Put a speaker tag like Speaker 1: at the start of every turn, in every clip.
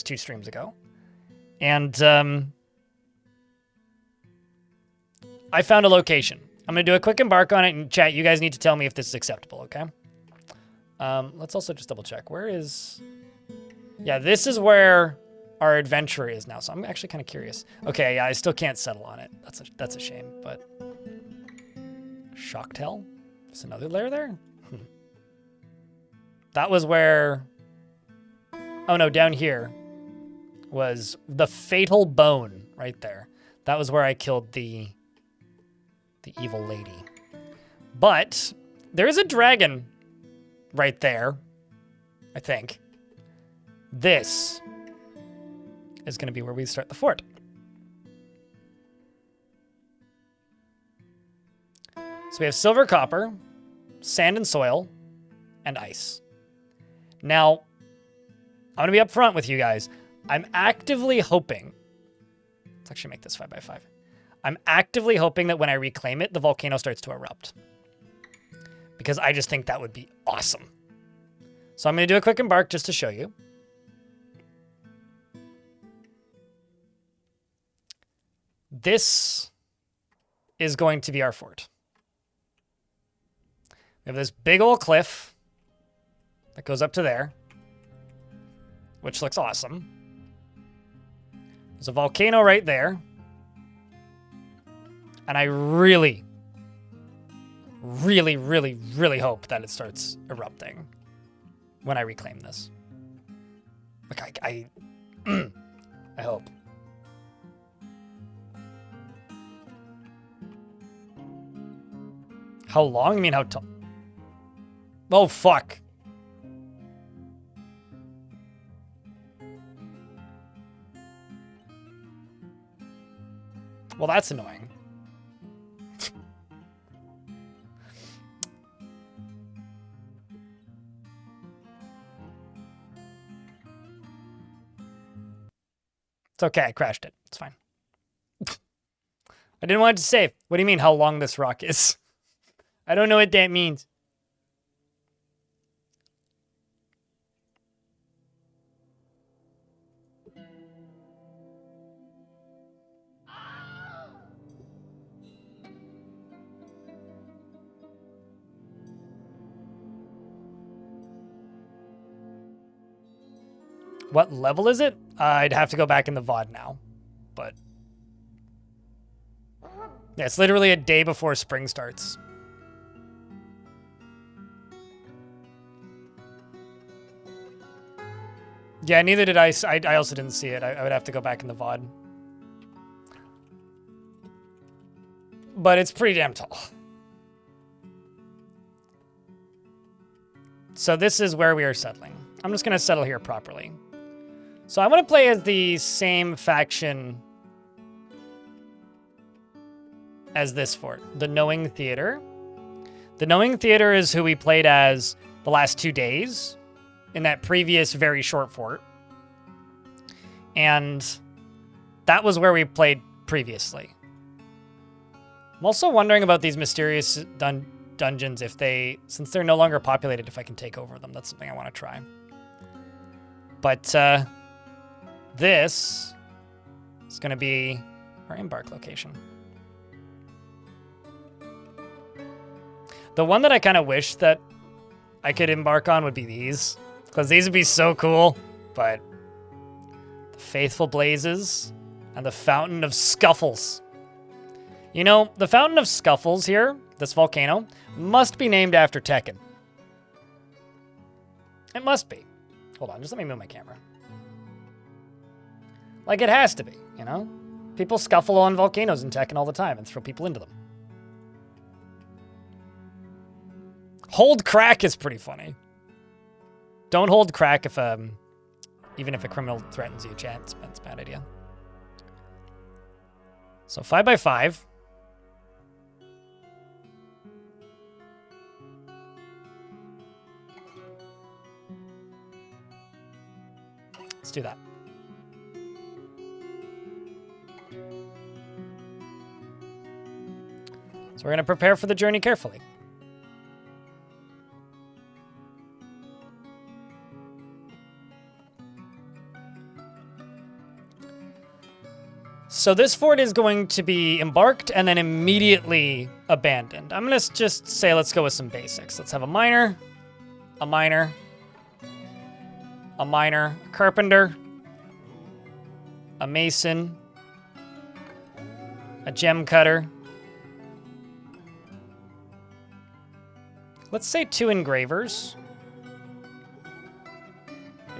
Speaker 1: 2 streams ago. And I found a location. I'm going to do a quick embark on it, and chat, you guys need to tell me if this is acceptable, okay? Let's also just double check. Where is... Yeah, this is where our adventure is now, so I'm actually kind of curious. Okay, yeah, I still can't settle on it. That's a shame, but... Shocktail? There's another layer there? That was where... Oh no, down here was the fatal bone right there. That was where I killed the evil lady. But there is a dragon right there, I think. This is going to be where we start the fort. So we have silver, copper, sand and soil, and ice. Now, I'm going to be upfront with you guys. I'm actively hoping... Let's actually make this 5x5. I'm actively hoping that when I reclaim it, the volcano starts to erupt. Because I just think that would be awesome. So I'm going to do a quick embark just to show you. This is going to be our fort. We have this big old cliff that goes up to there, which looks awesome. There's a volcano right there. And I really, really, really, really hope that it starts erupting when I reclaim this. Like, I hope. How long? I mean, how tall? Oh, fuck. Well, that's annoying. It's okay, I crashed it. It's fine. I didn't want it to save. What do you mean, how long this rock is? I don't know what that means. What level is it? I'd have to go back in the VOD now, but... Yeah, it's literally a day before spring starts. Yeah, neither did I. I also didn't see it. I would have to go back in the VOD. But it's pretty damn tall. So this is where we are settling. I'm just going to settle here properly. So I want to play as the same faction as this fort. The Knowing Theater. The Knowing Theater is who we played as the last 2 days in that previous very short fort. And that was where we played previously. I'm also wondering about these mysterious dungeons if they, since they're no longer populated, if I can take over them. That's something I want to try. But this is going to be our embark location. The one that I kind of wish that I could embark on would be these, because these would be so cool. But the Faithful Blazes and the Fountain of Scuffles. You know, the Fountain of Scuffles here, this volcano, must be named after Tekken. It must be. Hold on, just let me move my camera. Like, it has to be, you know? People scuffle on volcanoes in Tekken all the time and throw people into them. Hold crack is pretty funny. Don't hold crack if, even if a criminal threatens you, chat. That's a bad idea. So 5x5. Let's do that. So we're going to prepare for the journey carefully. So this fort is going to be embarked and then immediately abandoned. I'm going to just say let's go with some basics. Let's have a miner, a miner, a miner, a carpenter, a mason, a gem cutter. Let's say 2 engravers.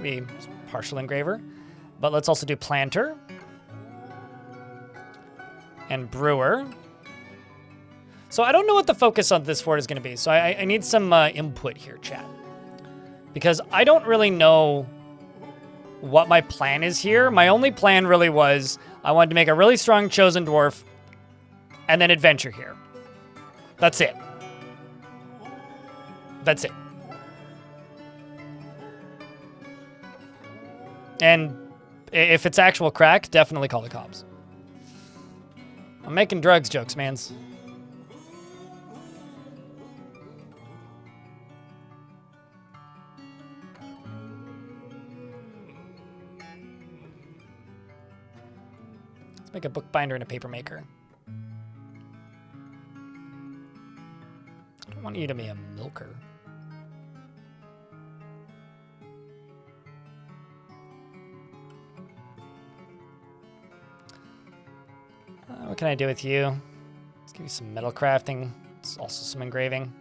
Speaker 1: Maybe partial engraver. But let's also do planter and brewer. So I don't know what the focus on this fort is going to be. So I need some input here, chat. Because I don't really know what my plan is here. My only plan really was I wanted to make a really strong chosen dwarf and then adventure here. That's it. That's it. And if it's actual crack, definitely call the cops. I'm making drugs jokes, mans. Let's make a bookbinder and a paper maker. I don't want you to be a milker. What can I do with you? Let's give you some metal crafting. It's also some engraving.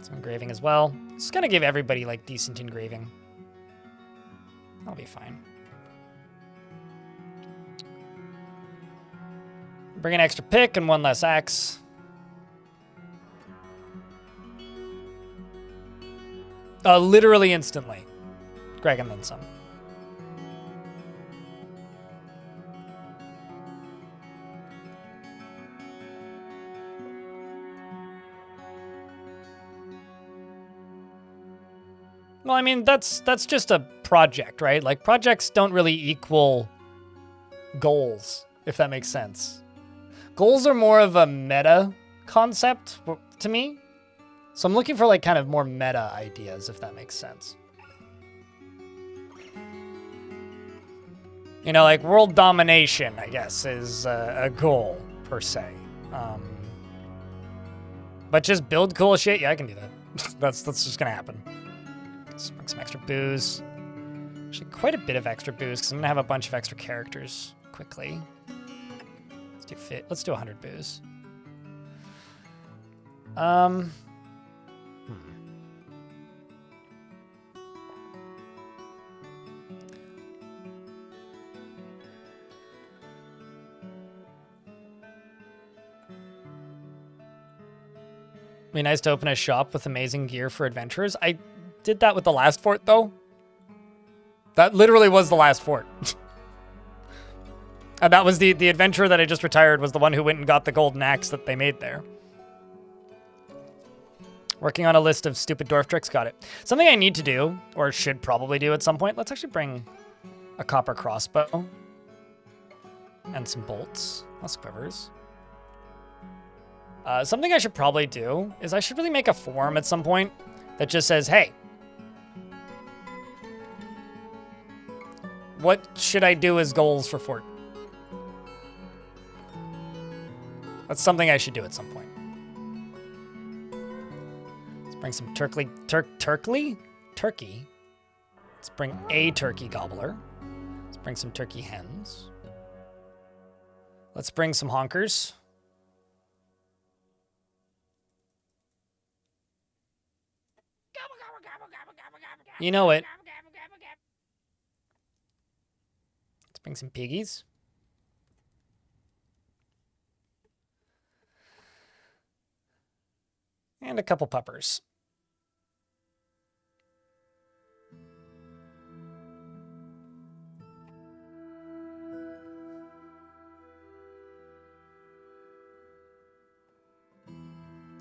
Speaker 1: Some engraving as well. Just gonna give everybody like decent engraving. I'll be fine. Bring an extra pick and 1 less axe. Literally instantly. Greg and then some. Well, I mean, that's just a project, right? Like, projects don't really equal goals, if that makes sense. Goals are more of a meta concept to me. So I'm looking for, like, kind of more meta ideas, if that makes sense. You know, like, world domination, I guess, is a goal, per se. But just build cool shit? Yeah, I can do that. That's just gonna happen. Let's bring some extra booze. Actually, quite a bit of extra booze, because I'm going to have a bunch of extra characters quickly. Let's do 100 booze. Be nice to open a shop with amazing gear for adventurers. I did that with the last fort, though. That literally was the last fort. And that was the adventurer that I just retired was the one who went and got the golden axe that they made there. Working on a list of stupid dwarf tricks. Got it. Something I need to do, or should probably do at some point. Let's actually bring a copper crossbow. And some bolts. Less quivers. Something I should probably do is I should really make a forum at some point that just says, hey, what should I do as goals for Fort? That's something I should do at some point. Let's bring some turkey. Let's bring a turkey gobbler. Let's bring some turkey hens. Let's bring some honkers. You know it. Let's bring some piggies. And a couple puppers.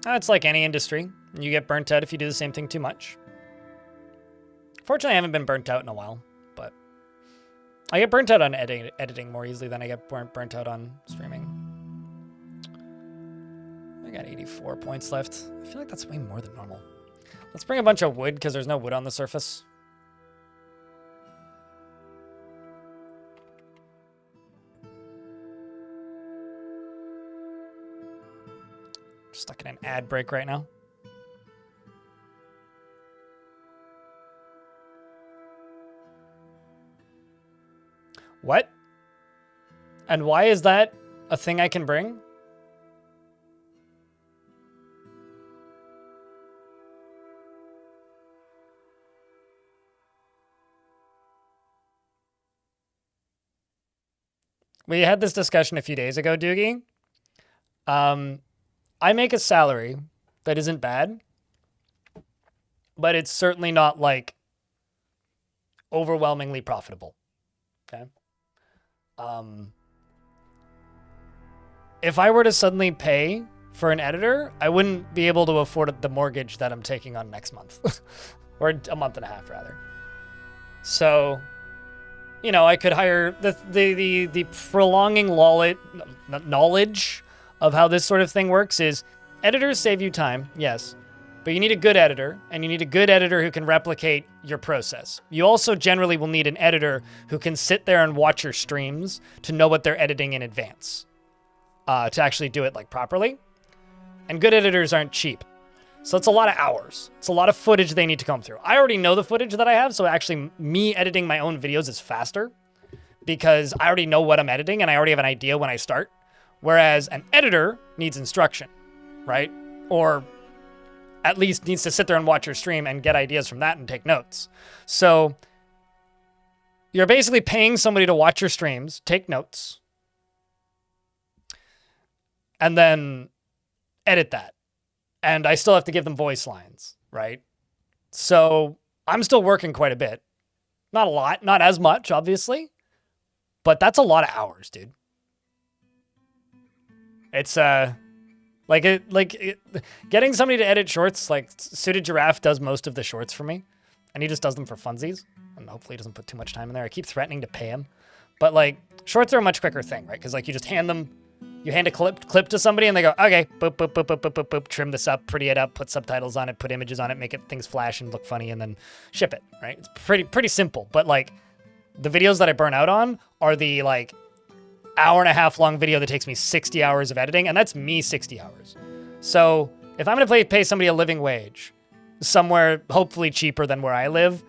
Speaker 1: It's like any industry. You get burnt out if you do the same thing too much. Fortunately, I haven't been burnt out in a while, but I get burnt out on editing more easily than I get burnt out on streaming. I got 84 points left. I feel like that's way more than normal. Let's bring a bunch of wood because there's no wood on the surface. Stuck in an ad break right now. What? And why is that a thing I can bring? We had this discussion a few days ago, Doogie. I make a salary that isn't bad, but it's certainly not like overwhelmingly profitable. Okay. If I were to suddenly pay for an editor, I wouldn't be able to afford the mortgage that I'm taking on next month, or a month and a half rather. So, you know, I could hire the prolonging knowledge of how this sort of thing works is editors save you time, yes, but you need a good editor, and you need a good editor who can replicate your process. You also generally will need an editor who can sit there and watch your streams to know what they're editing in advance, to actually do it like properly. And good editors aren't cheap. So it's a lot of hours. It's a lot of footage they need to comb through. I already know the footage that I have, so actually me editing my own videos is faster because I already know what I'm editing and I already have an idea when I start. Whereas an editor needs instruction, right? Or at least needs to sit there and watch your stream and get ideas from that and take notes. So you're basically paying somebody to watch your streams, take notes, and then edit that. And I still have to give them voice lines, right? So I'm still working quite a bit. Not a lot, not as much, obviously, but that's a lot of hours, dude. It's getting somebody to edit shorts, like Suited Giraffe does most of the shorts for me, and he just does them for funsies, and hopefully he doesn't put too much time in there. I keep threatening to pay him, but like shorts are a much quicker thing, right? Because like you just hand a clip to somebody and they go, okay, boop, boop, boop, boop, boop, boop, boop, trim this up, pretty it up, put subtitles on it, put images on it, make things flash and look funny, and then ship it, right? It's pretty simple, but like the videos that I burn out on are the like hour-and-a-half long video that takes me 60 hours of editing, and that's me 60 hours. So if I'm going to pay somebody a living wage, somewhere hopefully cheaper than where I live,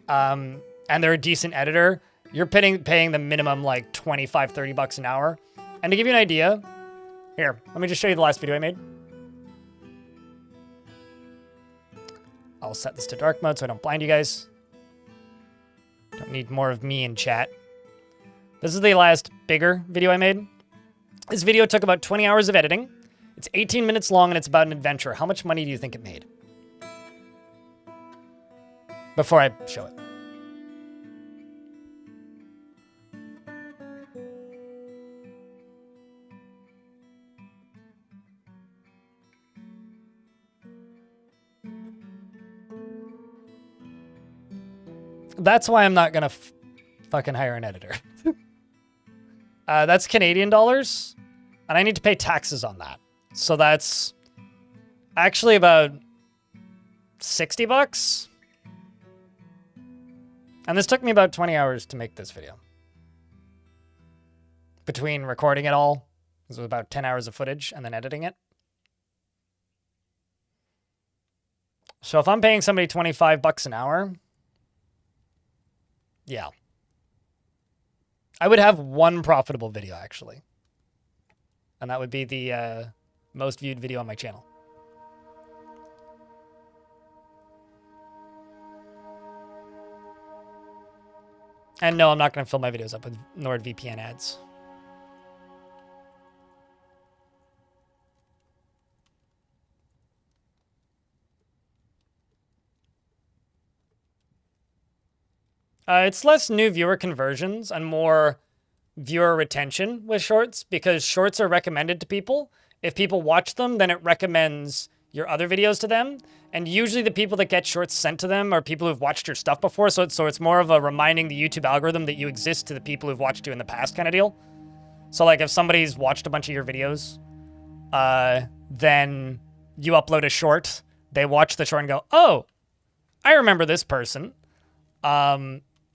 Speaker 1: and they're a decent editor, you're paying the minimum like 25, 30 bucks an hour. And to give you an idea, here, let me just show you the last video I made. I'll set this to dark mode so I don't blind you guys. Don't need more of me in chat. This is the last bigger video I made. This video took about 20 hours of editing. It's 18 minutes long and it's about an adventure. How much money do you think it made? Before I show it. That's why I'm not gonna fucking hire an editor. That's Canadian dollars, and I need to pay taxes on that. So that's actually about 60 bucks. And this took me about 20 hours to make this video. Between recording it all, this was about 10 hours of footage, and then editing it. So if I'm paying somebody 25 bucks an hour, yeah. I would have one profitable video, actually. And that would be the most viewed video on my channel. And no, I'm not going to fill my videos up with NordVPN ads. It's less new viewer conversions and more viewer retention with shorts because shorts are recommended to people. If people watch them, then it recommends your other videos to them. And usually the people that get shorts sent to them are people who've watched your stuff before. So it's more of a reminding the YouTube algorithm that you exist to the people who've watched you in the past kind of deal. So like if somebody's watched a bunch of your videos, then you upload a short, they watch the short and go, oh, I remember this person.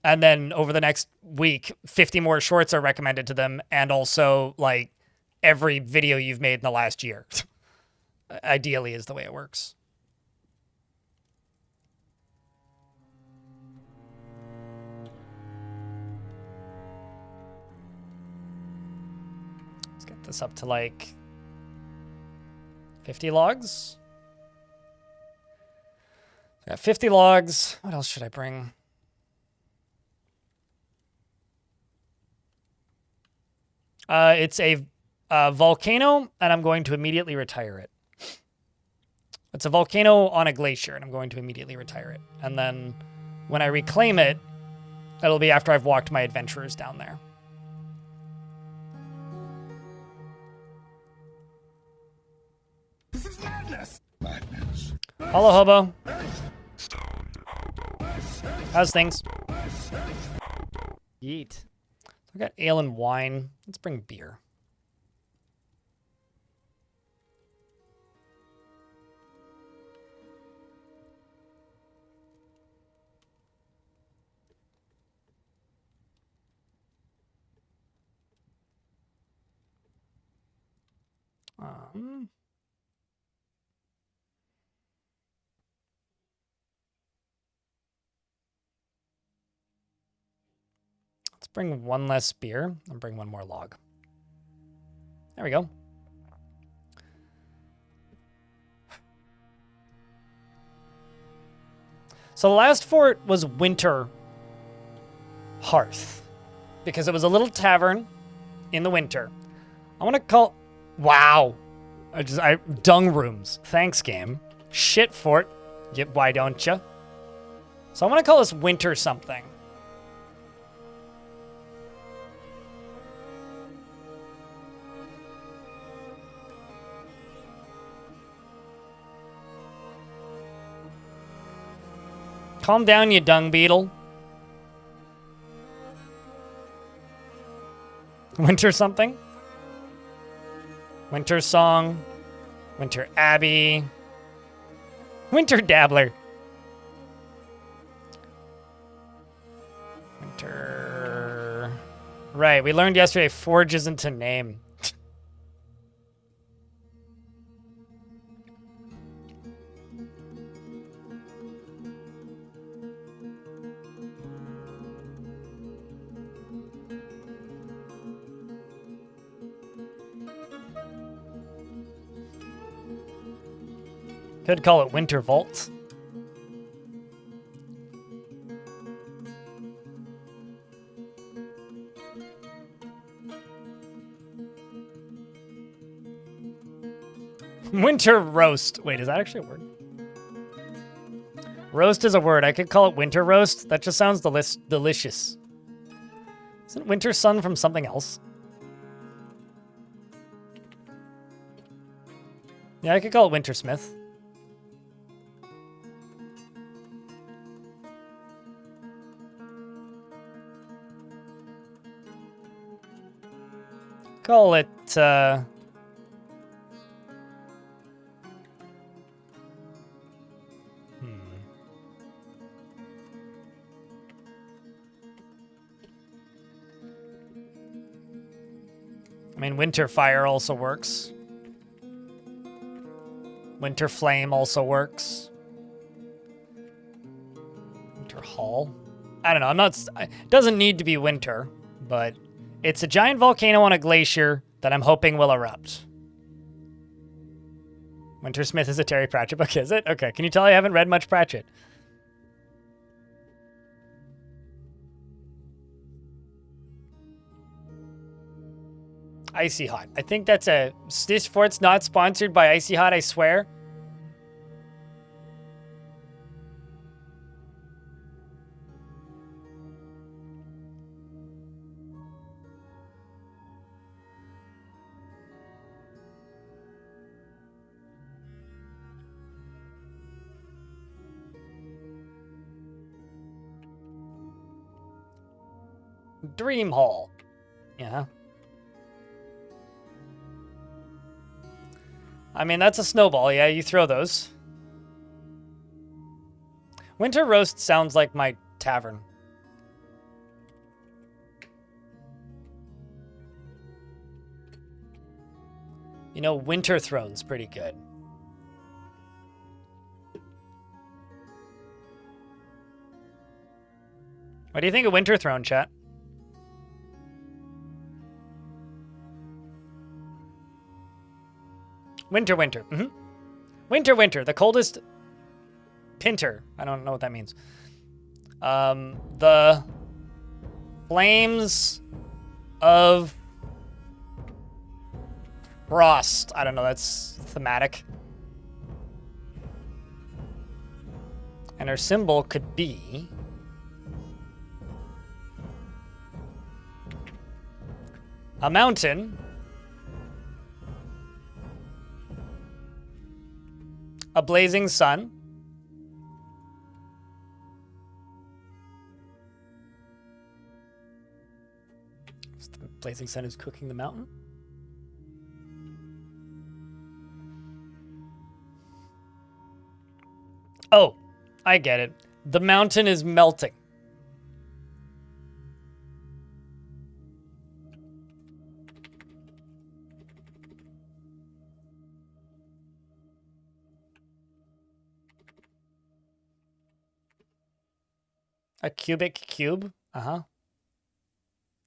Speaker 1: And then over the next week, 50 more shorts are recommended to them. And also like every video you've made in the last year. ideally is the way it works. Let's get this up to like 50 logs. Got 50 logs. What else should I bring? It's a volcano, and I'm going to immediately retire it. It's a volcano on a glacier, and I'm going to immediately retire it. And then when I reclaim it, it'll be after I've walked my adventurers down there.
Speaker 2: This is madness. Madness.
Speaker 1: Hello, Hobo. How's things?
Speaker 3: Yeet.
Speaker 1: I got ale and wine. Let's bring beer. Let's bring one less beer and bring one more log. There we go. So the last fort was Winter Hearth because it was a little tavern in the winter. I want to call... Wow. Dung rooms. Thanks, game. Shit fort. Why don't you? So I want to call this Winter something. Calm down, you dung beetle. Winter something? Winter song. Winter Abbey. Winter dabbler. Winter... Right, we learned yesterday forge isn't a name. Could call it Winter Vault. Winter roast. Wait, is that actually a word? Roast is a word. I could call it winter roast. That just sounds delicious. Isn't winter sun from something else? Yeah, I could call it wintersmith. Call it, I mean, winter fire also works. Winter flame also works. Winter hall. I don't know. It doesn't need to be winter, but it's a giant volcano on a glacier that I'm hoping will erupt. Wintersmith is a Terry Pratchett book, is it? Okay, can you tell I haven't read much Pratchett? Icy Hot. I think that's this fort's not sponsored by Icy Hot, I swear. Dream Hall. Yeah. I mean, that's a snowball. Yeah, you throw those. Winter Roast sounds like my tavern. You know, Winterthrone's pretty good. What do you think of Winterthrone, chat? Winter. Winter. The coldest pinter. I don't know what that means. The flames of frost. I don't know. That's thematic. And our symbol could be a mountain, a blazing sun, the blazing sun is cooking the mountain. Oh, I get it. The mountain is melting. A cubic cube? Uh-huh. I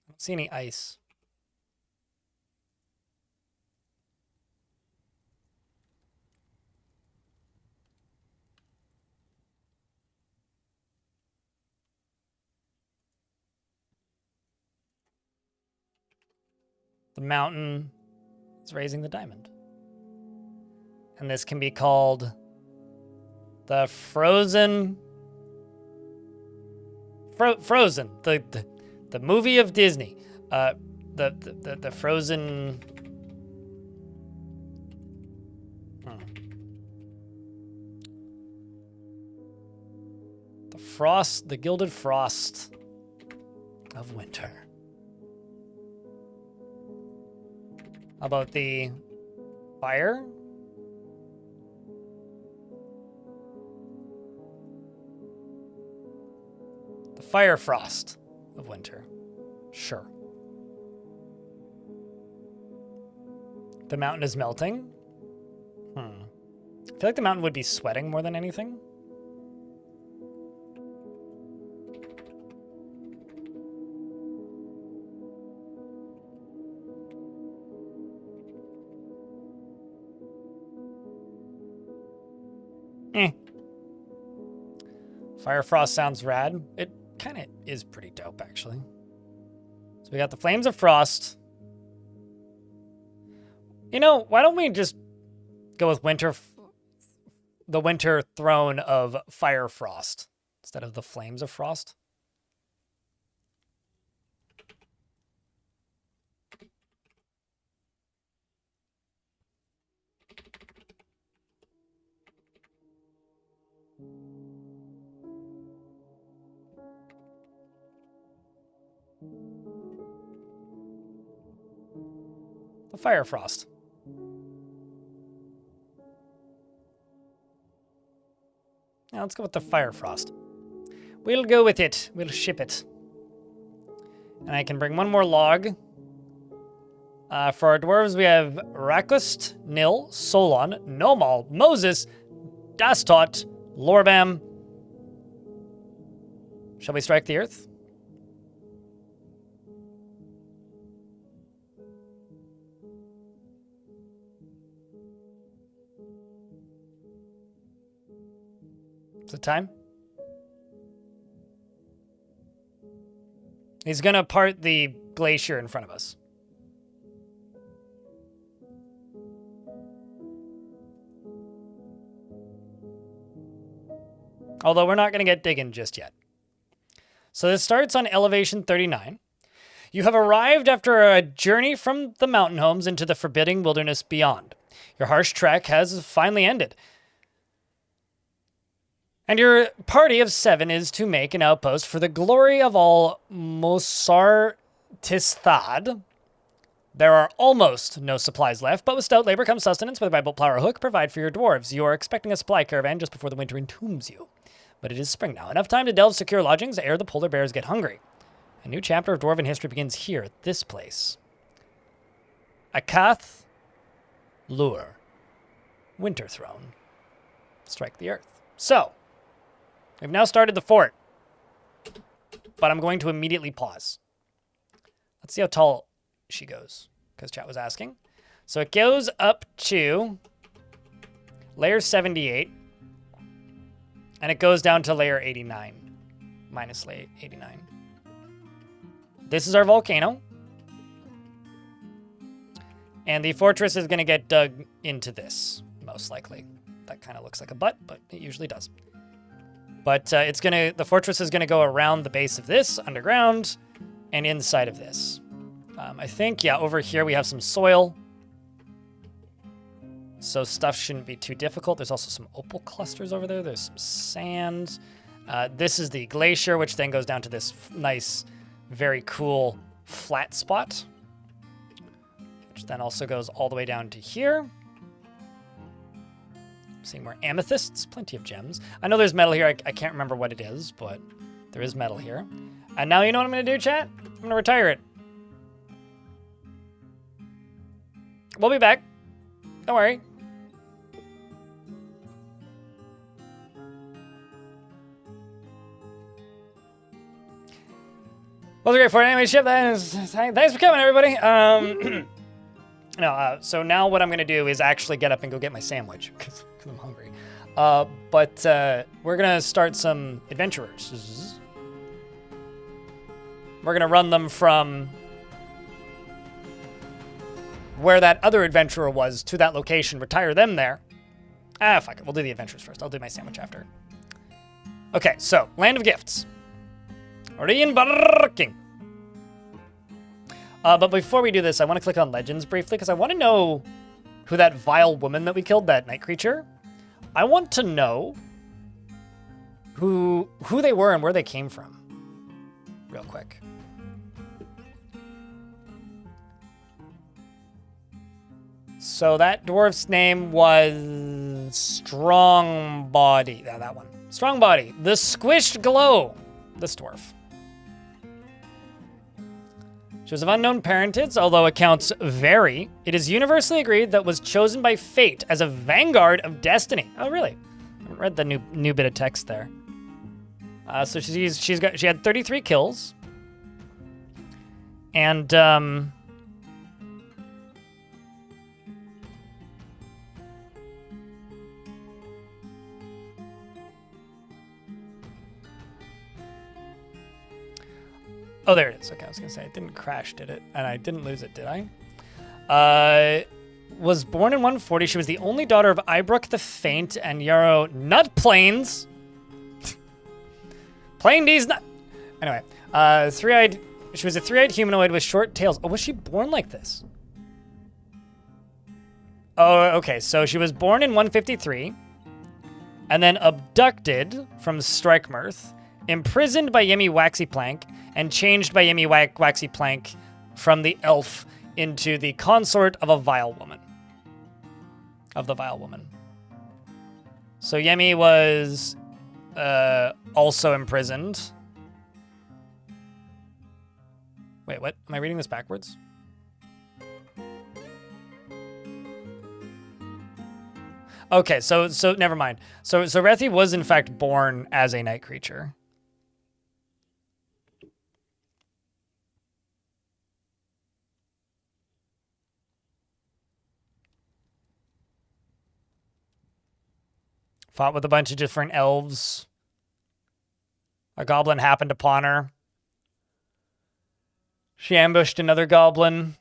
Speaker 1: don't see any ice. The mountain is raising the diamond. And this can be called the Frozen... Frozen, the movie of Disney. The Frozen... The frost, the gilded frost of winter. How about the fire? The fire frost of winter. Sure. The mountain is melting? I feel like the mountain would be sweating more than anything. Fire frost sounds rad. It kind of is pretty dope, actually. So we got the flames of frost. You know, why don't we just go with the winter throne of fire frost instead of the flames of frost? The fire frost. Now let's go with the fire frost. We'll go with it. We'll ship it. And I can bring one more log. For our dwarves, we have Rakust, Nil, Solon, Nomal, Moses, Dastot, Lorbam. Shall we strike the earth? Is it time? He's gonna part the glacier in front of us. Although we're not gonna get digging just yet. So this starts on elevation 39. You have arrived after a journey from the mountain homes into the forbidding wilderness beyond. Your harsh trek has finally ended. And your party of 7 is to make an outpost for the glory of all Mosar Tisthad. There are almost no supplies left, but with stout labor comes sustenance. Whether by bolt, plow, or hook, provide for your dwarves. You are expecting a supply caravan just before the winter entombs you. But it is spring now. Enough time to delve secure lodgings ere the polar bears get hungry. A new chapter of dwarven history begins here at this place. Akath Lure. Winterthrone. Strike the earth. So, we've now started the fort. but I'm going to immediately pause. Let's see how tall she goes, because chat was asking. So it goes up to layer 78, and it goes down to layer 89, minus layer 89. This is our volcano. And the fortress is going to get dug into this, most likely. That kind of looks like a butt, but it usually does. But the fortress is going to go around the base of this, underground, and inside of this. I think, yeah, over here we have some soil. So stuff shouldn't be too difficult. There's also some opal clusters over there. There's some sand. This is the glacier, which then goes down to this nice, very cool flat spot. Which then also goes all the way down to here. Seeing more amethysts, plenty of gems. I know there's metal here. I can't remember what it is, but there is metal here. And now you know what I'm going to do, chat? I'm going to retire it. We'll be back. Don't worry. Well, great for it. Anyway, ship. Thanks for coming, everybody. No, so now what I'm going to do is actually get up and go get my sandwich, because I'm hungry. But we're going to start some adventurers. We're going to run them from where that other adventurer was to that location, retire them there. Fuck it. We'll do the adventures first. I'll do my sandwich after. Okay, so, Land of Gifts. King. But before we do this, I want to click on Legends briefly, because I want to know who that vile woman that we killed, that night creature. I want to know who they were and where they came from. Real quick. So that dwarf's name was Strongbody. Yeah, that one. Strongbody. The Squished Glow. This dwarf. She was of unknown parentage, although accounts vary. It is universally agreed that was chosen by fate as a vanguard of destiny. Oh, really? I haven't read the new bit of text there. So she had 33 kills, and oh, there it is. Okay, I was going to say, it didn't crash, did it? And I didn't lose it, did I? Was born in 140. She was the only daughter of Ibrook the Faint and Yarrow Nutplains. Plain D's nut. Anyway, three-eyed. She was a three-eyed humanoid with short tails. Oh, was she born like this? Oh, okay. So she was born in 153, and then abducted from Strikemirth, imprisoned by Yemi Waxy Plank, and changed by Yemi Waxy Plank from the elf into the consort of a vile woman. Of the vile woman. So Yemi was also imprisoned. Wait, what? Am I reading this backwards? Okay, so never mind. So Rethi was in fact born as a night creature. Fought with a bunch of different elves. A goblin happened upon her. She ambushed another goblin.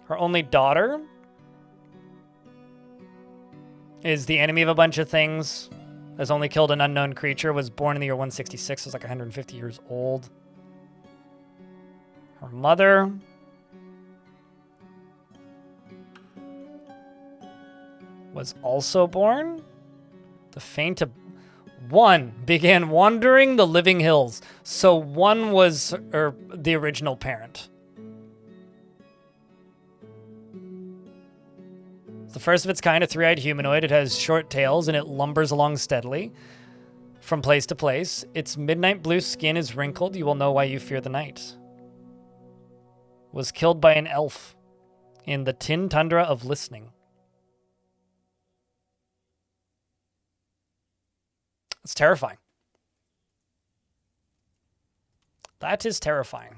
Speaker 1: Her only daughter is the enemy of a bunch of things. Has only killed an unknown creature. Was born in the year 166. Was like 150 years old. Her mother was also born. The Faint of One began wandering the living hills. So one was the original parent. It's the first of its kind, a three-eyed humanoid. It has short tails and it lumbers along steadily from place to place. Its midnight blue skin is wrinkled. You will know why you fear the night. Was killed by an elf in the tin tundra of listening. It's terrifying. That is terrifying.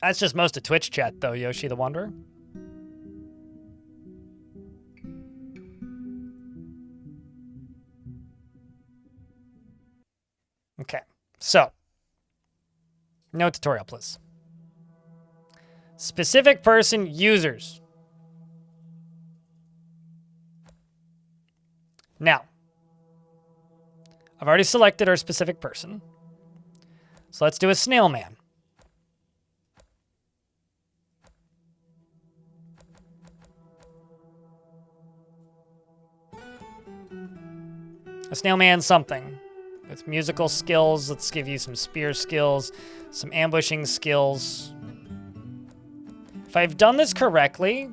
Speaker 1: That's just most of Twitch chat, though, Yoshi the Wanderer. Okay, so no tutorial, please. Specific person users. Now, I've already selected our specific person. So let's do a snail man. A snail man something. With musical skills, let's give you some spear skills, some ambushing skills. If I've done this correctly,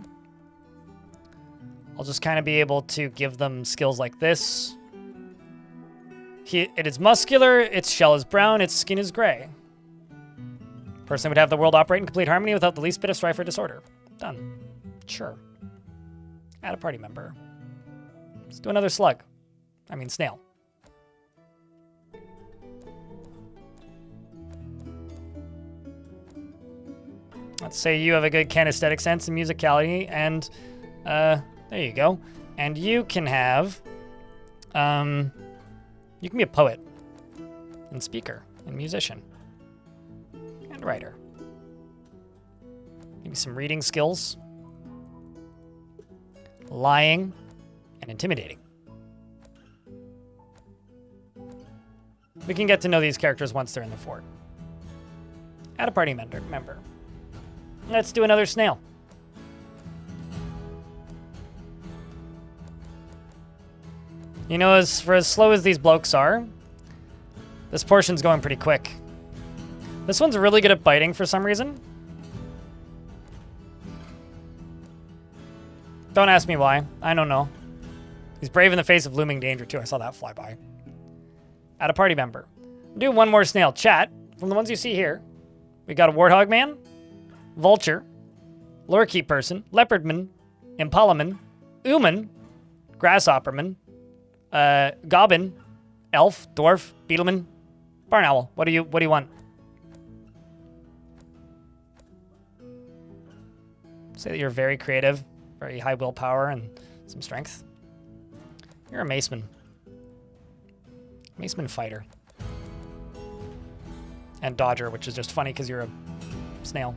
Speaker 1: I'll just kind of be able to give them skills like this. It is muscular, its shell is brown, its skin is gray. Person would have the world operate in complete harmony without the least bit of strife or disorder. Done. Sure. Add a party member. Let's do another slug. I mean snail. Let's say you have a good kinesthetic sense and musicality, and there you go. And you can have, you can be a poet, and speaker, and musician, and writer. Maybe some reading skills, lying, and intimidating. We can get to know these characters once they're in the fort. Add a party member. Let's do another snail. You know, for as slow as these blokes are, this portion's going pretty quick. This one's really good at biting for some reason. Don't ask me why. I don't know. He's brave in the face of looming danger, too. I saw that fly by. Add a party member. Do one more snail. Chat, from the ones you see here, we got a warthog man, vulture, lorikeet person, leopardman, impalaman, ooman, grasshopperman, goblin, elf, dwarf, beetleman, barn owl. What do you want? Say that you're very creative, very high willpower, and some strength. You're a maceman. Maceman fighter. And dodger, which is just funny because you're a snail.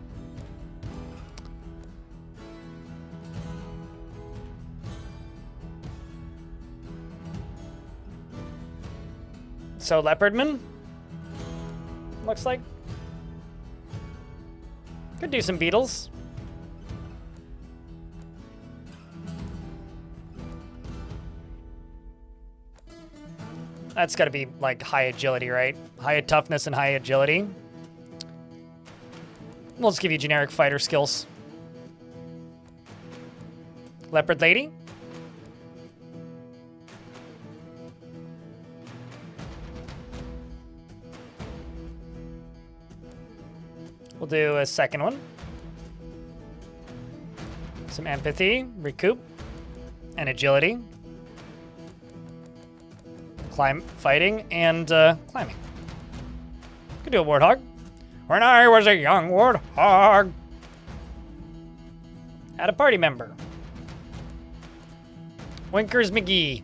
Speaker 1: So leopardman, looks like. Could do some beetles. That's got to be like high agility, right? High toughness and high agility. We'll just give you generic fighter skills. Leopard lady. We'll do a second one. Some empathy, recoup, and agility. Fighting, and climbing. Could do a warthog. When I was a young warthog. Add a party member. Winkers McGee.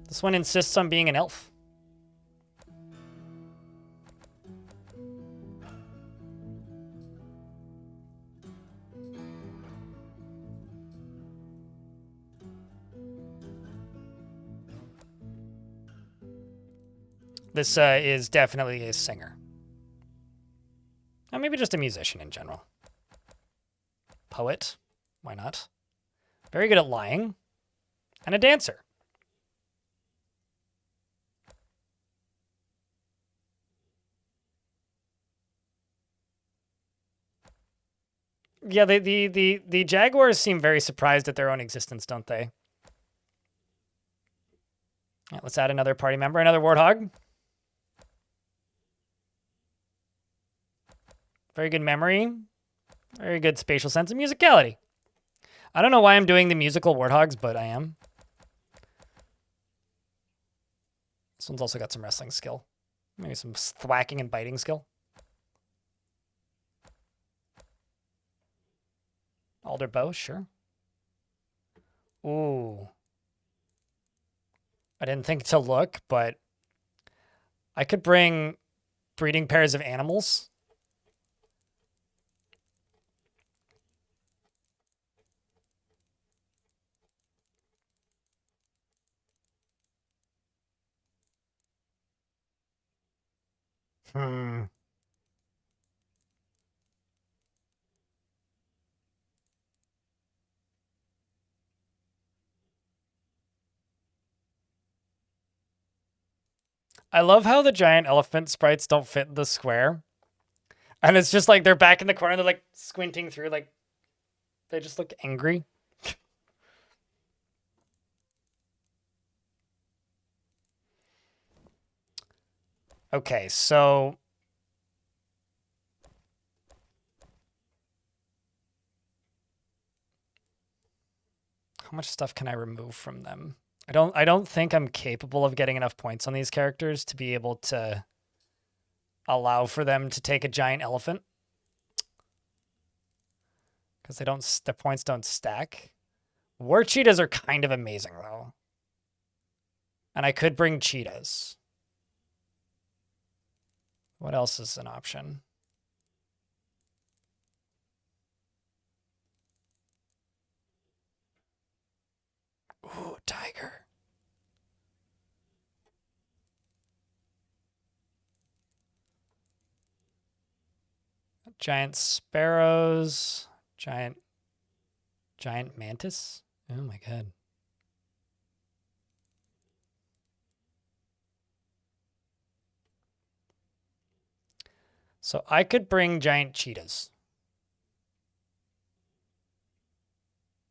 Speaker 1: This one insists on being an elf. This is definitely a singer. Or maybe just a musician in general. Poet. Why not? Very good at lying. And a dancer. Yeah, the jaguars seem very surprised at their own existence, don't they? All right, let's add another party member, another warthog. Very good memory. Very good spatial sense and musicality. I don't know why I'm doing the musical warthogs, but I am. This one's also got some wrestling skill. Maybe some thwacking and biting skill. Alder bow, sure. Ooh. I didn't think to look, but I could bring breeding pairs of animals. I love how the giant elephant sprites don't fit in the square. And it's just like they're back in the corner. They're like squinting through, like they just look angry. Okay, so how much stuff can I remove from them? I don't think I'm capable of getting enough points on these characters to be able to allow for them to take a giant elephant. Because the points don't stack. War cheetahs are kind of amazing though. And I could bring cheetahs. What else is an option? Ooh, tiger. Giant sparrows. Giant mantis. Oh my god. So I could bring giant cheetahs.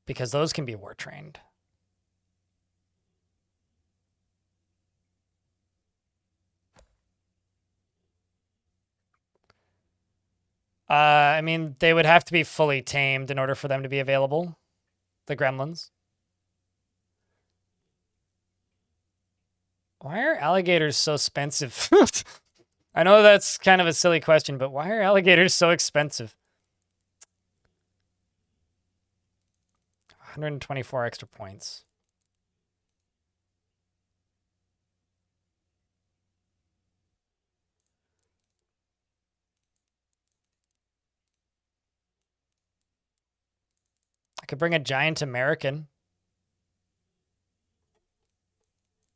Speaker 1: Because those can be war trained. I mean, they would have to be fully tamed in order for them to be available. The gremlins. Why are alligators so expensive? I know that's kind of a silly question, but why are alligators so expensive? 124 extra points. I could bring a giant American.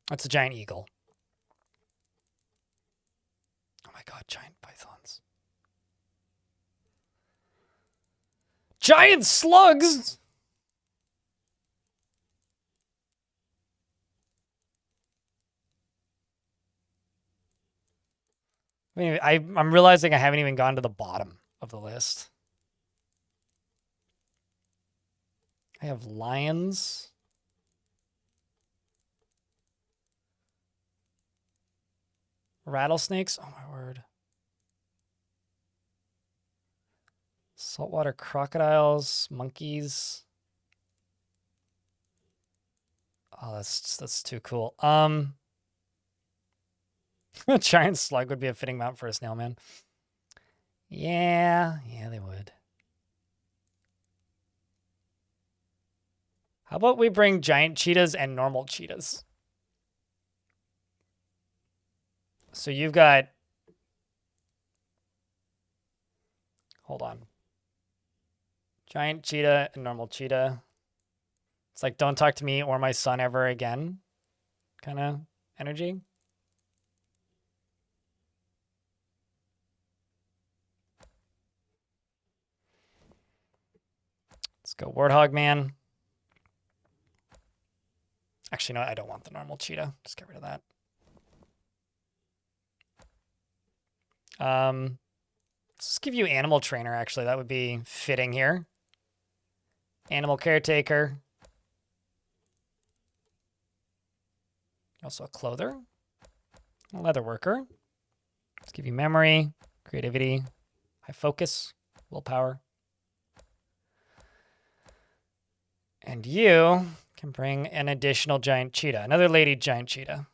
Speaker 1: That's a giant eagle. Oh my god, giant pythons. Giant slugs! I mean, I'm realizing I haven't even gone to the bottom of the list. I have lions. Rattlesnakes. Oh my word. Saltwater crocodiles, monkeys. Oh, that's too cool. A giant slug would be a fitting mount for a snail man. Yeah, they would. How about we bring giant cheetahs and normal cheetahs? So you've got... Hold on. Giant cheetah and normal cheetah. It's like, don't talk to me or my son ever again kind of energy. Let's go Warthog Man. Actually, no, I don't want the normal cheetah. Just get rid of that. Let's just give you Animal Trainer, actually. That would be fitting here. Animal Caretaker. Also a Clother. A Leather Worker. Let's give you Memory, Creativity, High Focus, Willpower. And you can bring an additional giant cheetah, another lady giant cheetah.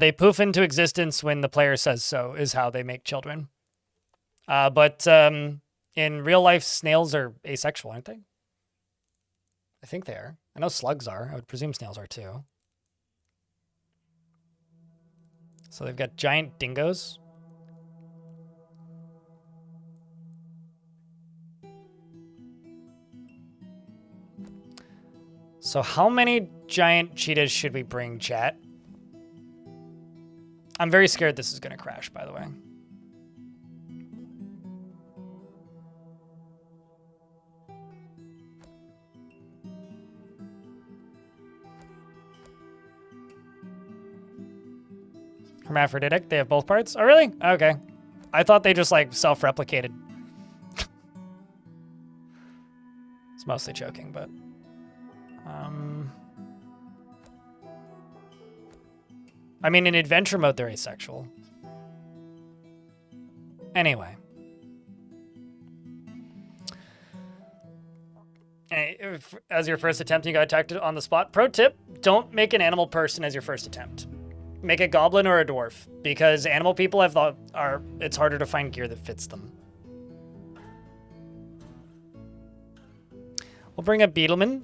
Speaker 1: They poof into existence when the player says so, is how they make children. But in real life, snails are asexual, aren't they? I think they are. I know slugs are. I would presume snails are too. So they've got giant dingoes. So how many giant cheetahs should we bring, chat? I'm very scared this is going to crash, by the way. Hermaphroditic, they have both parts? Oh, really? Okay. I thought they just, like, self-replicated. It's mostly joking, but... I mean, in adventure mode, they're asexual. Anyway. As your first attempt, you got attacked on the spot. Pro tip, don't make an animal person as your first attempt. Make a goblin or a dwarf, because animal people it's harder to find gear that fits them. We'll bring a beetleman.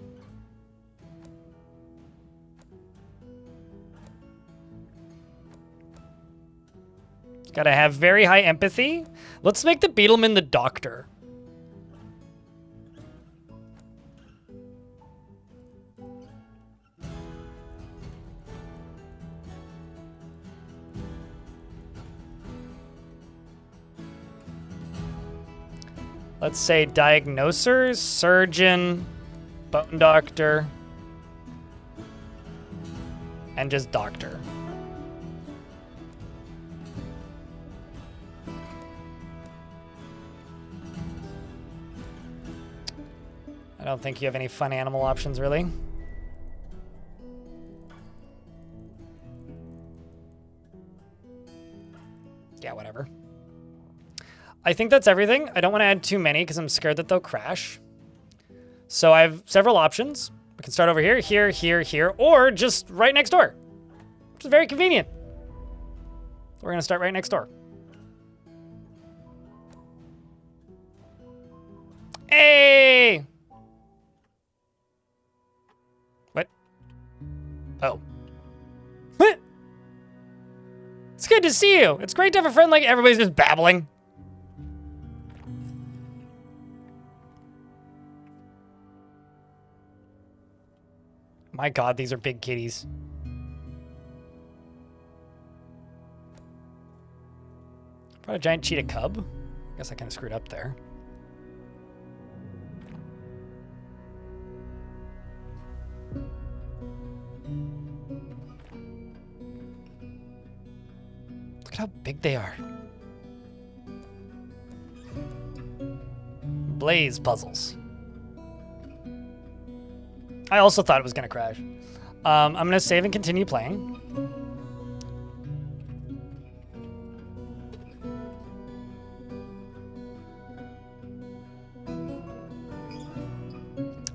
Speaker 1: Gotta have very high empathy. Let's make the beetleman the doctor. Let's say diagnoser, surgeon, bone doctor, and just doctor. I don't think you have any fun animal options, really. Yeah, whatever. I think that's everything. I don't want to add too many because I'm scared that they'll crash. So I have several options. We can start over here, here, here, here, or just right next door, which is very convenient. We're going to start right next door. Hey! What? Oh. What? It's good to see you. It's great to have a friend like everybody's just babbling. My God, these are big kitties. Brought a giant cheetah cub. I guess I kind of screwed up there. Look at how big they are. Blaze puzzles. I also thought it was going to crash. I'm going to save and continue playing.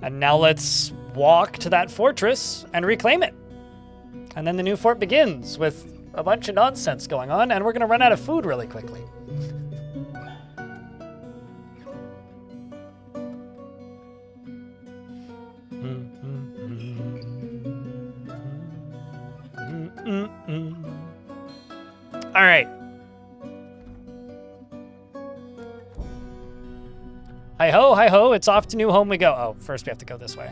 Speaker 1: And now let's walk to that fortress and reclaim it. And then the new fort begins with a bunch of nonsense going on, and we're going to run out of food really quickly. All right. Hi-ho, hi-ho, it's off to new home we go. Oh, first we have to go this way.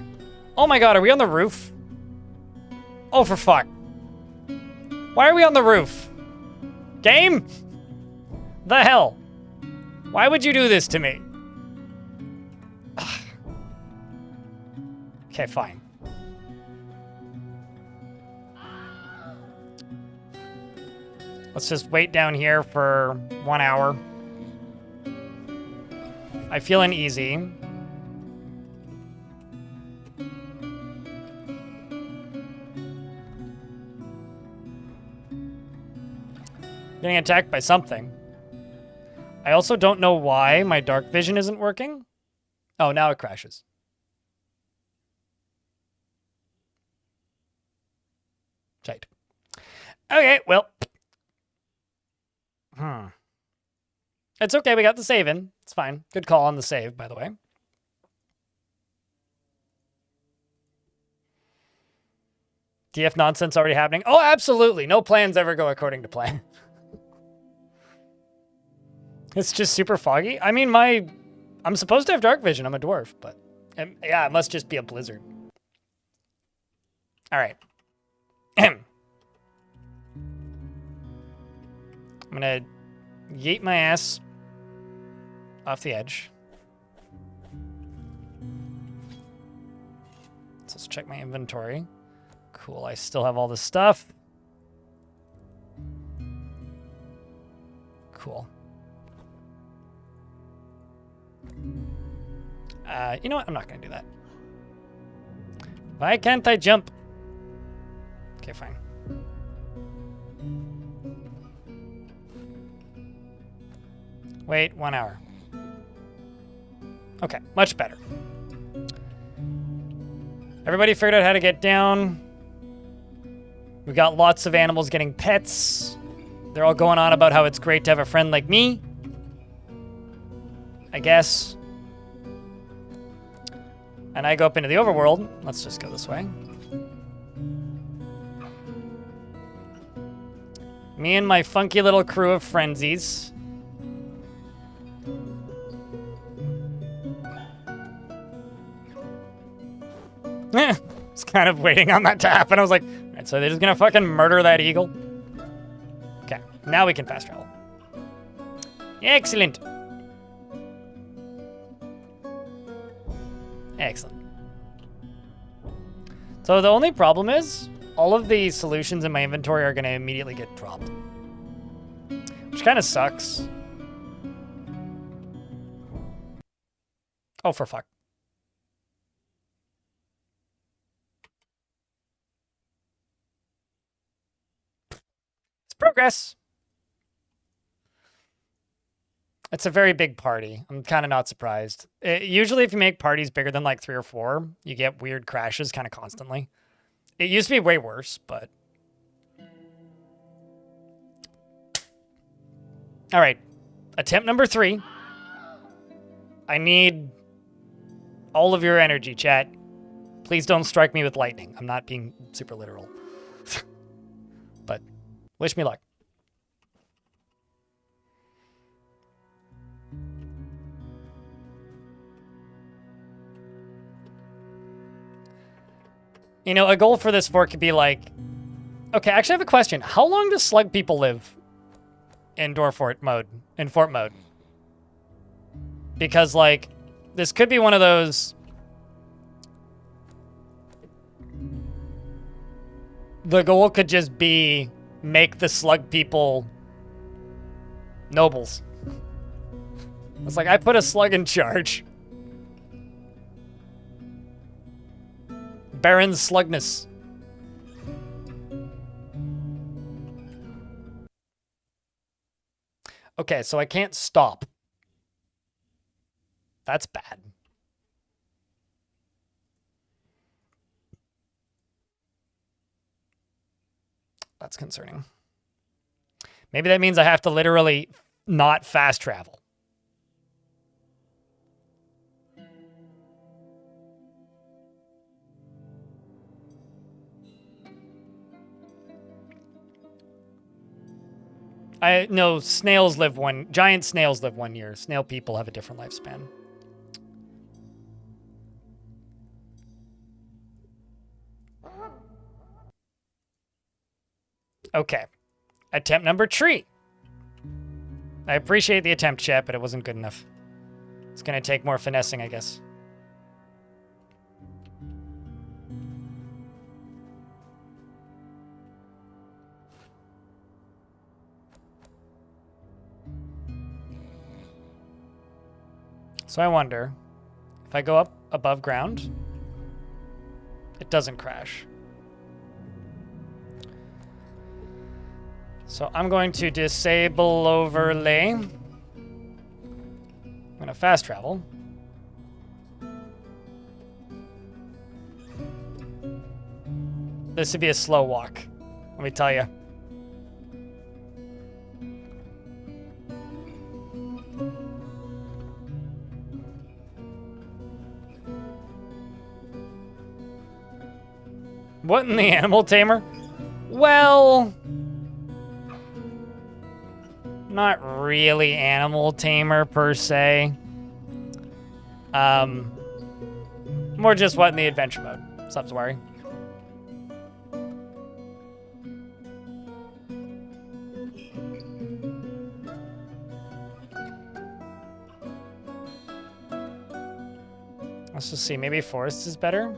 Speaker 1: Oh my God, are we on the roof? Oh, for fuck. Why are we on the roof? Game? The hell? Why would you do this to me? Okay, fine. Let's just wait down here for 1 hour. I feel uneasy. Getting attacked by something. I also don't know why my dark vision isn't working. Oh, now it crashes. Shite. Okay, well. It's okay, we got the save in. It's fine. Good call on the save, by the way. DF nonsense already happening? Oh, absolutely. No plans ever go according to plan. It's just super foggy. I mean, I'm supposed to have dark vision. I'm a dwarf, but yeah, it must just be a blizzard. All right. I'm gonna yeet my ass off the edge. So let's check my inventory. Cool, I still have all this stuff. Cool. You know what? I'm not gonna do that. Why can't I jump? Okay, fine. Wait, 1 hour. Okay, much better. Everybody figured out how to get down. We got lots of animals getting pets. They're all going on about how it's great to have a friend like me. I guess. And I go up into the overworld. Let's just go this way. Me and my funky little crew of frenzies. It's kind of waiting on that to happen. I was like, all right, so they're just gonna fucking murder that eagle. Okay, now we can fast travel. Excellent. Excellent. So the only problem is all of the solutions in my inventory are gonna immediately get dropped, which kind of sucks. Oh, for fuck. Progress. It's a very big party. I'm kind of not surprised. Usually if you make parties bigger than like 3 or 4, you get weird crashes kind of constantly. It used to be way worse, but... All right. Attempt number 3. I need all of your energy, chat. Please don't strike me with lightning. I'm not being super literal. But... wish me luck. You know, a goal for this fort could be like... Okay, actually I have a question. How long does slug people live in Dwarf Fort mode, in fort mode? Because, like, this could be one of those... The goal could just be... make the slug people nobles. It's like, I put a slug in charge. Baron Slugness. Okay, so I can't stop. That's bad. That's concerning. Maybe that means I have to literally not fast travel. I know snails live giant snails live 1 year. Snail people have a different lifespan. Okay. Attempt number 3. I appreciate the attempt, chat, but it wasn't good enough. It's gonna take more finessing, I guess. So I wonder, if I go up above ground, it doesn't crash. So I'm going to disable overlay. gonna fast travel. This would be a slow walk, let me tell you. What in the animal tamer? Well, not really animal tamer per se. More just what in the adventure mode. Stop worrying. Let's just see, maybe forest is better?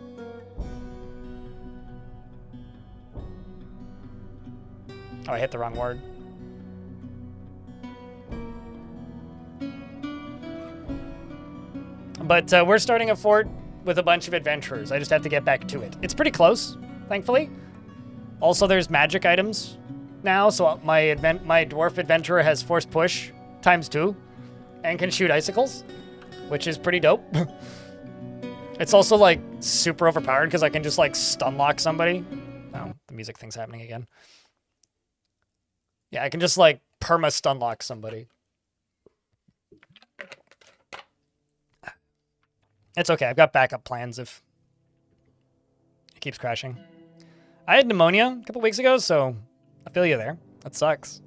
Speaker 1: Oh, I hit the wrong word. But we're starting a fort with a bunch of adventurers. I just have to get back to it. It's pretty close, thankfully. Also, there's magic items now, so my dwarf adventurer has force push ×2 and can shoot icicles, which is pretty dope. It's also like super overpowered because I can just like stun lock somebody. Oh, the music thing's happening again. Yeah, I can just like perma stun lock somebody. It's okay. I've got backup plans if it keeps crashing. I had pneumonia a couple weeks ago, so I feel you there. That sucks.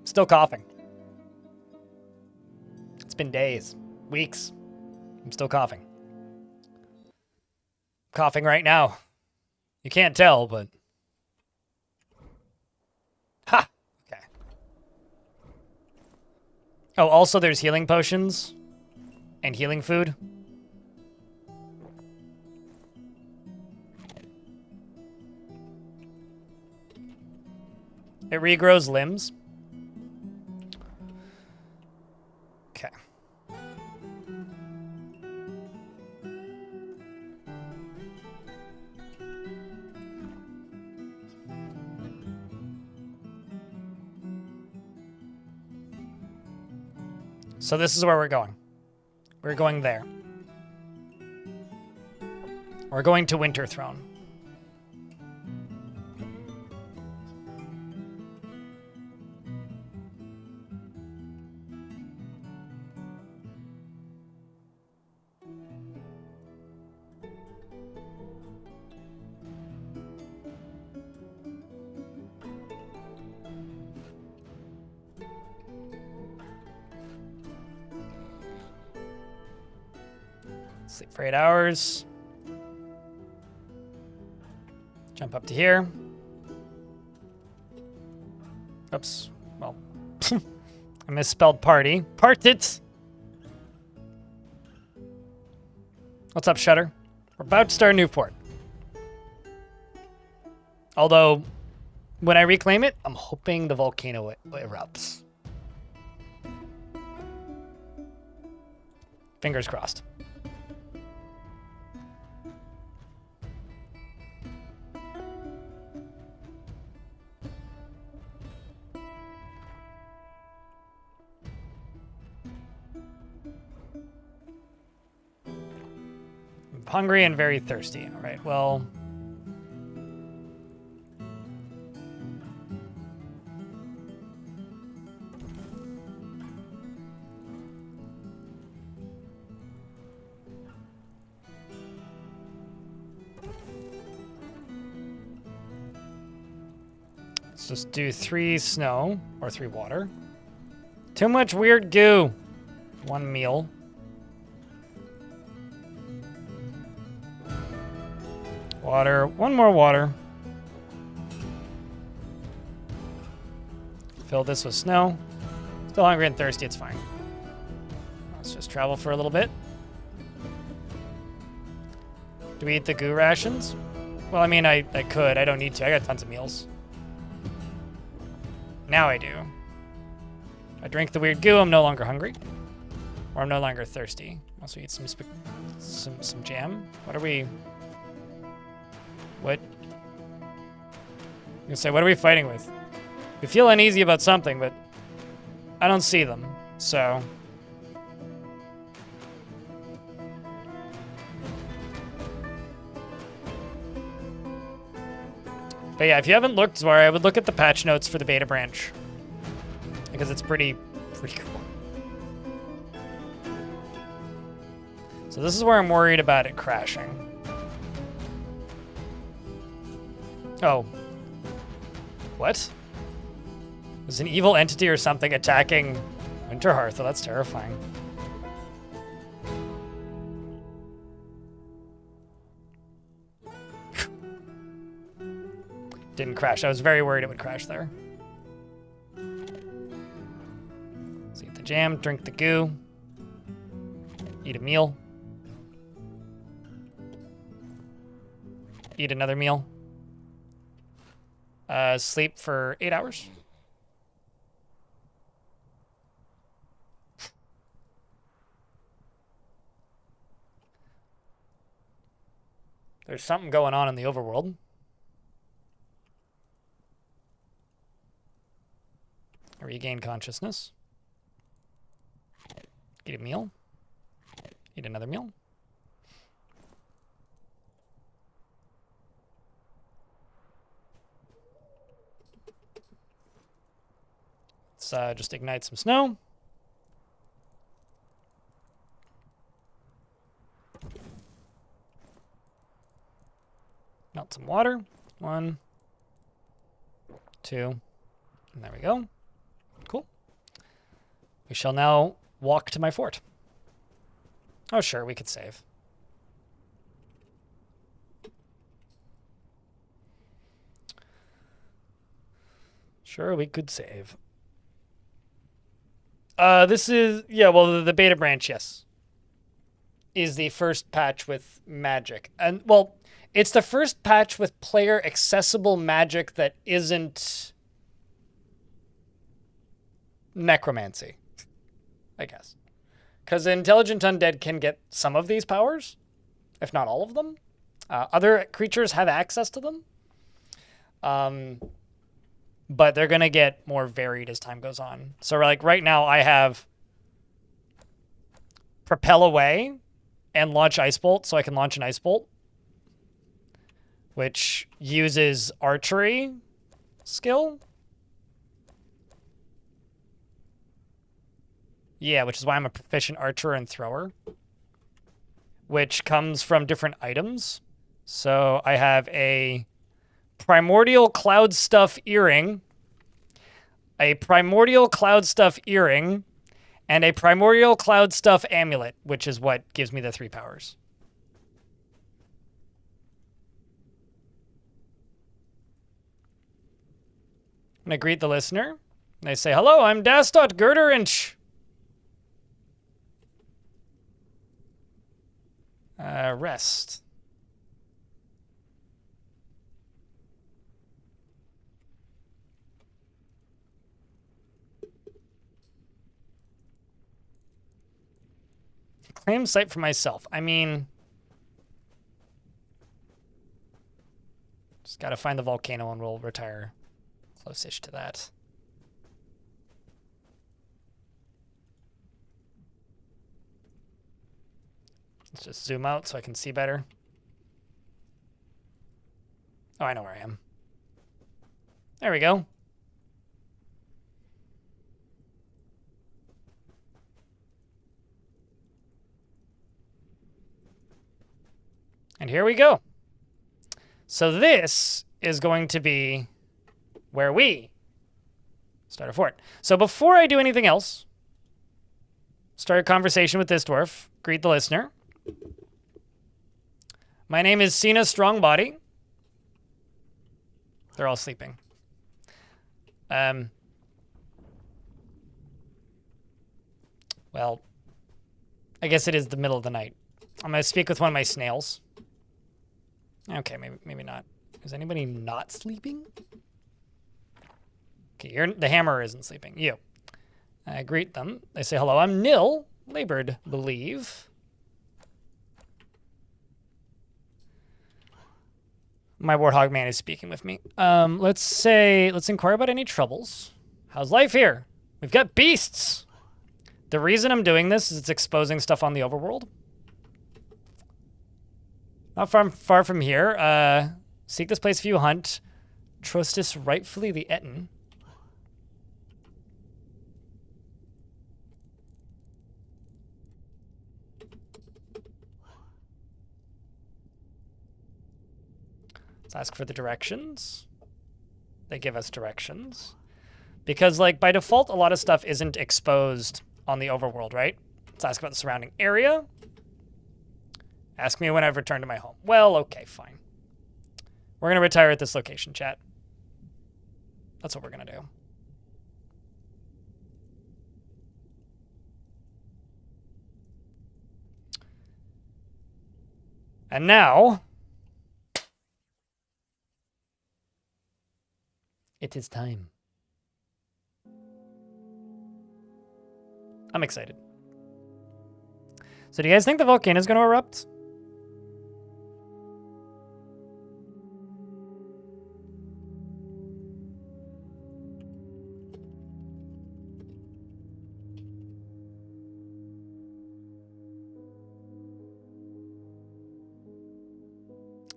Speaker 1: Still coughing. It's been days, weeks. I'm still coughing. Coughing right now. You can't tell, but... Ha! Okay. Oh, also there's healing potions and healing food. It regrows limbs. Okay. So this is where we're going. We're going there. We're going to Winterthrone. Sleep for 8 hours. Jump up to here. Oops. Well, I misspelled party. Partit! What's up, Shutter? We're about to start a new port. Although, when I reclaim it, I'm hoping the volcano erupts. Fingers crossed. Hungry and very thirsty. All right, well. Let's just do 3 snow or 3 water. Too much weird goo. 1 meal. Water, 1 more water. Fill this with snow. Still hungry and thirsty, it's fine. Let's just travel for a little bit. Do we eat the goo rations? Well, I mean, I could. I don't need to. I got tons of meals. Now I do. I drink the weird goo, I'm no longer hungry. Or I'm no longer thirsty. Also eat some jam. What are we... What? I'm gonna say, what are we fighting with? We feel uneasy about something, but I don't see them, so... But yeah, if you haven't looked, Zwar, I would look at the patch notes for the beta branch. Because it's pretty cool. So this is where I'm worried about it crashing. Oh. What? There's an evil entity or something attacking Winterhearth. Oh, that's terrifying. Didn't crash. I was very worried it would crash there. Let's eat the jam, drink the goo, eat a meal, eat another meal, sleep for 8 hours. There's something going on in the overworld. Regain consciousness. Eat a meal. Eat another meal. Let's just ignite some snow. Melt some water. 1, 2, and there we go. Cool. We shall now walk to my fort. Oh, sure, we could save. Sure, we could save. This is, yeah, well, the beta branch, yes, is the first patch with magic. And, well, it's the first patch with player-accessible magic that isn't necromancy, I guess. Because Intelligent Undead can get some of these powers, if not all of them. Other creatures have access to them. But they're going to get more varied as time goes on. So, like, right now I have Propel Away and Launch Ice Bolt, so I can launch an Ice Bolt, which uses archery skill. Yeah, which is why I'm a proficient archer and thrower, which comes from different items. So I have a Primordial Cloud Stuff Earring, a Primordial Cloud Stuff Earring, and a Primordial Cloud Stuff Amulet, which is what gives me the 3 powers. I'm going to greet the listener. They say, hello, I'm Dastot Girderinch. Rest. Claim site for myself. I mean, just gotta find the volcano and we'll retire close-ish to that. Let's just zoom out so I can see better. Oh, I know where I am. There we go. And here we go. So this is going to be where we start a fort. So before I do anything else, start a conversation with this dwarf, greet the listener. My name is Cena Strongbody. They're all sleeping. Well, I guess it is the middle of the night. I'm going to speak with one of my snails. Okay, maybe not. Is anybody not sleeping? Okay, the hammer isn't sleeping. You. I greet them. They say, hello, I'm Nil. Labored, believe. My warthog man is speaking with me. Let's inquire about any troubles. How's life here? We've got beasts. The reason I'm doing this is it's exposing stuff on the overworld. Not far from here. Seek this place if you hunt. Trostis rightfully the Etten. Let's ask for the directions. They give us directions. Because, like, by default, a lot of stuff isn't exposed on the overworld, right? Let's ask about the surrounding area. Ask me when I've returned to my home. Well, okay, fine. We're going to retire at this location, chat. That's what we're going to do. And now, it is time. I'm excited. So do you guys think the volcano is going to erupt?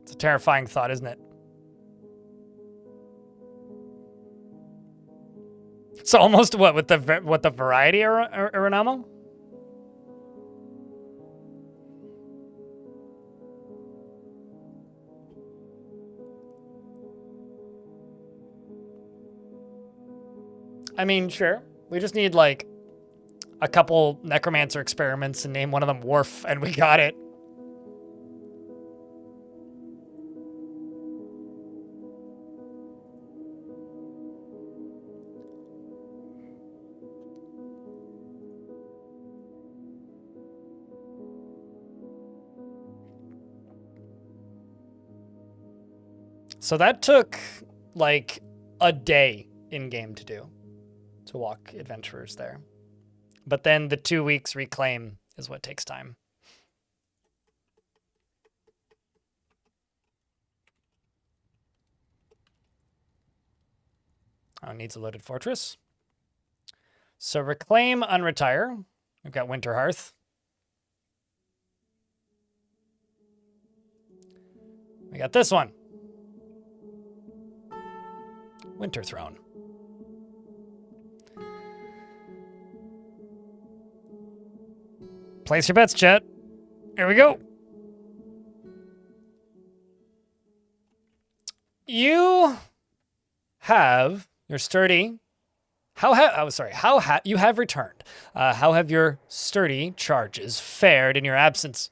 Speaker 1: It's a terrifying thought, isn't it? It's almost what with the variety Aranamo? I mean, sure. We just need like a couple necromancer experiments and name one of them Dwarf, and we got it. So that took like a day in game to do, to walk adventurers there. But then the 2 weeks reclaim is what takes time. Oh, it needs a loaded fortress. So reclaim, unretire. We've got Winter Hearth. We got this one. Winterthrone. Place your bets, chat. Here we go. You have your sturdy. You have returned. How have your sturdy charges fared in your absence?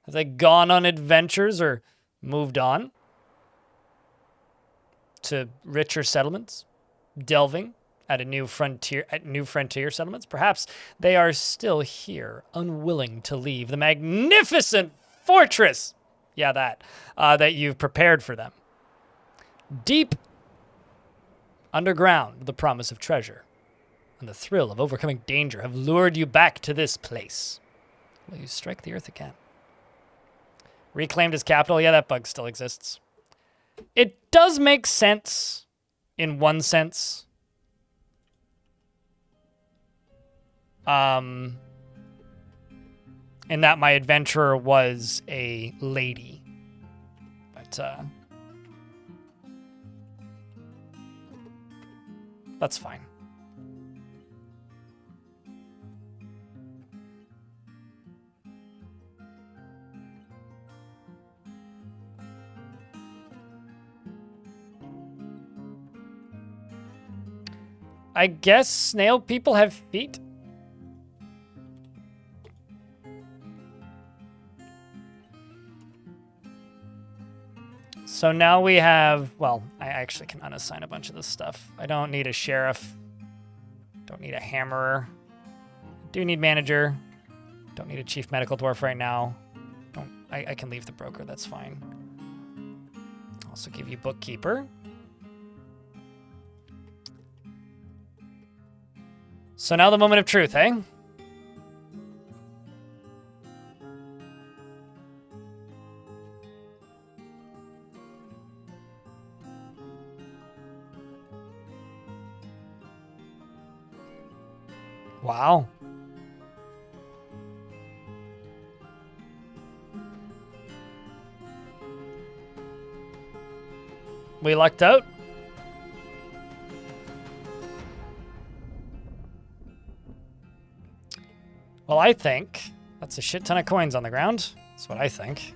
Speaker 1: Have they gone on adventures or moved on to richer settlements, delving at new frontier settlements? Perhaps they are still here, unwilling to leave the magnificent fortress. Yeah, that you've prepared for them. Deep underground, the promise of treasure and the thrill of overcoming danger have lured you back to this place. Will you strike the earth again? Reclaimed as capital? Yeah, that bug still exists. It does make sense in one sense. In that my adventurer was a lady. But, that's fine. I guess snail people have feet. So now we have, well, I actually can unassign a bunch of this stuff. I don't need a sheriff. Don't need a hammerer. Do need manager. Don't need a chief medical dwarf right now. I can leave the broker, that's fine. Also give you bookkeeper. So now the moment of truth, eh? Wow. We lucked out. Well, I think that's a shit ton of coins on the ground. That's what I think.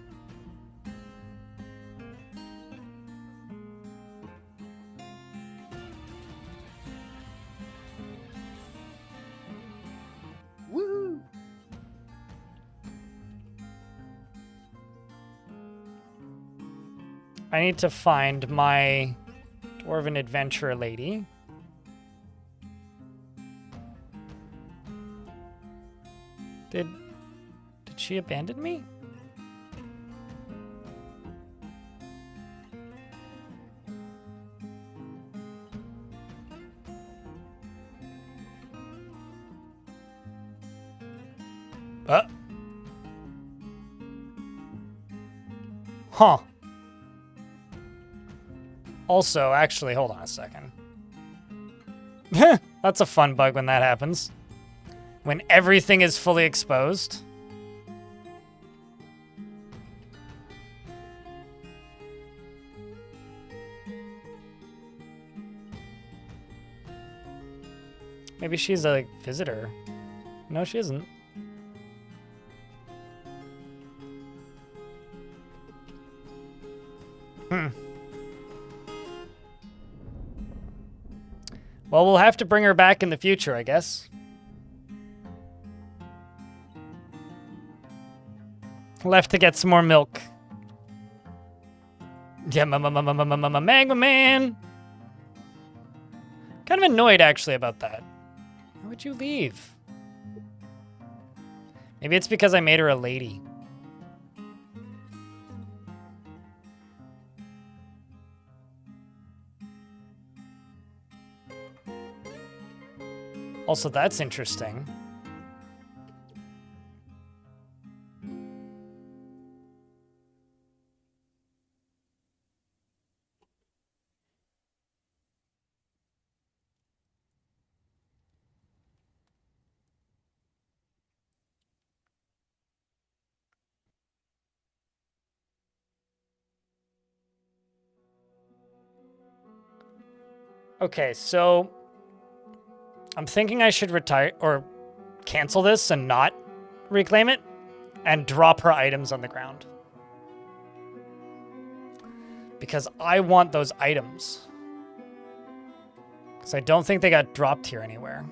Speaker 3: Woo!
Speaker 1: I need to find my Dwarven adventurer lady. Did she abandon me? Huh. Also, actually, hold on a second. That's a fun bug when that happens. When everything is fully exposed. Maybe she's a visitor. No, she isn't. Well, we'll have to bring her back in the future, I guess. Left to get some more milk. Yeah, Magma Man. Kind of annoyed, actually, about that. Why would you leave? Maybe it's because I made her a lady. Also, that's interesting. Okay, so I'm thinking I should retire or cancel this and not reclaim it and drop her items on the ground. Because I want those items. Because I don't think they got dropped here anywhere.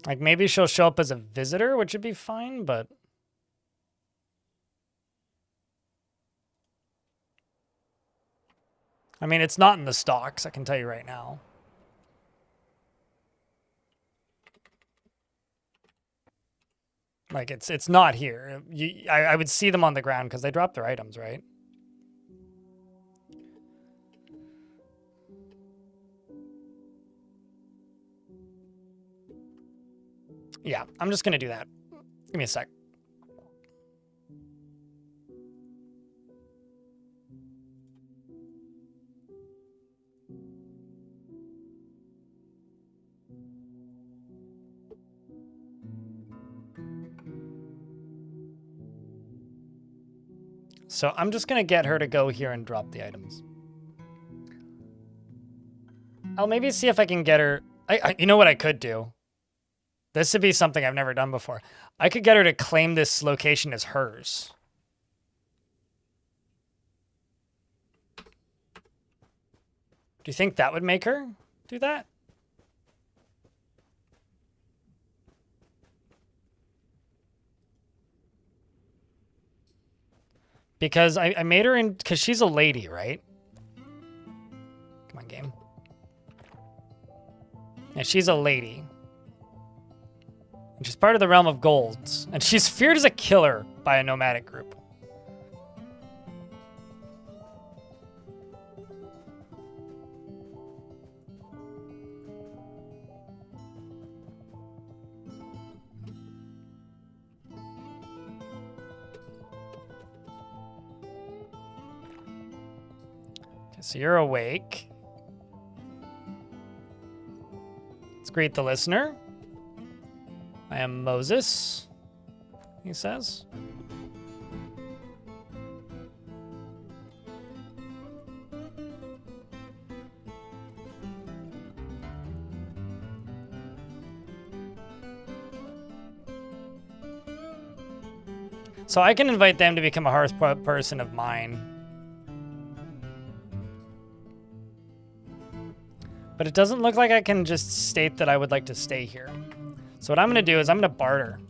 Speaker 1: Like, maybe she'll show up as a visitor, which would be fine, but... I mean, it's not in the stocks, I can tell you right now. Like, it's not here. I would see them on the ground because they dropped their items, right? Yeah, I'm just going to do that. Give me a sec. So I'm just going to get her to go here and drop the items. I'll maybe see if I can get her... you know what I could do? This would be something I've never done before. I could get her to claim this location as hers. Do you think that would make her do that? Because I made her in... Because she's a lady, right? Come on, game. Yeah, she's a lady. And she's part of the realm of golds. And she's feared as a killer by a nomadic group. Okay, so you're awake. Let's greet the listener. I am Moses, he says. So I can invite them to become a hearth person of mine. But it doesn't look like I can just state that I would like to stay here. So what I'm going to do is I'm going to barter.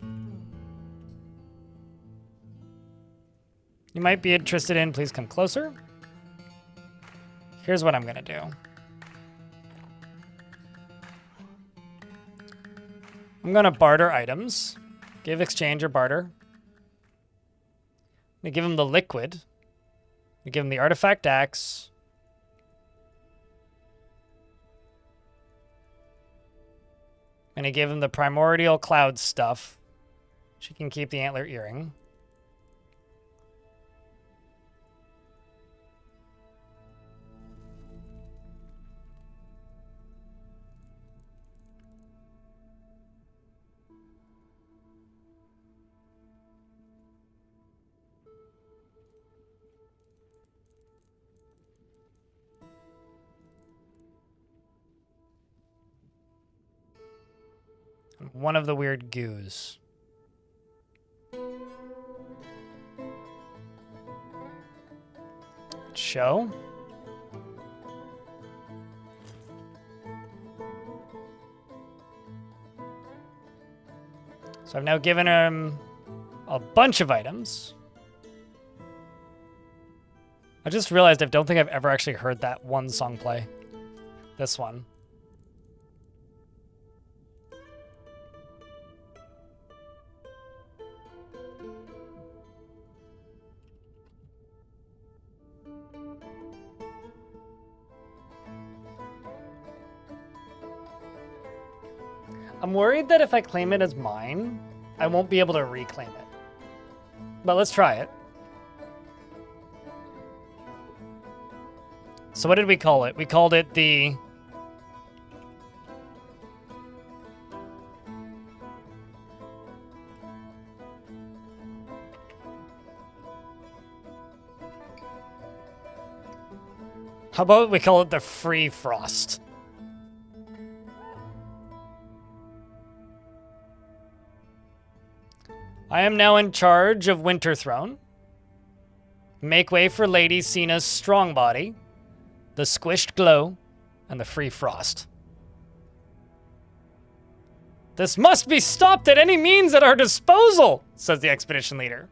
Speaker 1: You might be interested in, please come closer. Here's what I'm going to do. I'm going to barter items. Give, exchange, or barter. I'm going to give him the liquid. I'm going to give him the artifact axe. I'm going to give him the primordial cloud stuff. She can keep the antler earring. One of the weird goos. Show. So I've now given him a bunch of items. I just realized I don't think I've ever actually heard that one song play. This one. I'm worried that if I claim it as mine, I won't be able to reclaim it. But let's try it. So what did we call it? We called it the... How about we call it the Free Frost? I am now in charge of Winterthrone. Make way for Lady Cena's strong body, the squished glow, and the free frost. This must be stopped at any means at our disposal, says the expedition leader.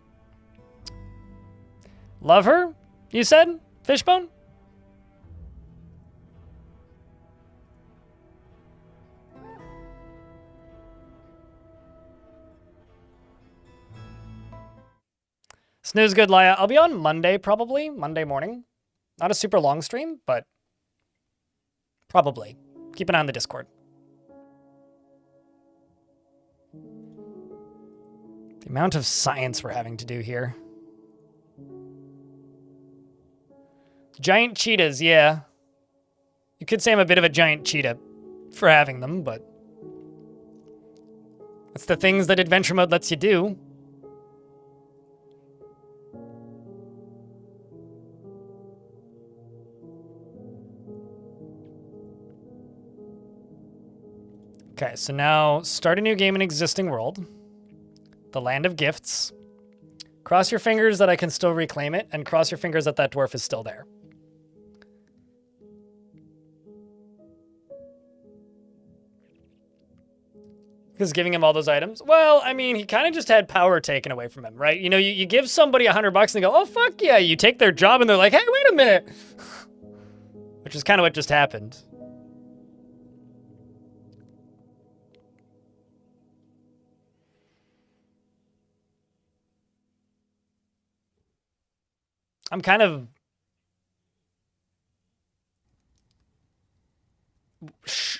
Speaker 1: Love her, you said, Fishbone? Snooze good, Laya. I'll be on Monday, probably. Monday morning. Not a super long stream, but probably. Keep an eye on the Discord. The amount of science we're having to do here. Giant cheetahs, yeah. You could say I'm a bit of a giant cheetah for having them, but that's the things that adventure mode lets you do. Okay, so now start a new game in existing world. The Land of Gifts. Cross your fingers that I can still reclaim it, and cross your fingers that that dwarf is still there. Because giving him all those items, well, I mean, he kind of just had power taken away from him, right? You know, you give somebody $100 and they go, oh, fuck yeah. You take their job and they're like, hey, wait a minute. Which is kind of what just happened. I'm kind of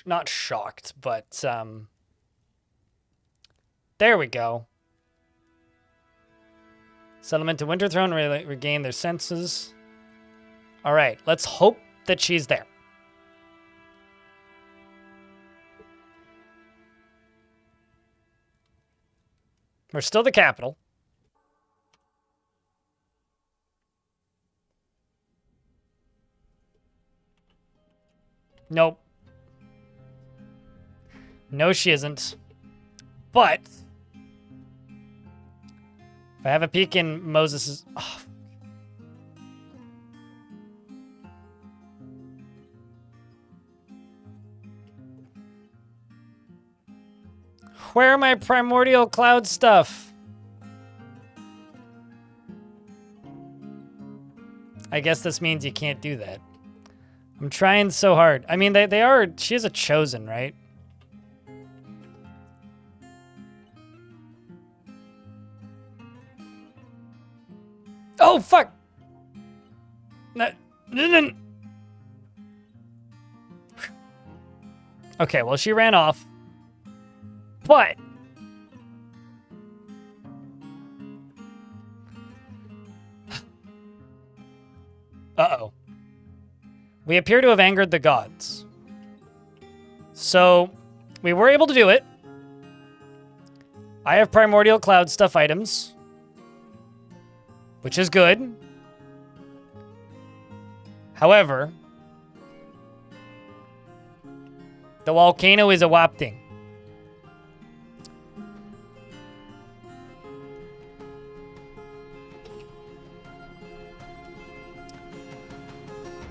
Speaker 1: not shocked, but there we go. Settlement to Winterthrone, regain their senses. All right, let's hope that she's there. We're still the capital. Nope. No, she isn't. But if I have a peek in Moses's... Oh. Where are my primordial cloud stuff? I guess this means you can't do that. I'm trying so hard. I mean, they are... She is a chosen, right? Oh, fuck! Okay, well, she ran off. But... Uh-oh. We appear to have angered the gods. So, we were able to do it. I have primordial cloud stuff items, which is good. However, the volcano is erupting.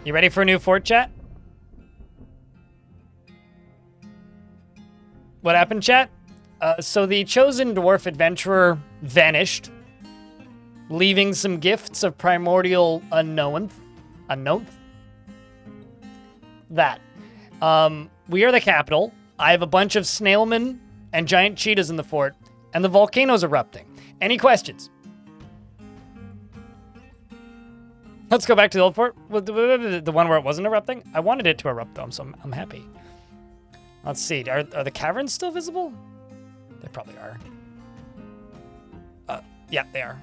Speaker 1: You ready for a new fort, chat? What happened, chat? So the chosen dwarf adventurer vanished, leaving some gifts of primordial unknown. That. We are the capital. I have a bunch of snailmen and giant cheetahs in the fort, and the volcano's erupting. Any questions? Let's go back to the old fort. The one where it wasn't erupting. I wanted it to erupt, though, so I'm happy. Let's see. Are the caverns still visible? They probably are. Yeah, they are.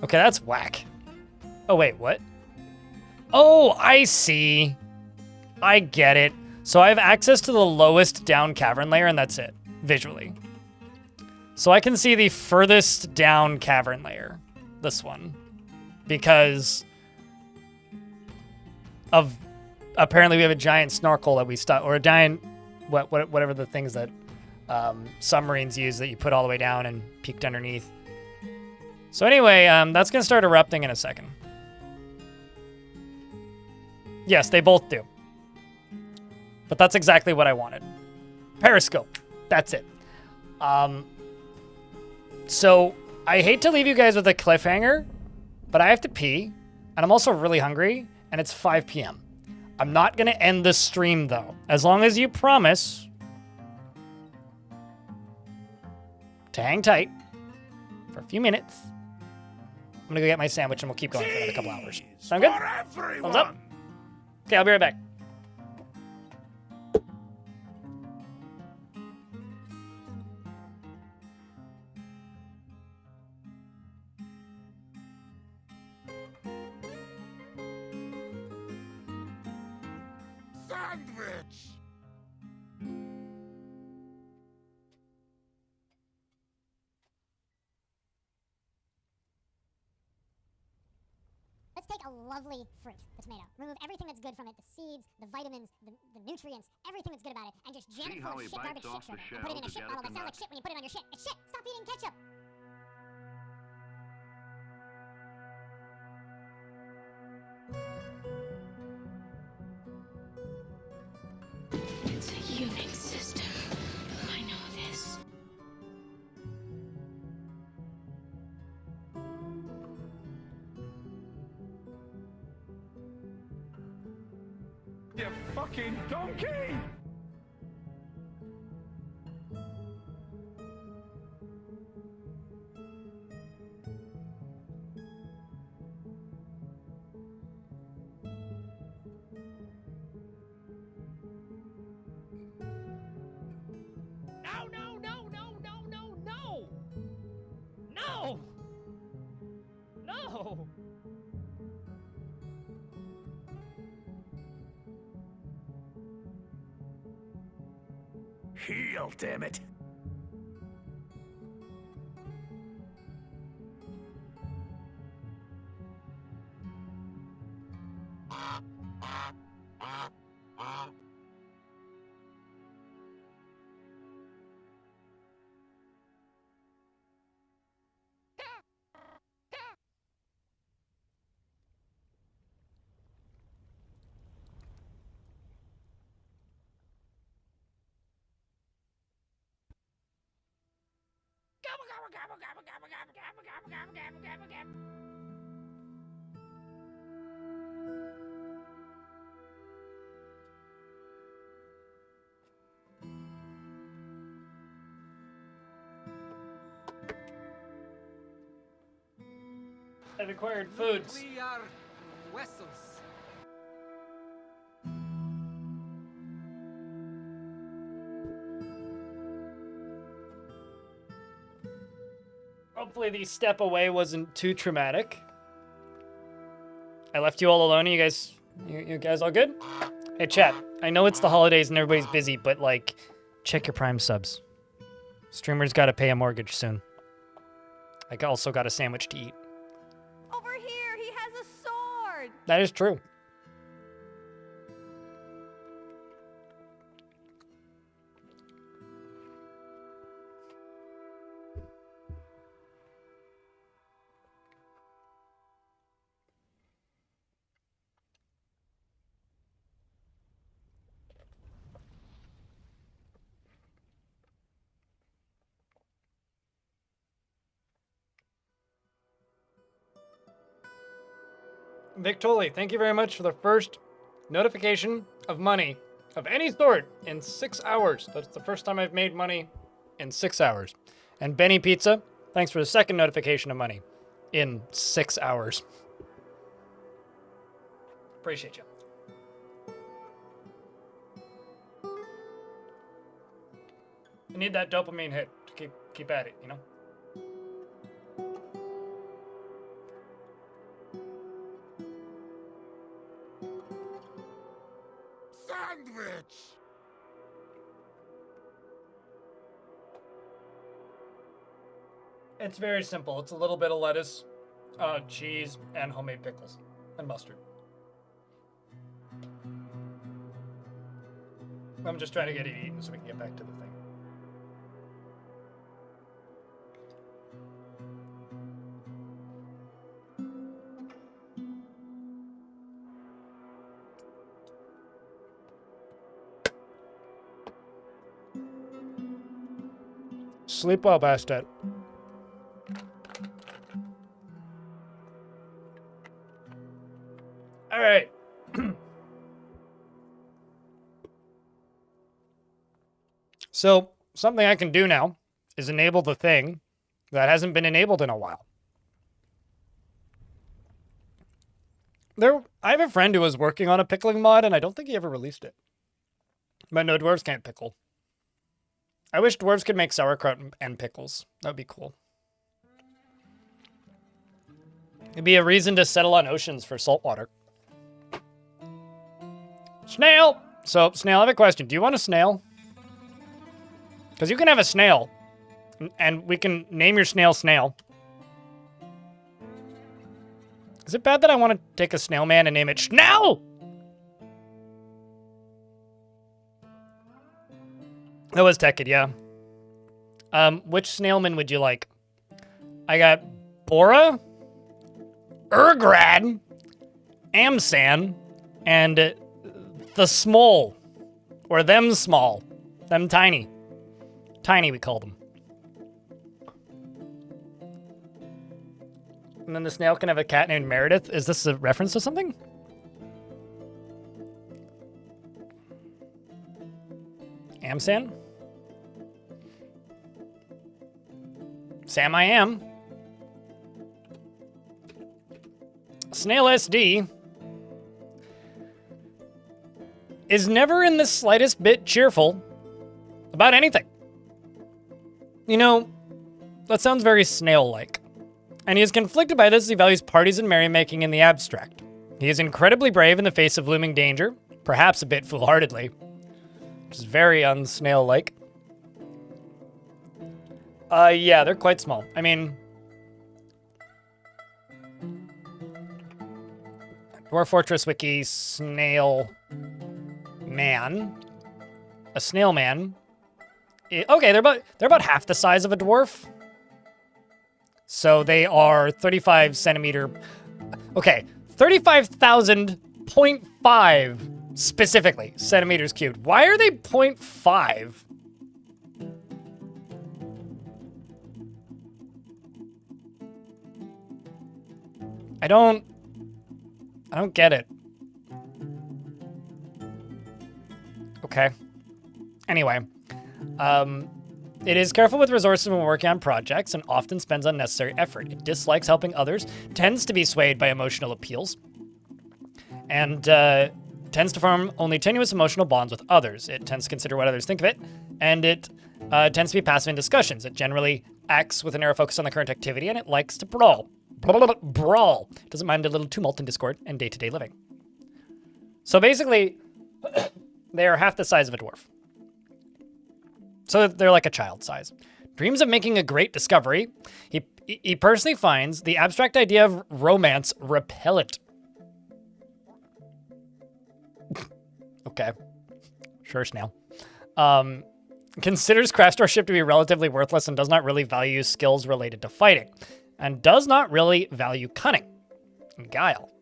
Speaker 1: Okay, that's whack. Oh, wait, what? Oh, I see. I get it. So I have access to the lowest down cavern layer, and that's it, visually. So I can see the furthest down cavern layer. This one, because of apparently we have a giant snorkel that we stuck, or a giant whatever the things that submarines use that you put all the way down and peeked underneath. So anyway, that's gonna start erupting in a second. Yes, they both do, but that's exactly what I wanted. Periscope, that's it. So. I hate to leave you guys with a cliffhanger, but I have to pee, and I'm also really hungry, and it's 5 p.m. I'm not going to end the stream, though, as long as you promise to hang tight for a few minutes. I'm going to go get my sandwich, and we'll keep going for another couple hours. Sound good? Thumbs up? Okay, I'll be right back.
Speaker 2: Sandwich!
Speaker 3: Let's take a lovely fruit, the tomato. Remove everything that's good from it, the seeds, the vitamins, the nutrients, everything that's good about it, and just jam it full of shit garbage shit sugar. And put it in a shit bottle that sounds like shit when you put it on your shit. It's shit! Stop eating ketchup!
Speaker 4: It's a unit system. I know this.
Speaker 2: You fucking donkey!
Speaker 1: No!
Speaker 2: Heal, damn it!
Speaker 1: I've acquired foods.
Speaker 5: We are vessels.
Speaker 1: Hopefully the step away wasn't too traumatic. I left you all alone. You guys all good? Hey, chat. I know it's the holidays and everybody's busy, but, like, check your Prime subs. Streamers gotta pay a mortgage soon. I also got a sandwich to eat.
Speaker 6: Over here, he has a sword.
Speaker 1: That is true. Victoli, thank you very much for the first notification of money of any sort in 6 hours. That's the first time I've made money in 6 hours. And Benny Pizza, thanks for the second notification of money in 6 hours. Appreciate you. I need that dopamine hit to keep at it, you know?
Speaker 2: Sandwich!
Speaker 1: It's very simple. It's a little bit of lettuce, cheese, and homemade pickles, and mustard. I'm just trying to get it eaten so we can get back to the thing. Sleep well, Bastet. All right. So, something I can do now is enable the thing that hasn't been enabled in a while. I have a friend who was working on a pickling mod, and I don't think he ever released it. But no, dwarves can't pickle. I wish dwarves could make sauerkraut and pickles. That would be cool. It'd be a reason to settle on oceans for salt water. Snail! So, Snail, I have a question. Do you want a snail? Because you can have a snail. And we can name your snail Snail. Is it bad that I want to take a snail man and name it Snail? That was Tekid, yeah. Which snailman would you like? I got Bora, Urgrad, Amsan, and the Small. Or them small. Them tiny. Tiny, we call them. And then the snail can have a cat named Meredith. Is this a reference to something? Amsan? Sam I am. Snail SD is never in the slightest bit cheerful about anything. You know, that sounds very snail-like. And he is conflicted by this as he values parties and merrymaking in the abstract. He is incredibly brave in the face of looming danger, perhaps a bit foolhardily, which is very unsnail-like. Yeah, they're quite small. I mean, Dwarf Fortress Wiki, snail man. A snail man. Okay, they're about half the size of a dwarf. So they are 35 centimeter. Okay, 35,000.5 specifically centimeters cubed. Why are they 0.5? I don't get it. Okay. Anyway, it is careful with resources when working on projects and often spends unnecessary effort. It dislikes helping others, tends to be swayed by emotional appeals, and tends to form only tenuous emotional bonds with others. It tends to consider what others think of it, and it tends to be passive in discussions. It generally acts with a narrow focus on the current activity, and it likes to brawl. Brawl. Doesn't mind a little tumult and discord in day-to-day living. So basically, they are half the size of a dwarf. So they're like a child size. Dreams of making a great discovery. He personally finds the abstract idea of romance repellent. Okay. Sure, Snail. Considers craftsmanship to be relatively worthless and does not really value skills related to fighting. And does not really value cunning and guile.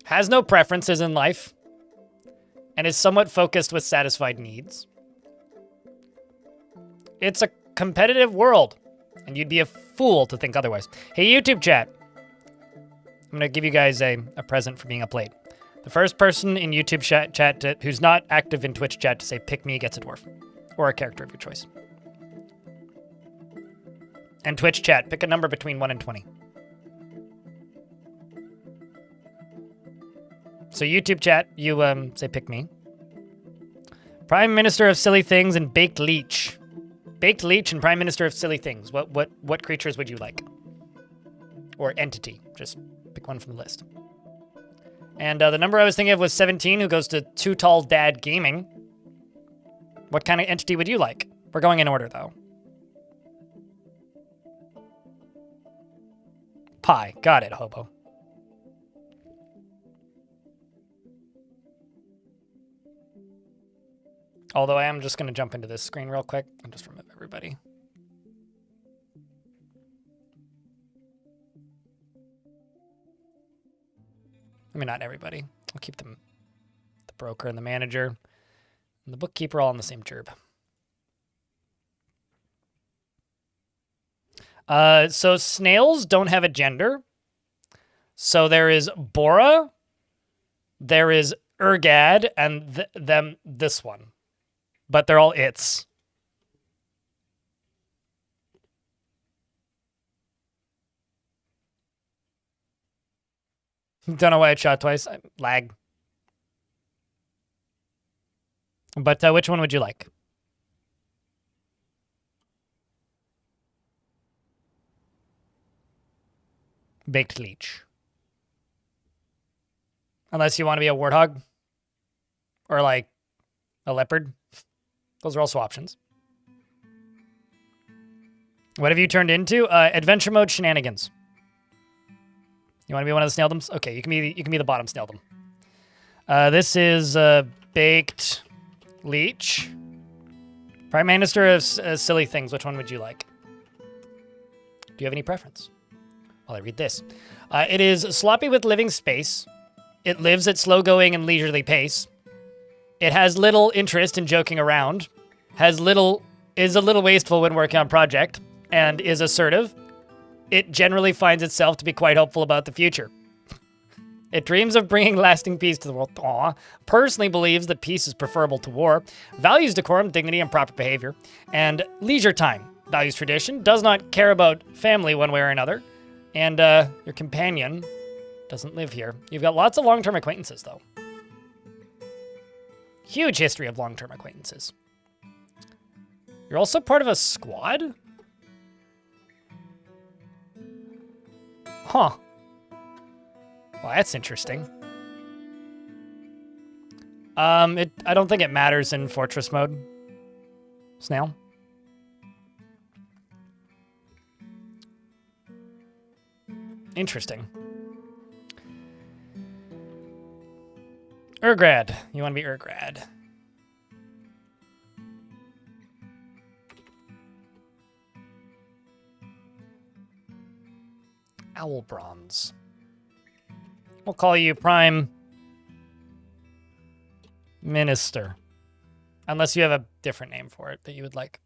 Speaker 1: Has no preferences in life. And is somewhat focused with satisfied needs. It's a competitive world. And you'd be a fool to think otherwise. Hey, YouTube chat. I'm going to give you guys a present for being up late. The first person in YouTube chat who's not active in Twitch chat to say pick me gets a dwarf. Or a character of your choice. And Twitch chat, pick a number between 1 and 20. So YouTube chat, you say pick me. Prime Minister of Silly Things and Baked Leech. Baked Leech and Prime Minister of Silly Things. What creatures would you like? Or entity. Just pick one from the list. And the number I was thinking of was 17, who goes to Too Tall Dad Gaming. What kind of entity would you like? We're going in order, though. Pie. Got it, Hobo. Although I am just going to jump into this screen real quick and just remove everybody. I mean, not everybody. I'll keep them, the broker and the manager and the bookkeeper all in the same gerb. So snails don't have a gender. So there is Bora, there is Urgad, and this one. But they're all its. Don't know why it shot twice. Lag. But which one would you like? Baked Leech. Unless you want to be a warthog. Or like a leopard. Those are also options. What have you turned into? Adventure mode shenanigans. You want to be one of the snaildoms? Okay, you can be the bottom snaildom. This is Baked Leech. Prime Minister of Silly Things. Which one would you like? Do you have any preference? While I read this. It is sloppy with living space. It lives at slow-going and leisurely pace. It has little interest in joking around. Is a little wasteful when working on project. And is assertive. It generally finds itself to be quite hopeful about the future. It dreams of bringing lasting peace to the world. Aww. Personally believes that peace is preferable to war. Values decorum, dignity, and proper behavior. And leisure time. Values tradition. Does not care about family one way or another. And your companion doesn't live here. You've got lots of long-term acquaintances, though. Huge history of long-term acquaintances. You're also part of a squad? Huh. Well, that's interesting. I don't think it matters in fortress mode. Snail. Interesting. Urgrad. You want to be Urgrad. Owl Bronze. We'll call you Prime Minister. Unless you have a different name for it that you would like.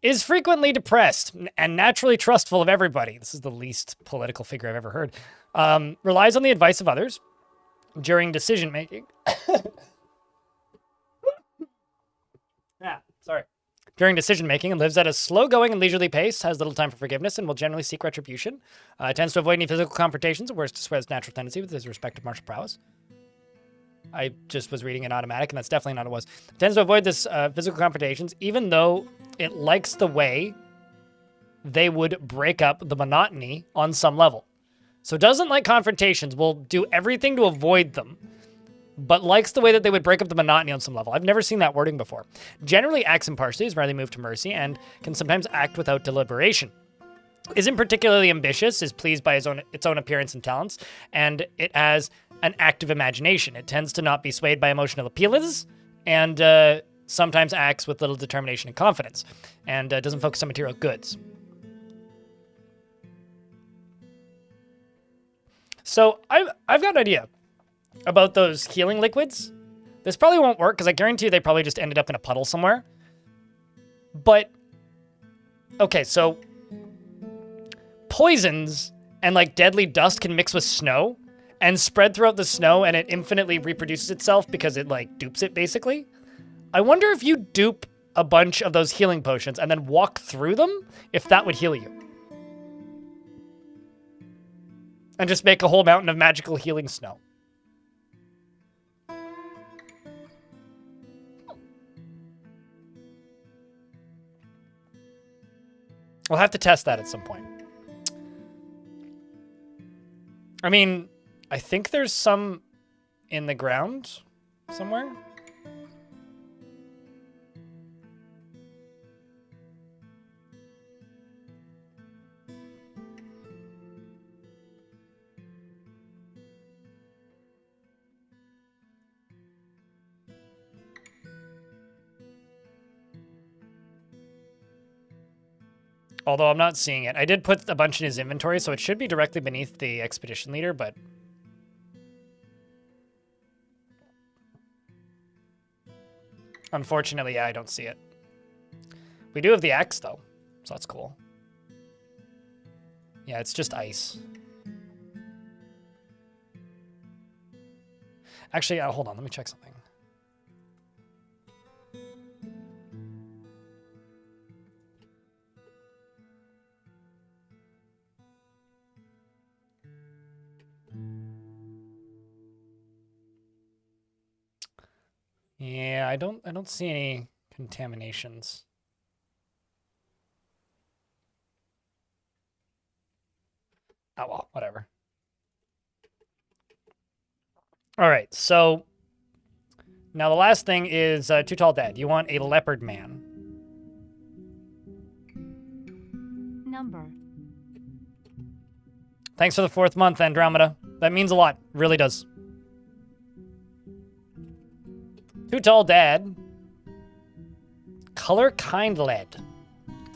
Speaker 1: Is frequently depressed and naturally trustful of everybody. This is the least political figure I've ever heard. Relies on the advice of others during decision making. Sorry. During decision making and lives at a slow-going and leisurely pace, has little time for forgiveness, and will generally seek retribution. Tends to avoid any physical confrontations, whereas to swear his natural tendency with his respective martial prowess. I just was reading it automatic, and that's definitely not what it was. Tends to avoid this physical confrontations, even though it likes the way they would break up the monotony on some level. So doesn't like confrontations, will do everything to avoid them, but likes the way that they would break up the monotony on some level. I've never seen that wording before. Generally acts impartially, is rarely moved to mercy, and can sometimes act without deliberation. Isn't particularly ambitious, is pleased by its own appearance and talents, and it has an active imagination. It tends to not be swayed by emotional appeals, and sometimes acts with little determination and confidence, and doesn't focus on material goods. So I've got an idea about those healing liquids. This probably won't work because I guarantee you they probably just ended up in a puddle somewhere. But, okay, so poisons and like deadly dust can mix with snow and spread throughout the snow, and it infinitely reproduces itself because it like dupes it basically. I wonder if you dupe a bunch of those healing potions and then walk through them, if that would heal you. And just make a whole mountain of magical healing snow. We'll have to test that at some point. I mean, I think there's some in the ground somewhere. Although I'm not seeing it. I did put a bunch in his inventory, so it should be directly beneath the expedition leader, but... unfortunately, yeah, I don't see it. We do have the axe, though, so that's cool. Yeah, it's just ice. Actually, hold on, let me check something. Yeah, I don't see any contaminations. Oh well, whatever. All right, so now the last thing is Too Tall Dead. You want a leopard man.
Speaker 6: Number.
Speaker 1: Thanks for the 4th month, Andromeda. That means a lot. Really does. Too Tall Dad. Color Kind Lead.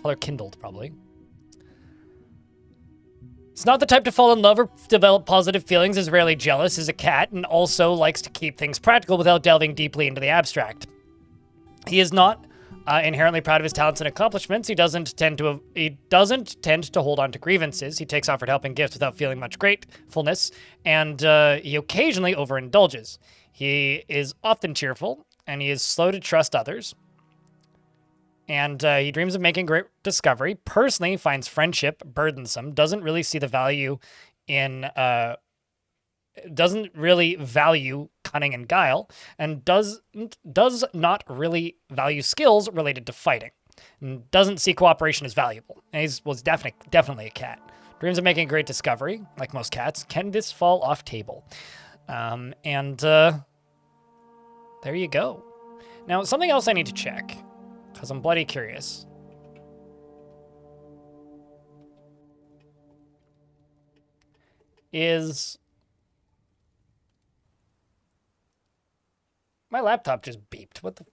Speaker 1: Color Kindled, probably. It's not the type to fall in love or develop positive feelings, is rarely jealous, is a cat, and also likes to keep things practical without delving deeply into the abstract. He is not inherently proud of his talents and accomplishments. He doesn't tend to hold on to grievances. He takes offered help and gifts without feeling much gratefulness, and he occasionally overindulges. He is often cheerful, and he is slow to trust others. And he dreams of making great discovery. Personally, finds friendship burdensome. Doesn't really see the value in... doesn't really value cunning and guile. And does not really value skills related to fighting. And doesn't see cooperation as valuable. And he was definitely a cat. Dreams of making a great discovery, like most cats. Can this fall off table? There you go. Now, something else I need to check, because I'm bloody curious. Is... my laptop just beeped. What the...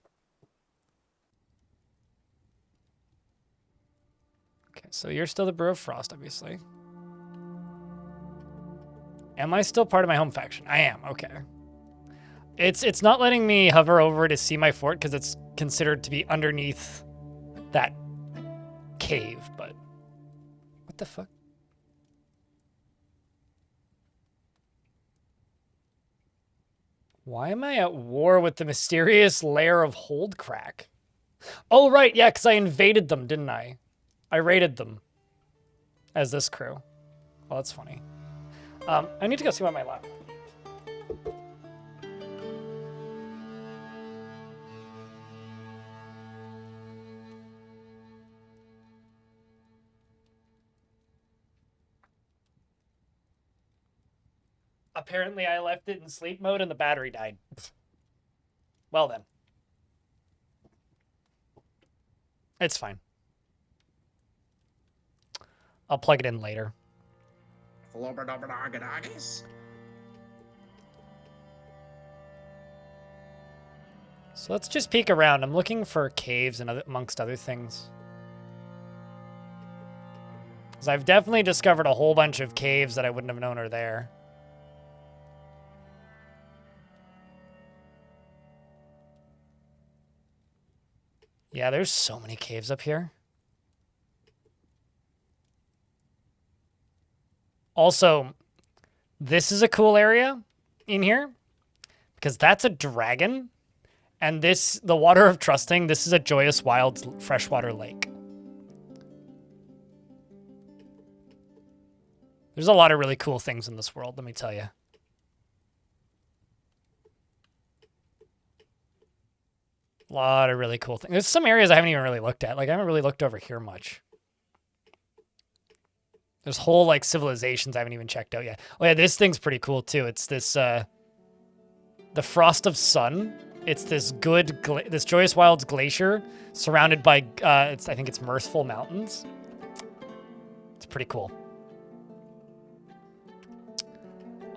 Speaker 1: okay, so you're still the Brew of Frost, obviously. Am I still part of my home faction? I am, okay. It's not letting me hover over to see my fort because it's considered to be underneath that cave, but what the fuck? Why am I at war with the mysterious lair of Holdcrack? Oh, right, yeah, because I invaded them, didn't I? I raided them as this crew. Well, that's funny. I need to go see what my lap. Apparently, I left it in sleep mode and the battery died. Well then. It's fine. I'll plug it in later. So let's just peek around. I'm looking for caves and amongst other things. Because I've definitely discovered a whole bunch of caves that I wouldn't have known are there. Yeah, there's so many caves up here. Also, this is a cool area in here because that's a dragon. And this, the Water of Trusting, this is a Joyous Wilds freshwater lake. There's a lot of really cool things in this world, let me tell you. A lot of really cool things. There's some areas I haven't even really looked at. Like, I haven't really looked over here much. There's whole, like, civilizations I haven't even checked out yet. Oh, yeah, this thing's pretty cool, too. It's this, the Frost of Sun. It's this this Joyous Wilds glacier surrounded by, I think it's Mirthful Mountains. It's pretty cool.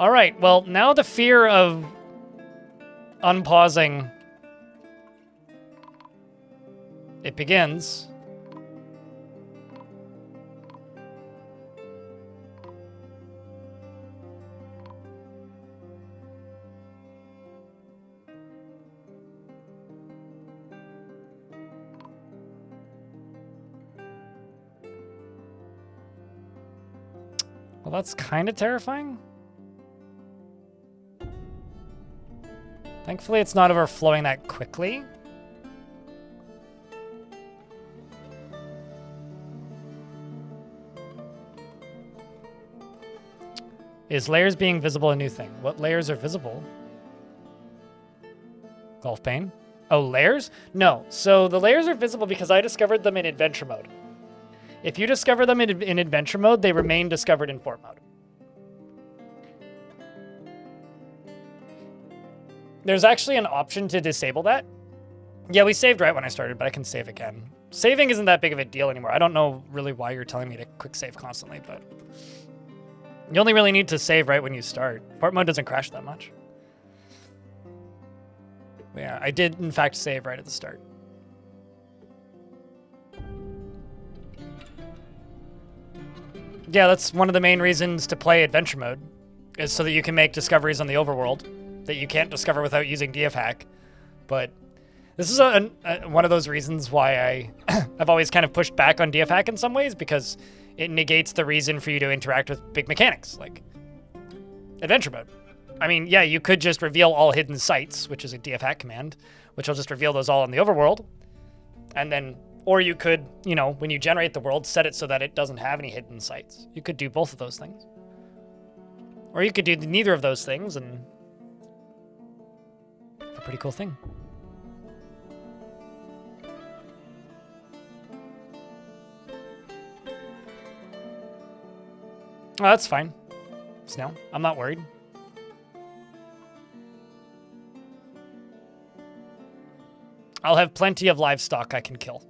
Speaker 1: All right, well, now the fear of unpausing, it begins. Well, that's kind of terrifying. Thankfully, it's not overflowing that quickly. Is layers being visible a new thing? What layers are visible? Golf pane? Oh, layers? No. So the layers are visible because I discovered them in adventure mode. If you discover them in adventure mode, they remain discovered in fort mode. There's actually an option to disable that. Yeah, we saved right when I started, but I can save again. Saving isn't that big of a deal anymore. I don't know really why you're telling me to quick save constantly, but you only really need to save right when you start. Fort mode doesn't crash that much. But yeah, I did in fact save right at the start. Yeah, that's one of the main reasons to play adventure mode, is so that you can make discoveries on the overworld that you can't discover without using DF hack. But this is one of those reasons why I've always kind of pushed back on DF hack in some ways, because it negates the reason for you to interact with big mechanics like adventure mode. I mean, yeah, you could just reveal all hidden sites, which is a DF hack command, which will just reveal those all in the overworld. And then, or you could, you know, when you generate the world, set it so that it doesn't have any hidden sites. You could do both of those things. Or you could do neither of those things, and it's a pretty cool thing. Oh, that's fine. Snow, I'm not worried. I'll have plenty of livestock I can kill.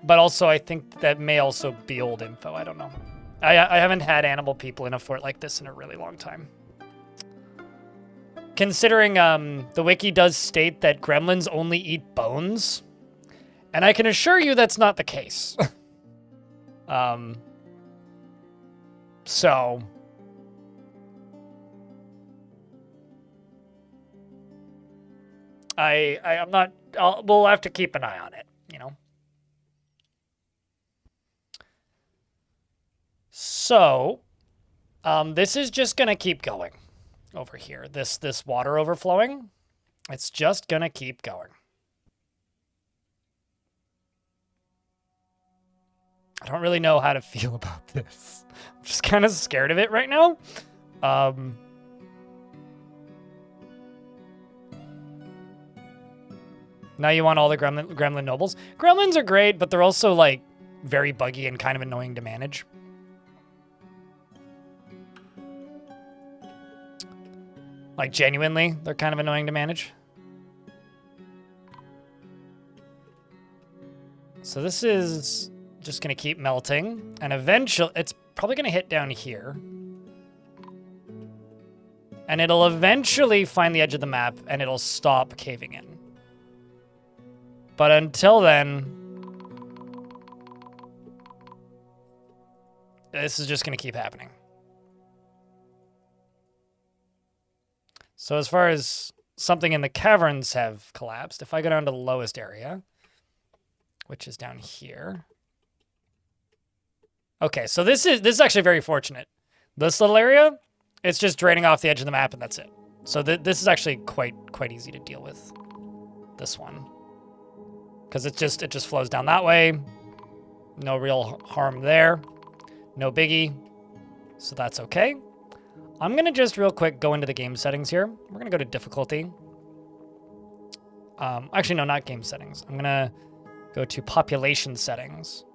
Speaker 1: But also, I think that may also be old info. I don't know. I haven't had animal people in a fort like this in a really long time. Considering the wiki does state that gremlins only eat bones, and I can assure you that's not the case. So I'm not. We'll have to keep an eye on it. You know. So, this is just gonna keep going over here. This water overflowing, it's just gonna keep going. I don't really know how to feel about this. I'm just kind of scared of it right now. Now you want all the gremlin nobles. Gremlins are great, but they're also like very buggy and kind of annoying to manage. Like genuinely, they're kind of annoying to manage. So this is just gonna keep melting, and eventually it's probably gonna hit down here. And it'll eventually find the edge of the map and it'll stop caving in. But until then, this is just gonna keep happening. So as far as something in the caverns have collapsed, if I go down to the lowest area, which is down here. Okay, so this is actually very fortunate. This little area, it's just draining off the edge of the map and that's it. So this is actually quite easy to deal with. This one. Because it just flows down that way. No real harm there. No biggie. So that's okay. I'm going to just real quick go into the game settings here. We're going to go to difficulty. Actually, no, not game settings. I'm going to go to population settings.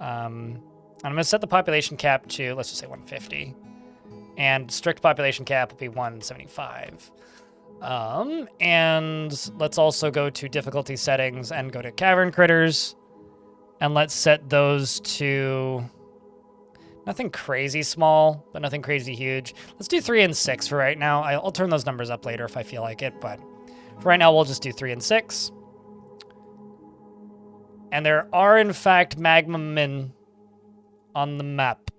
Speaker 1: I'm going to set the population cap to, let's just say 150. And strict population cap will be 175. And let's also go to difficulty settings and go to cavern critters. And let's set those to... nothing crazy small, but nothing crazy huge. Let's do 3 and 6 for right now. I'll turn those numbers up later if I feel like it, but for right now, we'll just do 3 and 6. And there are, in fact, magma men on the map.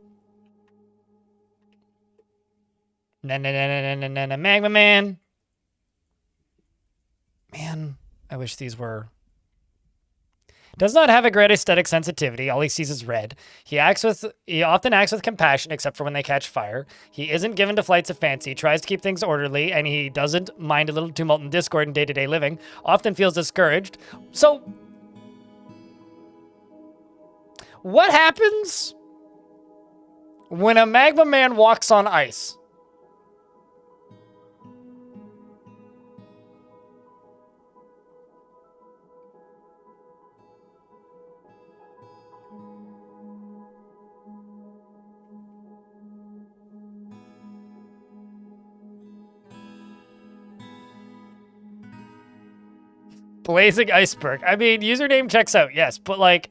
Speaker 1: Magma man. Man, I wish these were... Does not have a great aesthetic sensitivity. All he sees is red. He often acts with compassion, except for when they catch fire. He isn't given to flights of fancy, tries to keep things orderly, and he doesn't mind a little tumult and discord in day-to-day living. Often feels discouraged. So, what happens when a magma man walks on ice? Blazing iceberg. I mean, username checks out, yes, but like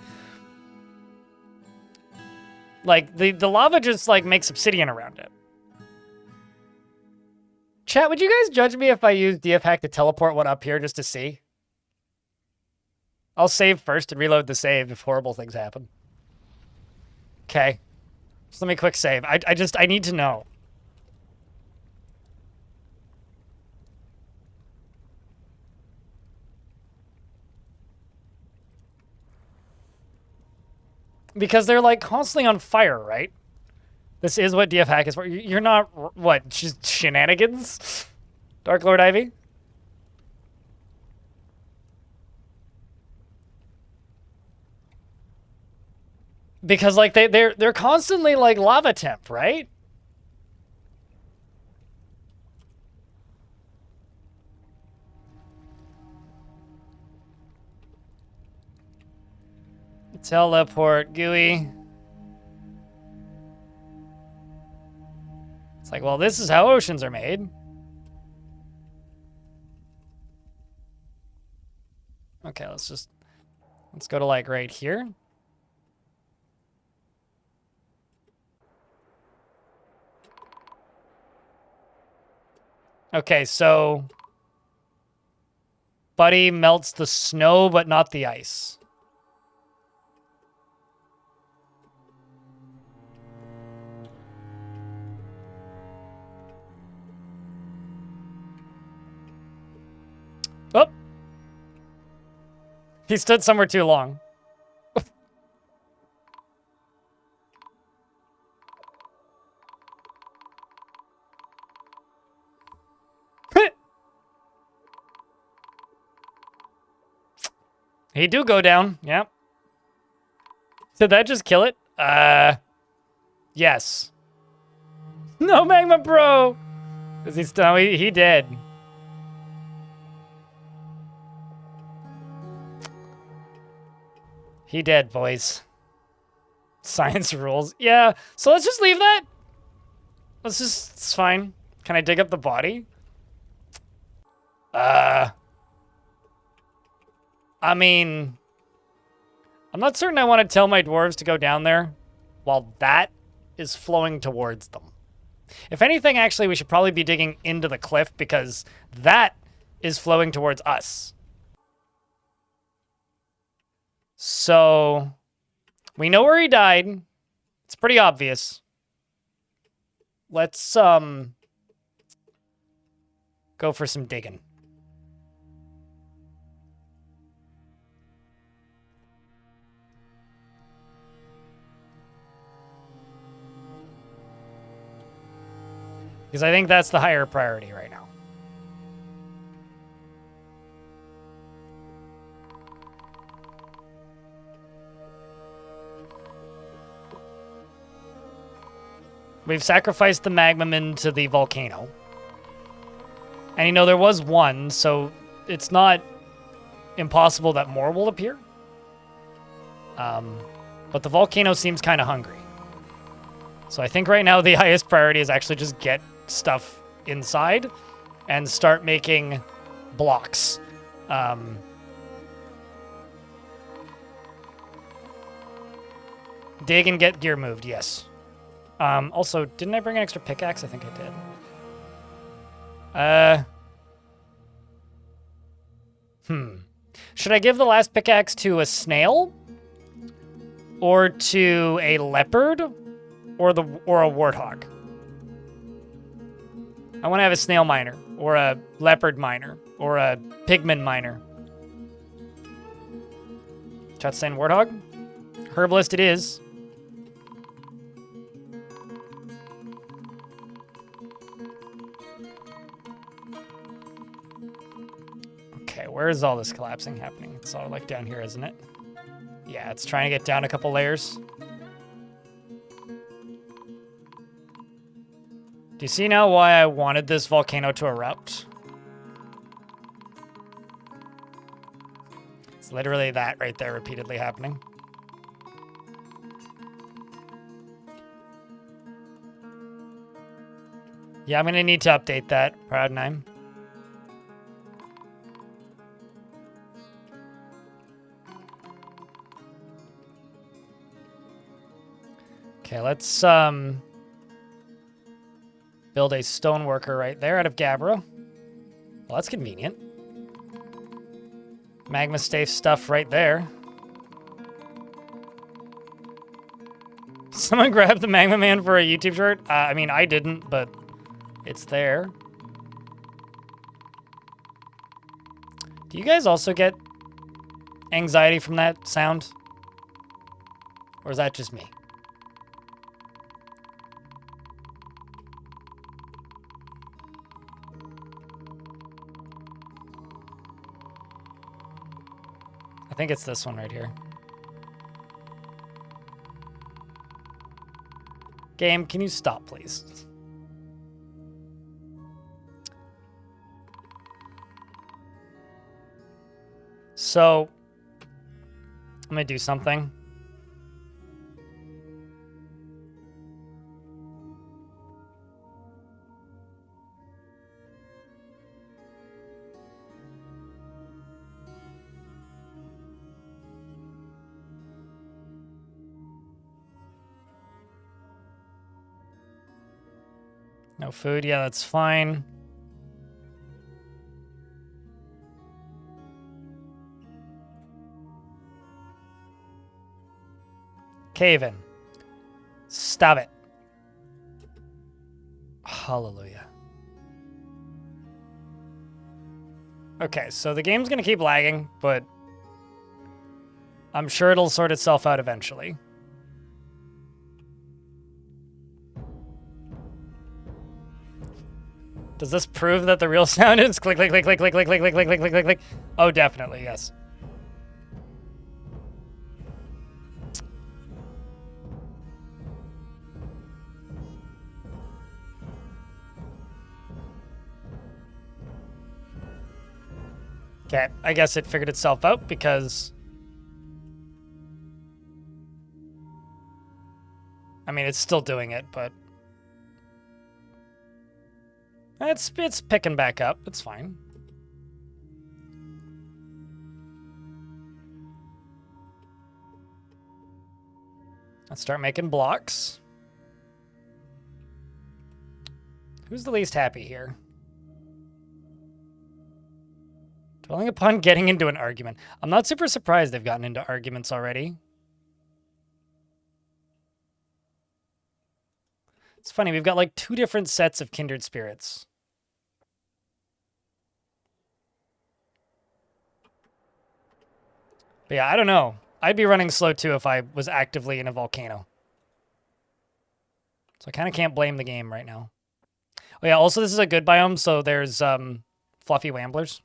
Speaker 1: the lava just like makes obsidian around it. Chat, would you guys judge me if I use DF hack to teleport one up here just to see? I'll save first and reload the save if horrible things happen. Okay. Just let me quick save. I need to know. Because they're like constantly on fire, right? This is what DF hack is for. You're not, what, just shenanigans? Dark Lord Ivy? Because like they're constantly like lava temp, right? Teleport GUI. It's like, well, this is how oceans are made. Okay, let's go to like right here. Okay, so Buddy melts the snow, but not the ice. Oh, He stood somewhere too long. He do go down. Yep. Did that just kill it? Yes. No, Magma Bro! Is he still? He dead. He dead, boys. Science rules. Yeah, so let's just leave that. It's fine. Can I dig up the body? I mean, I'm not certain I want to tell my dwarves to go down there while that is flowing towards them. If anything, actually, we should probably be digging into the cliff because that is flowing towards us. So, we know where he died. It's pretty obvious. Let's, go for some digging. Because I think that's the higher priority right now. We've sacrificed the magma min to the volcano. And you know, there was one, so it's not impossible that more will appear. But the volcano seems kind of hungry. So I think right now the highest priority is actually just get stuff inside and start making blocks. Dig and get gear moved, yes. Also, didn't I bring an extra pickaxe? I think I did. Should I give the last pickaxe to a snail? Or to a leopard? Or a warthog? I want to have a snail miner, or a leopard miner, or a pigman miner. Chat's saying warthog? Herbalist it is. Okay, where is all this collapsing happening? It's all like down here, isn't it? Yeah, it's trying to get down a couple layers. Do you see now why I wanted this volcano to erupt? It's literally that right there repeatedly happening. Yeah, I'm gonna need to update that, Proudnime. Okay, let's build a stoneworker right there out of gabbro. Well, that's convenient. Magma safe stuff right there. Someone grabbed the Magma Man for a YouTube shirt? I mean, I didn't, but it's there. Do you guys also get anxiety from that sound? Or is that just me? I think it's this one right here. Game, can you stop, please? So, I'm gonna do something. No food, yeah, that's fine. Cave in. Stop it. Hallelujah. Okay, so the game's gonna keep lagging, but I'm sure it'll sort itself out eventually. Does this prove that the real sound is click, click, click, click, click, click, click, click, click, click, click, click, click? Oh, definitely, yes. Okay, I guess it figured itself out because... I mean, it's still doing it, but... It's picking back up. It's fine. Let's start making blocks. Who's the least happy here? Dwelling upon getting into an argument. I'm not super surprised they've gotten into arguments already. It's funny, we've got like 2 different sets of kindred spirits. But yeah, I don't know. I'd be running slow too if I was actively in a volcano. So I kind of can't blame the game right now. Oh yeah, also this is a good biome, so there's fluffy wamblers.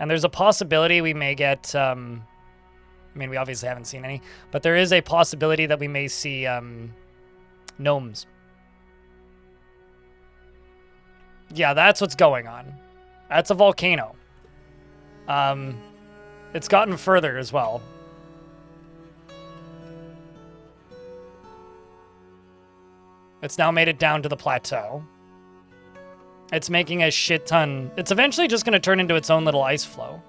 Speaker 1: And there's a possibility we may get, I mean, we obviously haven't seen any, but there is a possibility that we may see gnomes. Yeah, that's what's going on. That's a volcano. It's gotten further as well. It's now made it down to the plateau. It's making a shit ton. It's eventually just going to turn into its own little ice flow.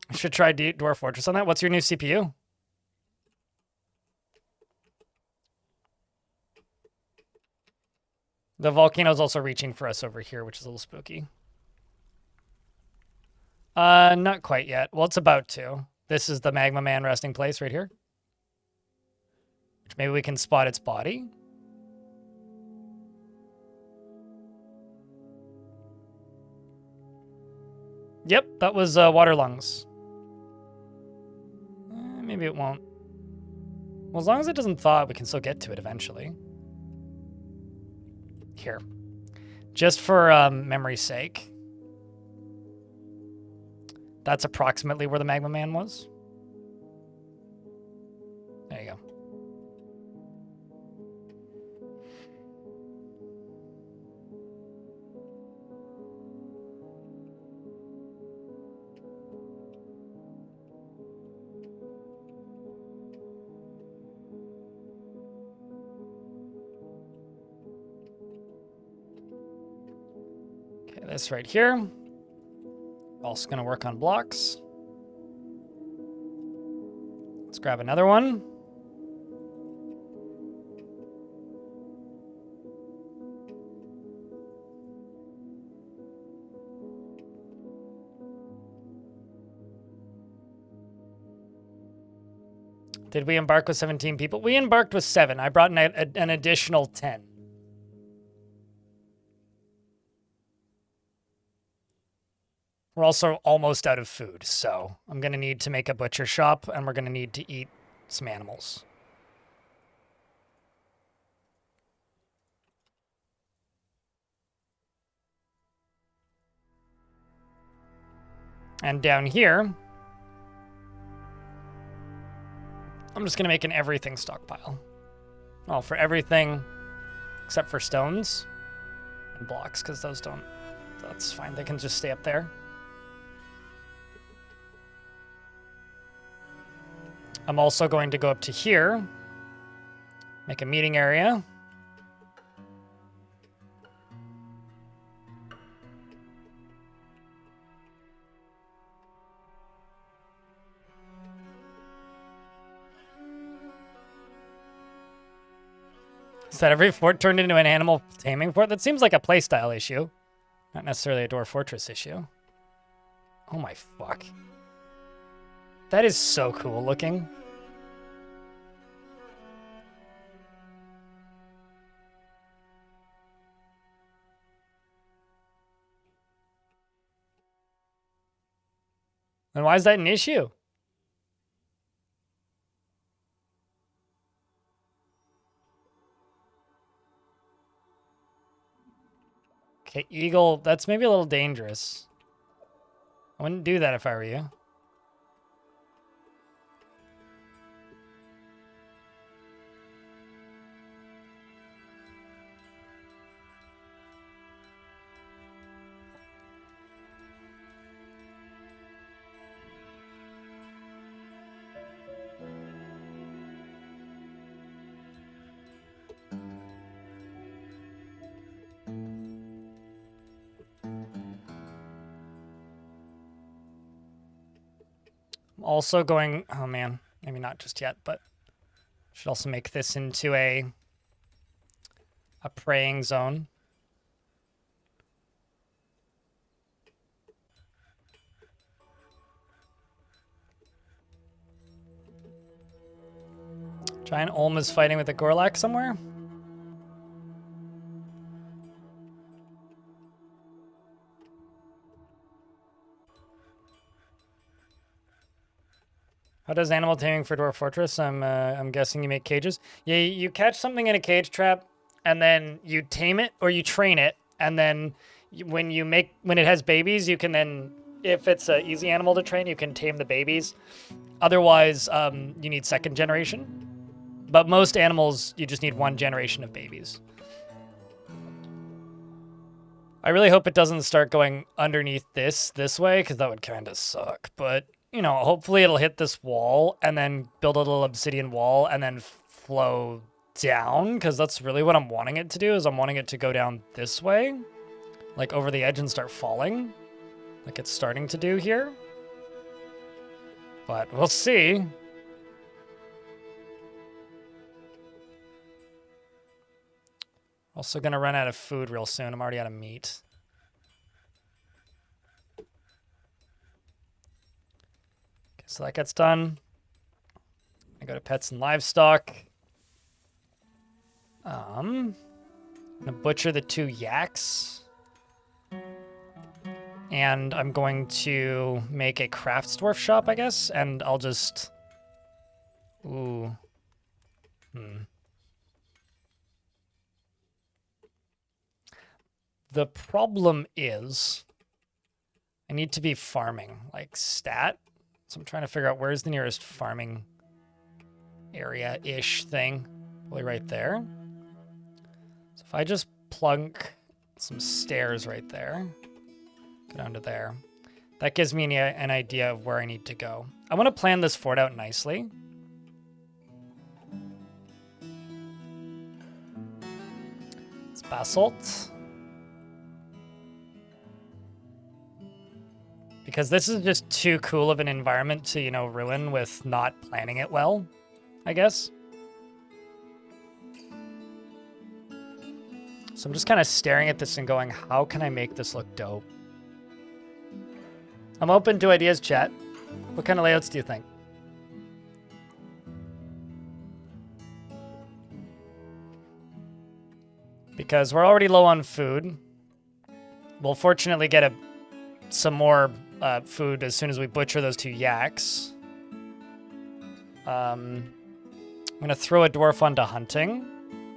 Speaker 1: I should try Dwarf Fortress on that. What's your new CPU? The volcano's also reaching for us over here, which is a little spooky. Not quite yet. Well, it's about to. This is the Magma Man resting place right here. Which maybe we can spot its body. Yep, that was water lungs. Maybe it won't. Well, as long as it doesn't thaw, we can still get to it eventually. Here. Just for memory's sake. That's approximately where the Magma Man was. There you go. Okay, this right here. Also going to work on blocks. Let's grab another one. Did we embark with 17 people? We embarked with 7. I brought an additional 10. We're also almost out of food, so I'm going to need to make a butcher shop, and we're going to need to eat some animals. And down here, I'm just going to make an everything stockpile. Well, for everything except for stones and blocks, because those don't... That's fine. They can just stay up there. I'm also going to go up to here, make a meeting area. Is that every fort turned into an animal taming fort? That seems like a playstyle issue, not necessarily a Dwarf Fortress issue. Oh my fuck. That is so cool looking. Then why is that an issue? Okay, eagle, that's maybe a little dangerous. I wouldn't do that if I were you. Also going, oh man, maybe not just yet, but should also make this into a praying zone. Giant Olm is fighting with a Gorlak somewhere. How does animal taming for Dwarf Fortress? I'm guessing you make cages. Yeah, you catch something in a cage trap, and then you tame it or you train it, and then when it has babies, you can then, if it's an easy animal to train, you can tame the babies. Otherwise, you need second generation. But most animals, you just need one generation of babies. I really hope it doesn't start going underneath this way, because that would kind of suck. But you know, hopefully it'll hit this wall and then build a little obsidian wall and then flow down, because that's really what I'm wanting it to do, is I'm wanting it to go down this way, like over the edge and start falling, like it's starting to do here. But we'll see. Also gonna run out of food real soon. I'm already out of meat. So that gets done. I go to pets and livestock. I'm gonna butcher the 2 yaks. And I'm going to make a crafts dwarf shop, I guess, and I'll just... Ooh. The problem is I need to be farming, like stat. So I'm trying to figure out where's the nearest farming area-ish thing. Probably right there. So if I just plunk some stairs right there, go down to there, that gives me an idea of where I need to go. I want to plan this fort out nicely. It's basalt. Because this is just too cool of an environment to, you know, ruin with not planning it well, I guess. So I'm just kind of staring at this and going, how can I make this look dope? I'm open to ideas, chat. What kind of layouts do you think? Because we're already low on food. We'll fortunately get some more food as soon as we butcher those 2 yaks. I'm gonna throw a dwarf onto hunting.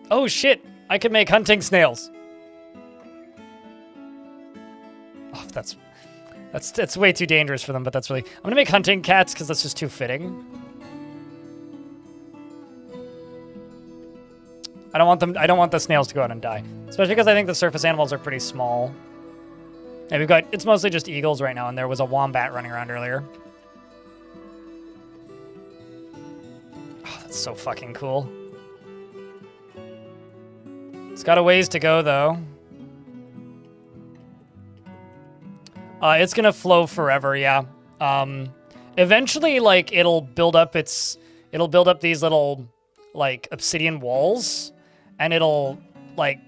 Speaker 1: Oh shit! I could make hunting snails. Oh, that's way too dangerous for them, but that's really... I'm gonna make hunting cats because that's just too fitting. I don't want the snails to go out and die, especially because I think the surface animals are pretty small. Yeah, it's mostly just eagles right now, and there was a wombat running around earlier. Oh, that's so fucking cool. It's got a ways to go, though. It's gonna flow forever, yeah. Eventually, like, it'll build up these little, like, obsidian walls, and it'll, like,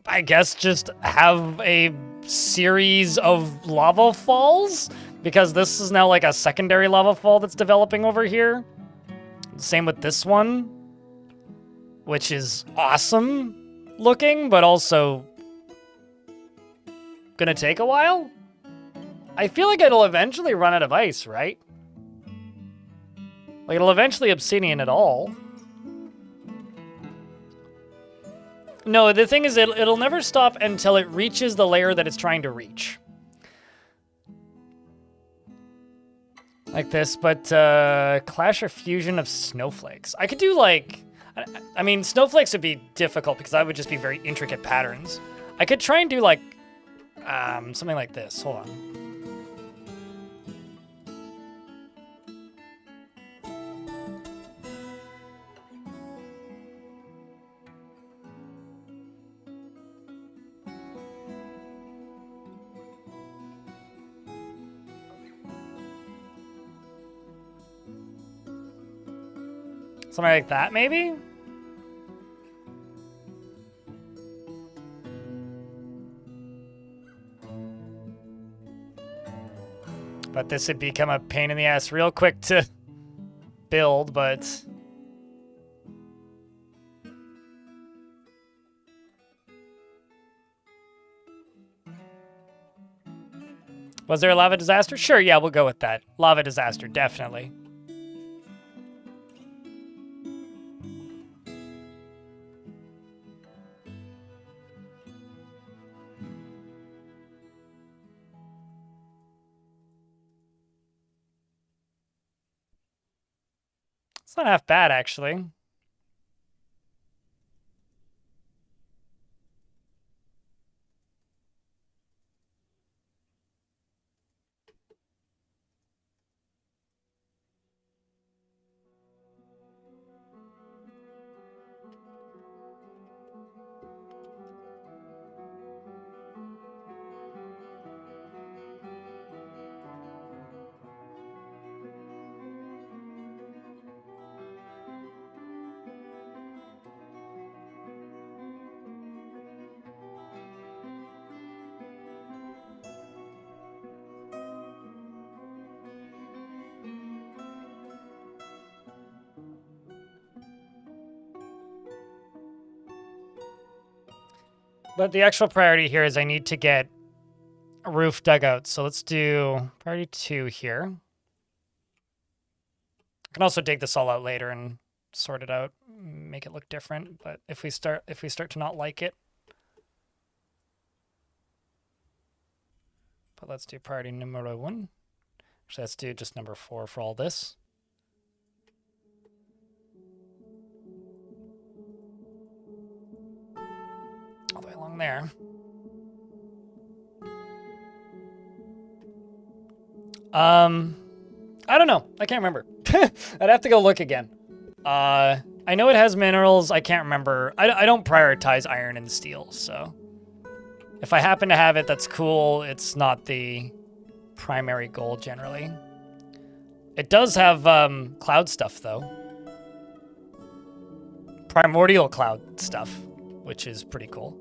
Speaker 1: I guess just have a series of lava falls, because this is now like a secondary lava fall that's developing over here. Same with this one, which is awesome looking, but also gonna take a while, I feel like it'll eventually run out of ice, right? Like, it'll eventually obsidian it all. No, the thing is, it'll never stop until it reaches the layer that it's trying to reach. Like this, but clash or fusion of snowflakes. I could do like, I mean, snowflakes would be difficult because that would just be very intricate patterns. I could try and do like something like this. Hold on. Something like that, maybe? But this would become a pain in the ass real quick to build, but... Was there a lava disaster? Sure, yeah, we'll go with that. Lava disaster, definitely. It's not half bad, actually. But the actual priority here is I need to get a roof dugout. So let's do priority 2 here. I can also dig this all out later and sort it out, make it look different. But if we start to not like it, but let's do priority numero 1. Actually, let's do just number 4 for all this. All the way along there. I don't know. I can't remember. I'd have to go look again. I know it has minerals. I can't remember. I don't prioritize iron and steel, so if I happen to have it, that's cool. It's not the primary goal generally. It does have cloud stuff though. Primordial cloud stuff, which is pretty cool.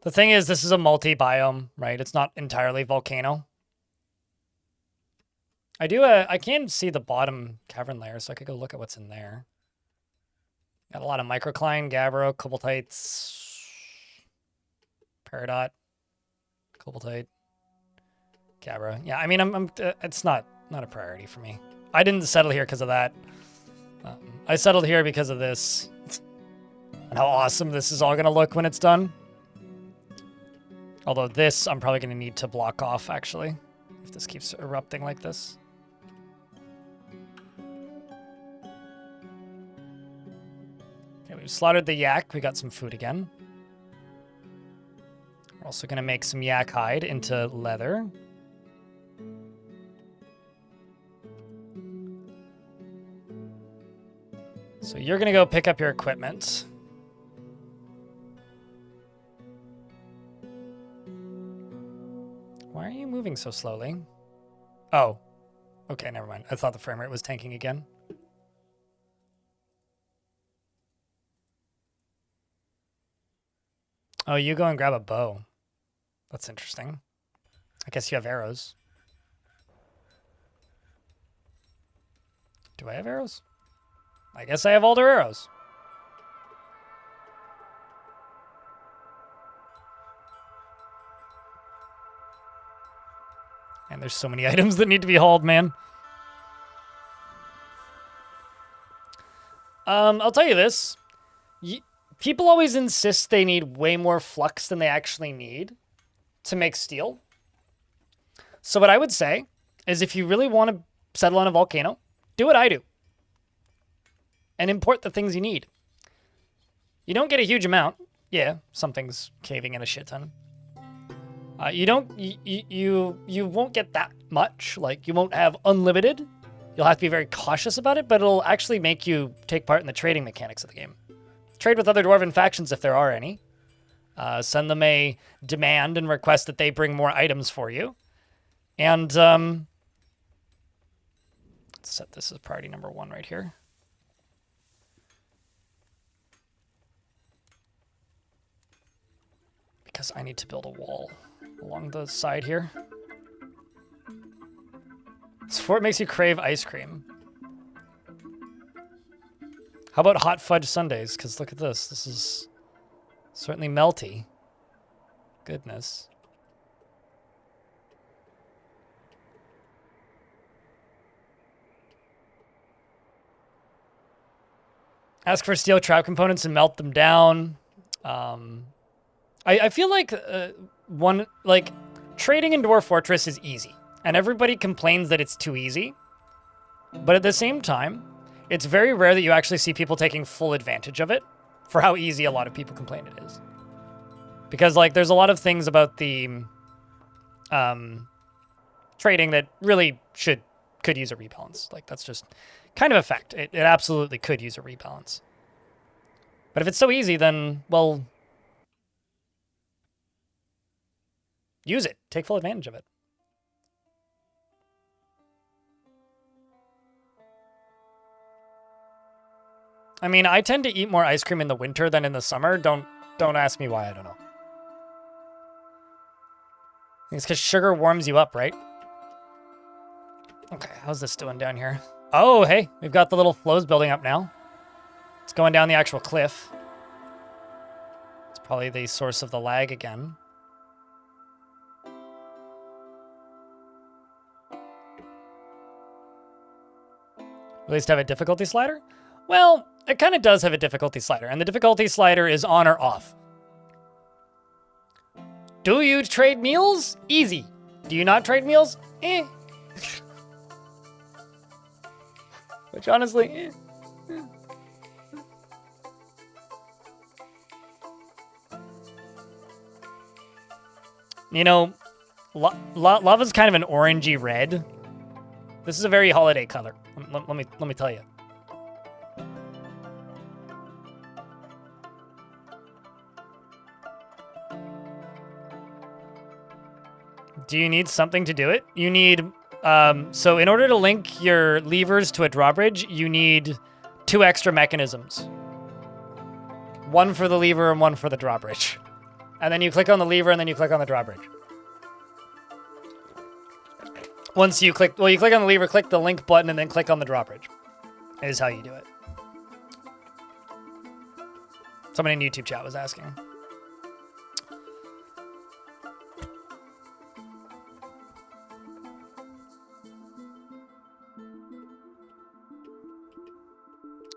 Speaker 1: The thing is, this is a multi-biome, right? It's not entirely volcano. I can see the bottom cavern layer, so I could go look at what's in there. Got a lot of microcline, gabbro, cobaltites, peridot, cobaltite, gabbro. Yeah, I mean, it's not a priority for me. I didn't settle here because of that. I settled here because of this. And how awesome this is all gonna look when it's done. Although this, I'm probably gonna need to block off, actually, if this keeps erupting like this. Okay, we've slaughtered the yak. We got some food again. We're also gonna make some yak hide into leather. So you're gonna go pick up your equipment. Why are you moving so slowly? Oh. Okay, never mind. I thought the frame rate was tanking again. Oh, you go and grab a bow. That's interesting. I guess you have arrows. Do I have arrows? I guess I have all their arrows. And there's so many items that need to be hauled, man. I'll tell you this. People always insist they need way more flux than they actually need to make steel. So what I would say is if you really want to settle on a volcano, do what I do. And import the things you need. You don't get a huge amount. Yeah, something's caving in a shit ton. You won't get that much. Like, you won't have unlimited. You'll have to be very cautious about it, but it'll actually make you take part in the trading mechanics of the game. Trade with other dwarven factions if there are any. Send them a demand and request that they bring more items for you. And let's set this as priority number 1 right here. Because I need to build a wall along the side here. This fort makes you crave ice cream. How about hot fudge sundaes? Because look at this. This is certainly melty. Goodness. Ask for steel trap components and melt them down. I feel like trading in Dwarf Fortress is easy, and everybody complains that it's too easy. But at the same time, it's very rare that you actually see people taking full advantage of it for how easy a lot of people complain it is. Because like there's a lot of things about the trading that really could use a rebalance. Like that's just kind of a fact. It absolutely could use a rebalance. But if it's so easy, then, well, use it. Take full advantage of it. I mean, I tend to eat more ice cream in the winter than in the summer. Don't ask me why, I don't know. I think it's because sugar warms you up, right? Okay, how's this doing down here? Oh, hey, we've got the little flows building up now. It's going down the actual cliff. It's probably the source of the lag again. At least have a difficulty slider? Well, it kind of does have a difficulty slider, and the difficulty slider is on or off. Do you trade meals? Easy. Do you not trade meals? Eh. Which honestly, You know, lava's kind of an orangey red. This is a very holiday color. Let me tell you. Do you need something to do it? You need, so in order to link your levers to a drawbridge, you need 2 extra mechanisms. 1 for the lever and 1 for the drawbridge. And then you click on the lever and then you click on the drawbridge. Once you click, well, you click on the lever, click the link button, and then click on the drawbridge. Is how you do it. Somebody in YouTube chat was asking.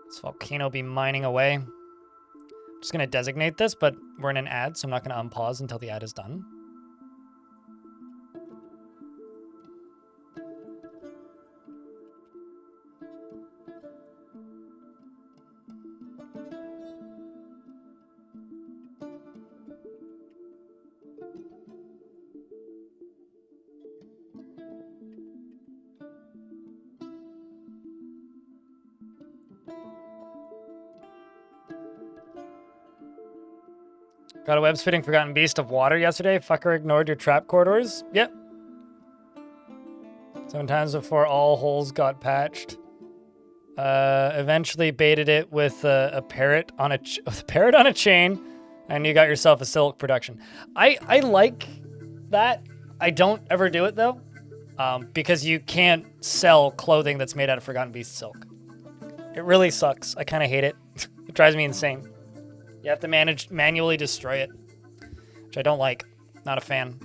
Speaker 1: This volcano be mining away. I'm just going to designate this, but we're in an ad, so I'm not going to unpause until the ad is done. Got a web-spitting Forgotten Beast of water yesterday. Fucker ignored your trap corridors. Yep. 7 times before all holes got patched. Eventually baited it with a parrot on a chain, and you got yourself a silk production. I like that. I don't ever do it though, because you can't sell clothing that's made out of Forgotten Beast silk. It really sucks. I kind of hate it. It drives me insane. You have to manually destroy it, which I don't like. Not a fan.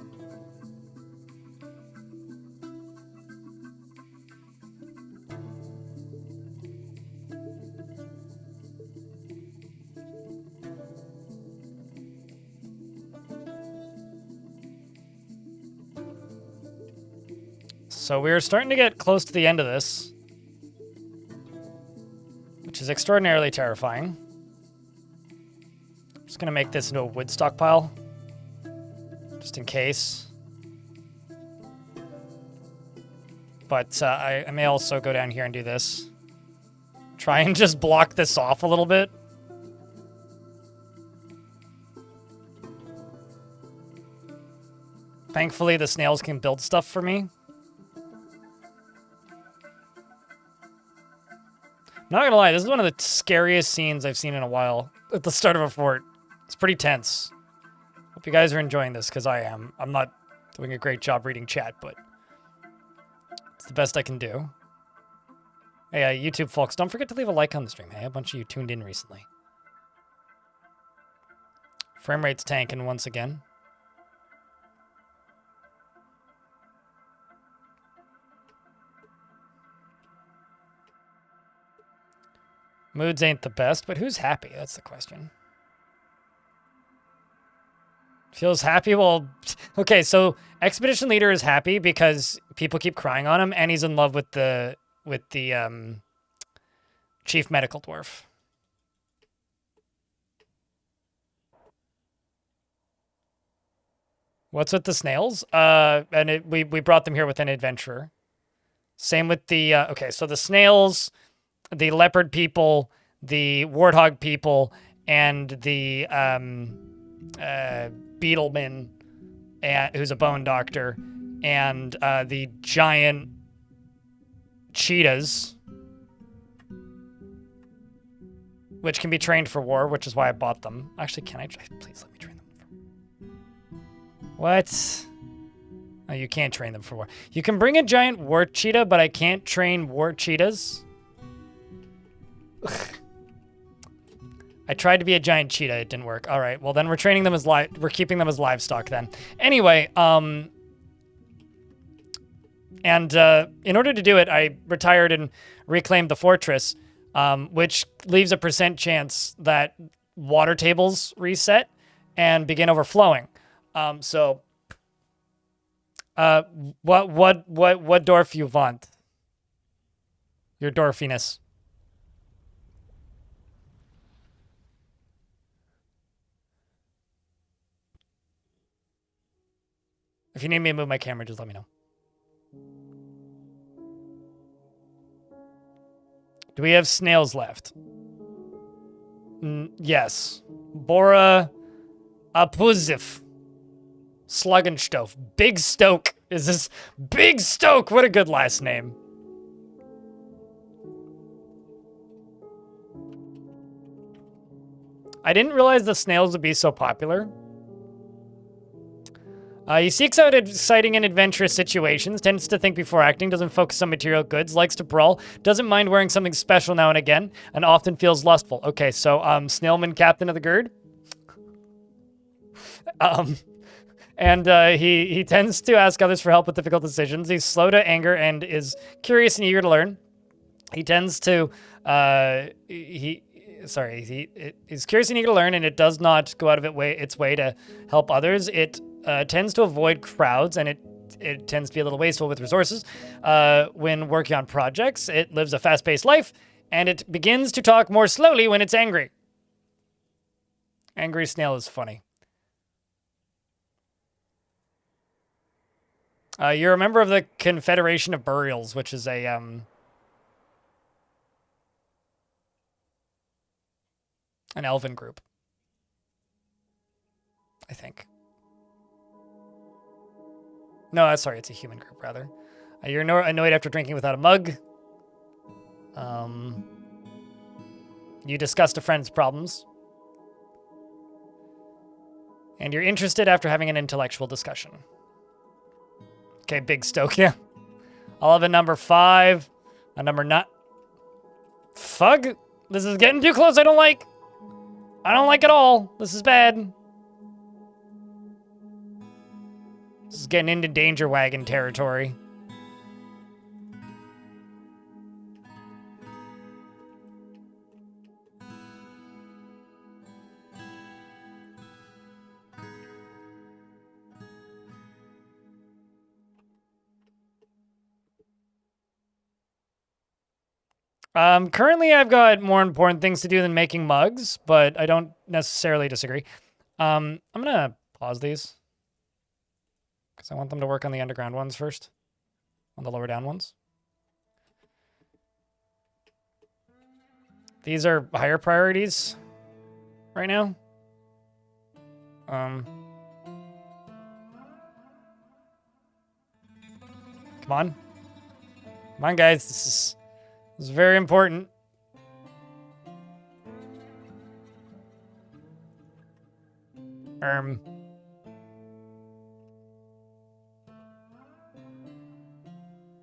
Speaker 1: So we're starting to get close to the end of this, which is extraordinarily terrifying. I'm just going to make this into a wood stockpile, just in case. But I may also go down here and do this. Try and just block this off a little bit. Thankfully, the snails can build stuff for me. Not gonna lie, this is one of the scariest scenes I've seen in a while at the start of a fort. It's pretty tense. Hope you guys are enjoying this, because I am. I'm not doing a great job reading chat, but it's the best I can do. Hey, YouTube folks, don't forget to leave a like on the stream. Hey, a bunch of you tuned in recently. Frame rate's tanking once again. Moods ain't the best, but who's happy? That's the question. Feels happy? Well, okay, so Expedition Leader is happy because people keep crying on him, and he's in love with the Chief Medical Dwarf. What's with the snails? And we brought them here with an adventurer. Same with the, okay, so the snails, the leopard people, the warthog people, and the beetleman, who's a bone doctor, and the giant cheetahs, which can be trained for war, which is why I bought them. Actually, can I? Please let me train them. What? Oh, you can't train them for war. You can bring a giant war cheetah, but I can't train war cheetahs. I tried to be a giant cheetah. It didn't work. All right. Well, then we're training them as we're keeping them as livestock then. Anyway, and in order to do it, I retired and reclaimed the fortress, which leaves a % chance that water tables reset and begin overflowing. So, what dwarf you want? Your dwarfiness. If you need me to move my camera, just let me know. Do we have snails left? Yes. Bora Apuzif. Sluggenstof. Big Stoke. Is this Big Stoke? What a good last name. I didn't realize the snails would be so popular. He seeks out exciting and adventurous situations, tends to think before acting, doesn't focus on material goods, likes to brawl, doesn't mind wearing something special now and again, and often feels lustful. Okay, so, Snailman, Captain of the Gird. He tends to ask others for help with difficult decisions. He's slow to anger and is curious and eager to learn. He tends to, he's curious and eager to learn, and it does not go out of its way to help others. It tends to avoid crowds, and it tends to be a little wasteful with resources when working on projects. It lives a fast-paced life, and it begins to talk more slowly when it's angry. Angry snail is funny. You're a member of the Confederation of Burials, which is a an elven group, I think. No, sorry, it's a human group, rather. You're annoyed after drinking without a mug. You discussed a friend's problems. And you're interested after having an intellectual discussion. Okay, Big Stoke, yeah. I'll have a number 5, a number 9. Fuck. This is getting too close. I don't like at all. This is bad. This is getting into danger wagon territory. Currently I've got more important things to do than making mugs, but I don't necessarily disagree. I'm gonna pause these because I want them to work on the underground ones first, on the lower down ones. These are higher priorities right now. Come on. Come on, guys. This is very important.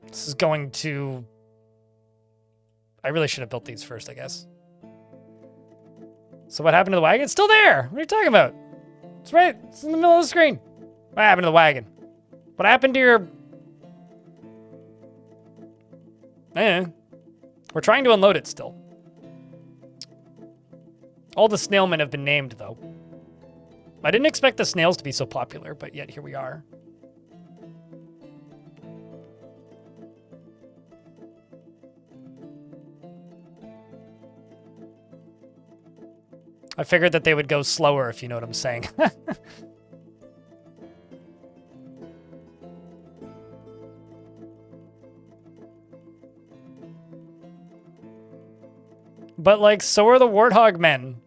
Speaker 1: This is going to... I really should have built these first, I guess. So what happened to the wagon? It's still there! What are you talking about? It's right. It's in the middle of the screen. What happened to the wagon? What happened to your... We're trying to unload it still. All the snailmen have been named, though. I didn't expect the snails to be so popular, but yet here we are. I figured that they would go slower, if you know what I'm saying. But, like, so are the warthog men.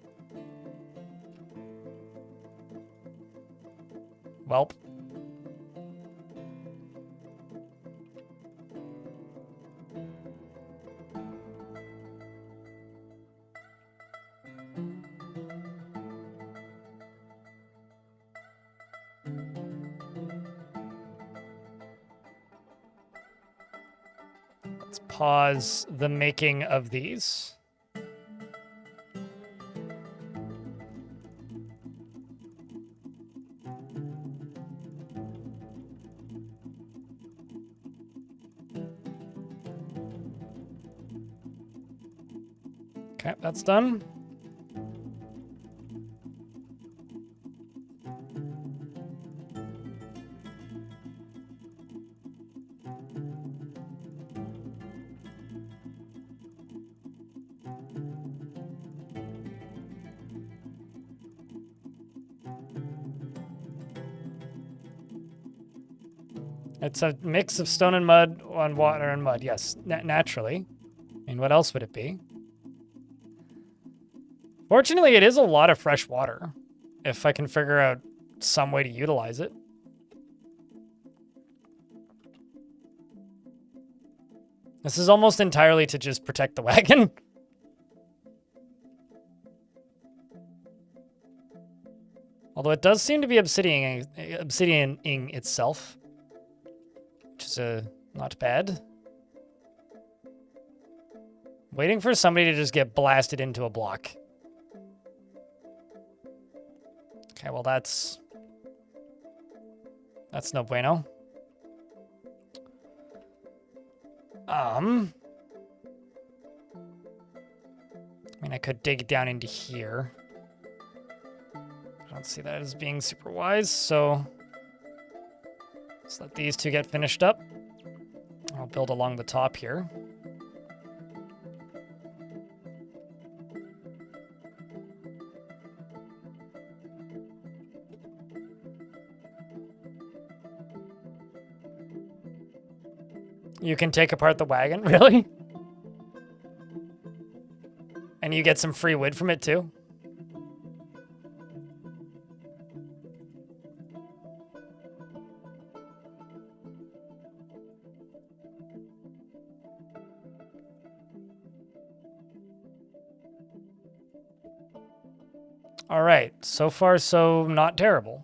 Speaker 1: Welp. Let's pause the making of these. Okay, that's done. It's a mix of stone and mud on water and mud. Yes, naturally. I mean, what else would it be? Fortunately, it is a lot of fresh water, if I can figure out some way to utilize it. This is almost entirely to just protect the wagon. Although it does seem to be obsidianing itself, which is not bad. Waiting for somebody to just get blasted into a block. Okay, well that's no bueno. I mean, I could dig down into here. I don't see that as being super wise, so let's let these two get finished up. I'll build along the top here. You can take apart the wagon, really? And you get some free wood from it too? All right, so far so not terrible.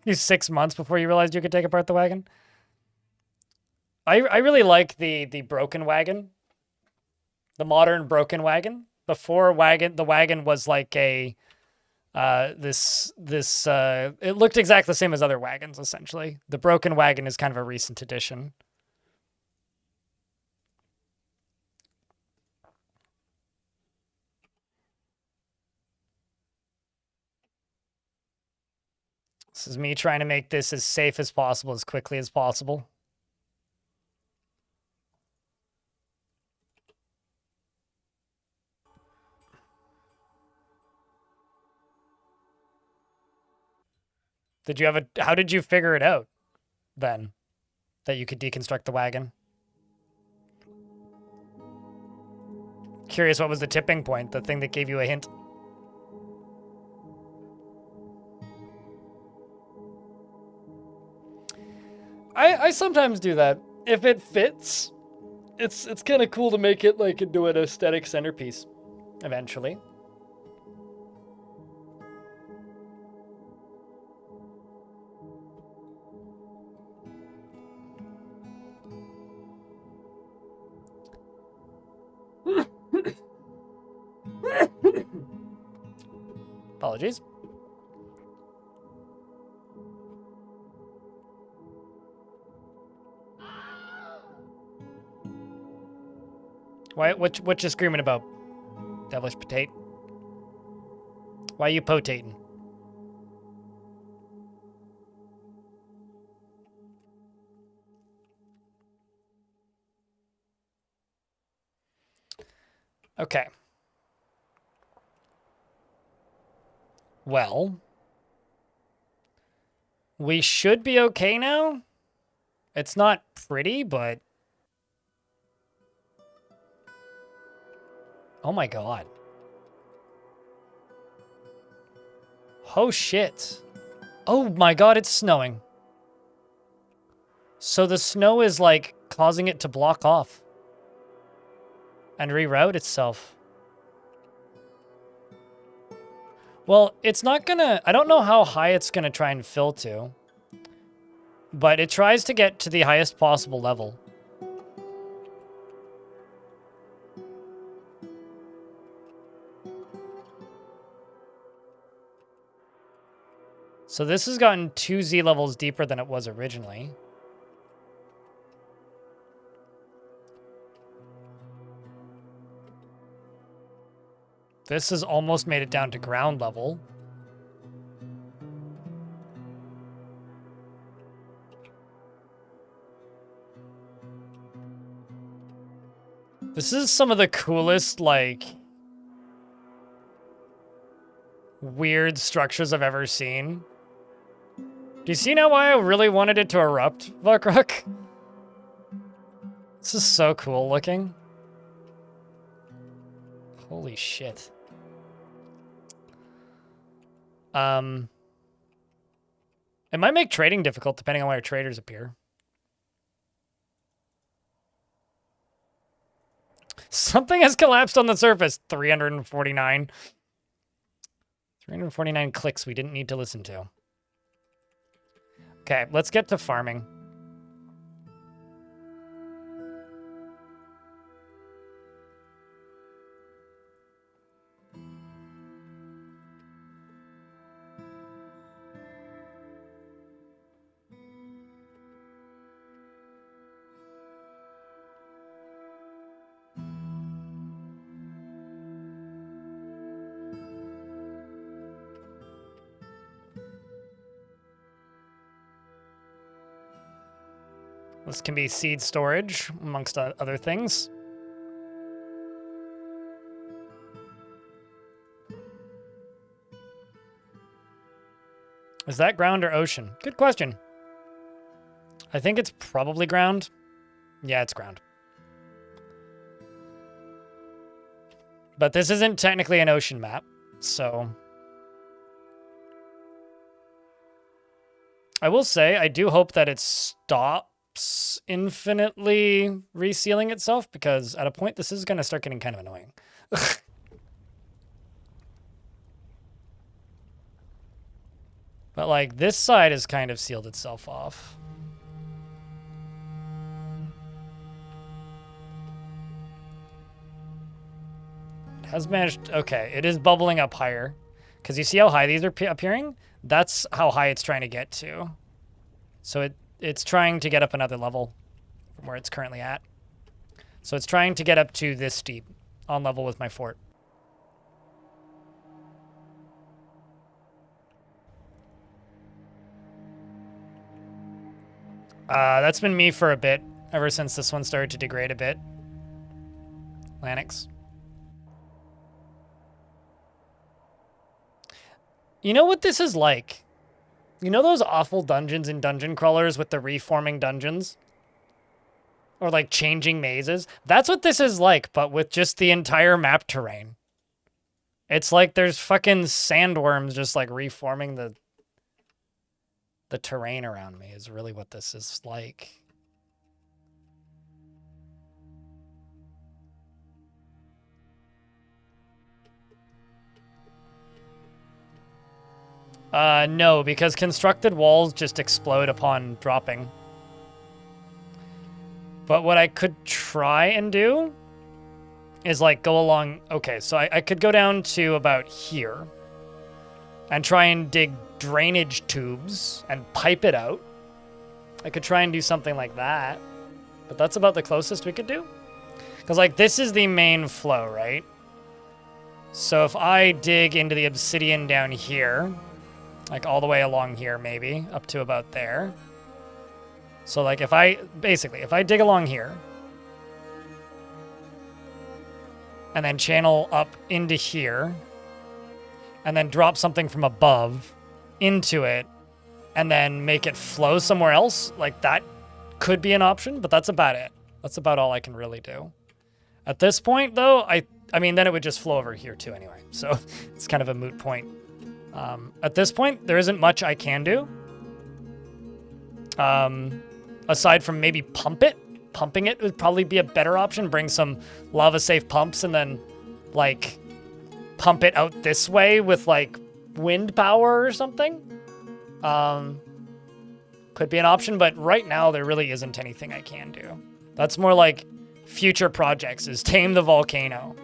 Speaker 1: You 6 months before you realized you could take apart the wagon. I really like the broken wagon. The modern broken wagon. Before the wagon was like a it looked exactly the same as other wagons, essentially. The broken wagon is kind of a recent addition. This is me trying to make this as safe as possible, as quickly as possible. Did you have how did you figure it out then that you could deconstruct the wagon? Curious, what was the tipping point, the thing that gave you a hint? I sometimes do that. If it fits, it's kind of cool to make it like into an aesthetic centerpiece eventually. Apologies. What you screaming about, devilish potato? Why are you potating? Okay. Well, we should be okay now. It's not pretty, but... Oh my god. Oh shit. Oh my god, it's snowing. So the snow is like causing it to block off and reroute itself. Well, it's not gonna... I don't know how high it's gonna try and fill to, but it tries to get to the highest possible level. So this has gotten 2 Z levels deeper than it was originally. This has almost made it down to ground level. This is some of the coolest, like, weird structures I've ever seen. Do you see now why I really wanted it to erupt, Vukruk? This is so cool looking. Holy shit. It might make trading difficult depending on where traders appear. Something has collapsed on the surface. 349. 349 clicks we didn't need to listen to. Okay, let's get to farming. This can be seed storage, amongst other things. Is that ground or ocean? Good question. I think it's probably ground. Yeah, it's ground. But this isn't technically an ocean map, so... I will say, I do hope that it stops infinitely resealing itself, because at a point this is going to start getting kind of annoying. But like this side has kind of sealed itself off. It has managed, okay, it is bubbling up higher. Because you see how high these are appearing? That's how high it's trying to get to. So it's trying to get up another level from where it's currently at. So it's trying to get up to this steep on level with my fort. That's been me for a bit, ever since this one started to degrade a bit. Lanix. You know what this is like? You know those awful dungeons in dungeon crawlers with the reforming dungeons? Or like changing mazes? That's what this is like, but with just the entire map terrain. It's like there's fucking sandworms just like reforming the terrain around me is really what this is like. No, because constructed walls just explode upon dropping. But what I could try and do is like go along. Okay, so I could go down to about here and try and dig drainage tubes and pipe it out. I could try and do something like that, but that's about the closest we could do. Because like this is the main flow, right? So if I dig into the obsidian down here, like all the way along here maybe, up to about there. So like if I dig along here and then channel up into here and then drop something from above into it and then make it flow somewhere else, like that could be an option, but that's about it. That's about all I can really do. At this point though, I mean, then it would just flow over here too anyway. So it's kind of a moot point. At this point, there isn't much I can do. Aside from maybe pump it. Pumping it would probably be a better option. Bring some lava-safe pumps and then, like, pump it out this way with, like, wind power or something. Could be an option, but right now there really isn't anything I can do. That's more like future projects, is tame the volcano.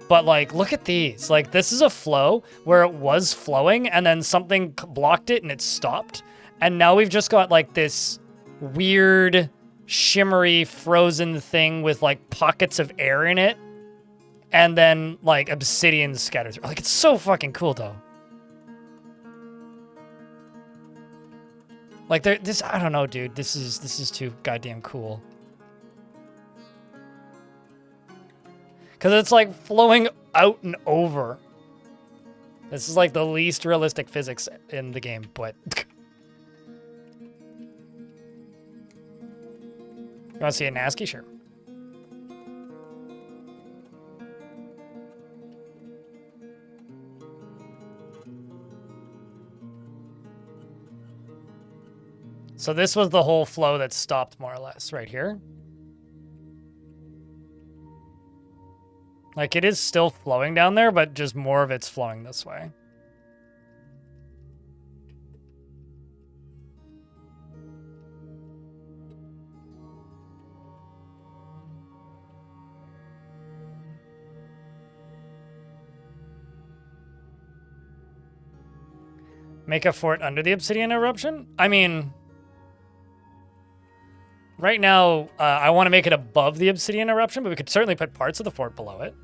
Speaker 1: But, like, look at these. Like, this is a flow where it was flowing and then something blocked it and it stopped. And now we've just got, like, this weird, shimmery, frozen thing with, like, pockets of air in it. And then, like, obsidian scattered through. Like, it's so fucking cool, though. Like, this, I don't know, dude. This is too goddamn cool. Because it's like flowing out and over. This is like the least realistic physics in the game, but... You want to see a NASCII? Sure. So this was the whole flow that stopped more or less right here. Like, it is still flowing down there, but just more of it's flowing this way. Make a fort under the obsidian eruption? I mean... Right now, I want to make it above the obsidian eruption, but we could certainly put parts of the fort below it.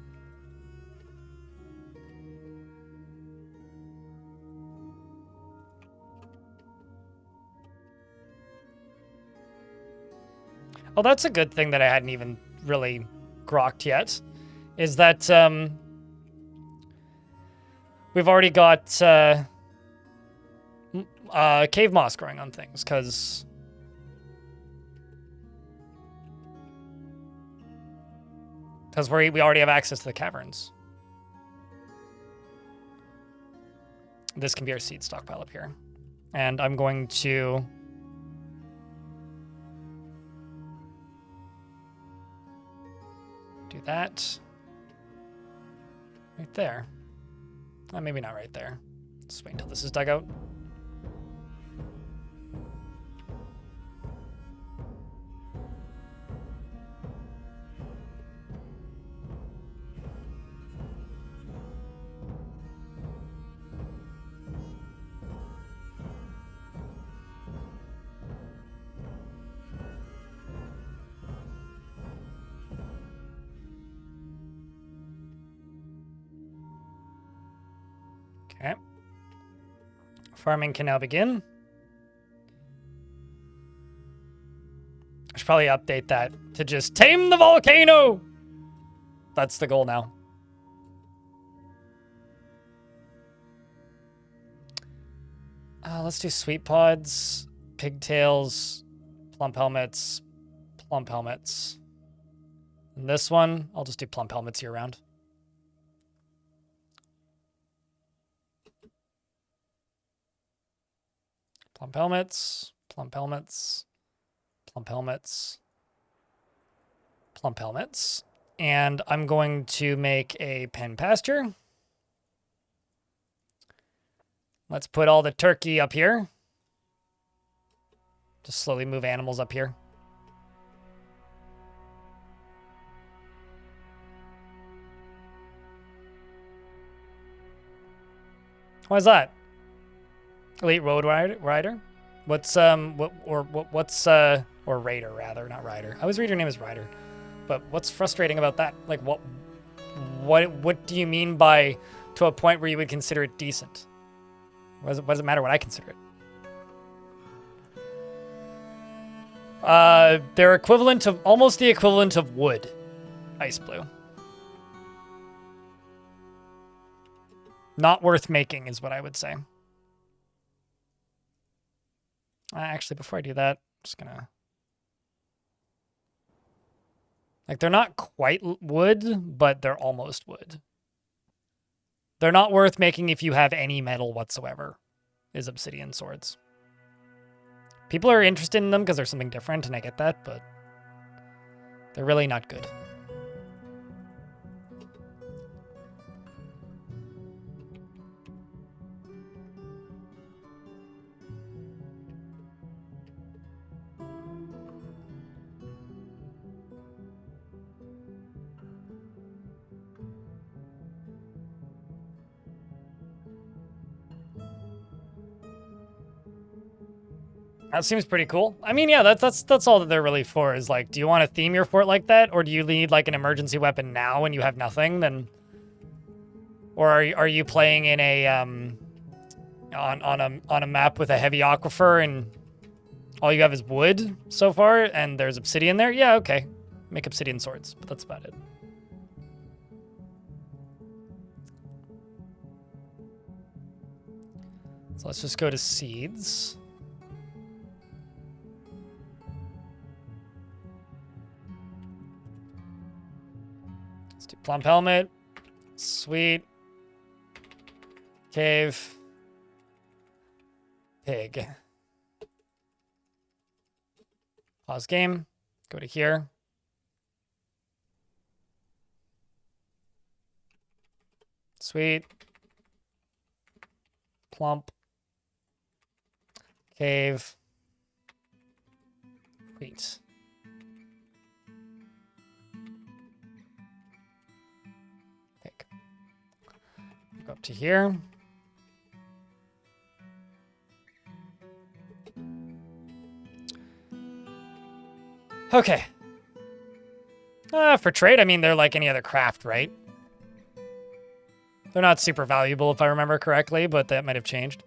Speaker 1: Oh, that's a good thing that I hadn't even really grokked yet, is that we've already got cave moss growing on things, because... Because we already have access to the caverns. This can be our seed stockpile up here. And I'm going to... do that. Right there. Maybe not right there. Just wait until this is dug out. Okay. Farming can now begin. I should probably update that to just tame the volcano. That's the goal now. Let's do sweet pods, pigtails, plump helmets, plump helmets. And this one, I'll just do plump helmets year round. Plump helmets, plump helmets, plump helmets, plump helmets. And I'm going to make a pen pasture. Let's put all the turkey up here. Just slowly move animals up here. Why is that? Elite Road Rider? What's or Raider rather, not Rider. I always read your name as Rider. But what's frustrating about that? Like what do you mean by to a point where you would consider it decent? What does it matter what I consider it? They're equivalent of almost the equivalent of wood. Ice blue. Not worth making is what I would say. Actually, before I do that, I'm just gonna... Like, they're not quite wood, but they're almost wood. They're not worth making if you have any metal whatsoever, is obsidian swords. People are interested in them because they're something different, and I get that, but they're really not good. That seems pretty cool. I mean, yeah, that's all that they're really for is like, do you want to theme your fort like that, or do you need like an emergency weapon now when you have nothing? Then, or are you playing in a on a map with a heavy aquifer and all you have is wood so far, and there's obsidian there? Yeah, okay, make obsidian swords, but that's about it. So let's just go to seeds. Plump helmet. Sweet. Cave. Pig. Pause game. Go to here. Sweet. Plump. Cave. Wheat. Go up to here. Okay. For trade, I mean, they're like any other craft, right? They're not super valuable if I remember correctly, but that might have changed.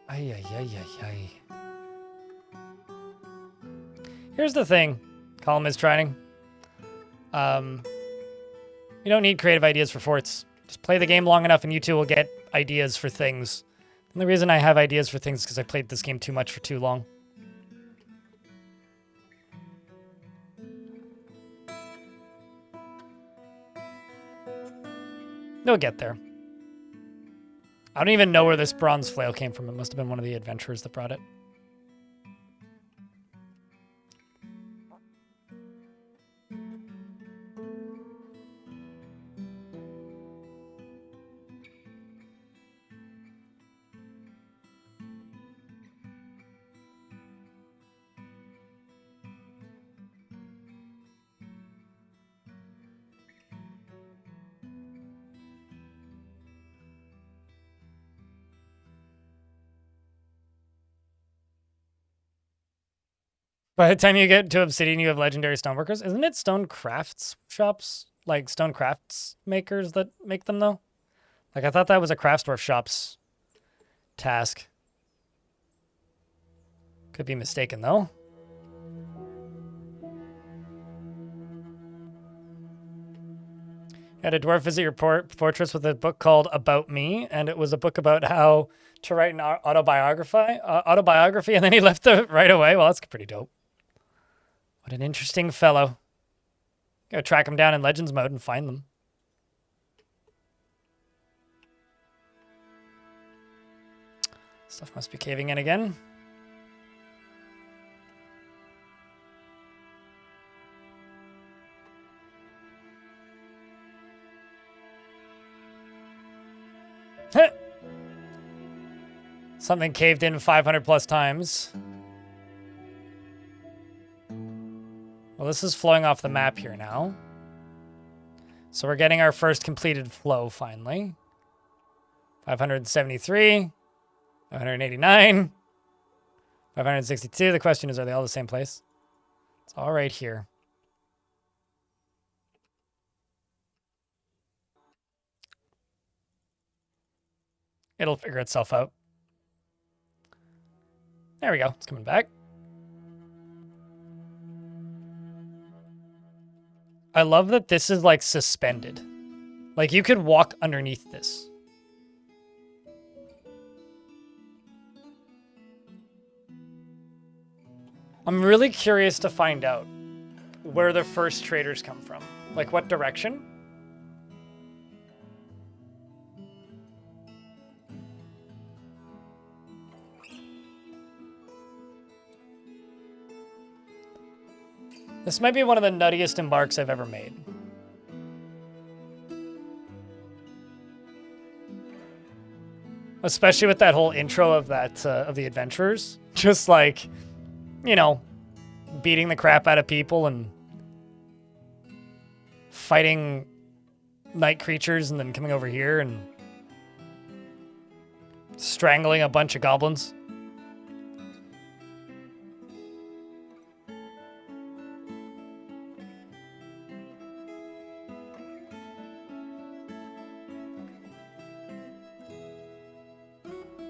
Speaker 1: Ay. Here's the thing, column is trying. You don't need creative ideas for forts. Just play the game long enough and you two will get ideas for things. The only reason I have ideas for things is because I played this game too much for too long. They'll get there. I don't even know where this bronze flail came from. It must have been one of the adventurers that brought it. By the time you get to Obsidian, you have legendary stoneworkers. Isn't it stone crafts shops? Like stone crafts makers that make them, though? Like, I thought that was a Craftsdwarf shop's task. Could be mistaken, though. You had a dwarf visit your fortress with a book called About Me, and it was a book about how to write an autobiography, and then he left it right away. Well, that's pretty dope. What an interesting fellow. Go track him down in Legends mode and find them. Stuff must be caving in again. Something caved in 500 plus times. Well, this is flowing off the map here now. So we're getting our first completed flow finally. 573, 589, 562. The question is, are they all the same place? It's all right here. It'll figure itself out. There we go. It's coming back. I love that this is like suspended. Like you could walk underneath this. I'm really curious to find out where the first traders come from. Like what direction? This might be one of the nuttiest embarks I've ever made. Especially with that whole intro of that of the adventurers. Just like, you know, beating the crap out of people and fighting night creatures and then coming over here and strangling a bunch of goblins.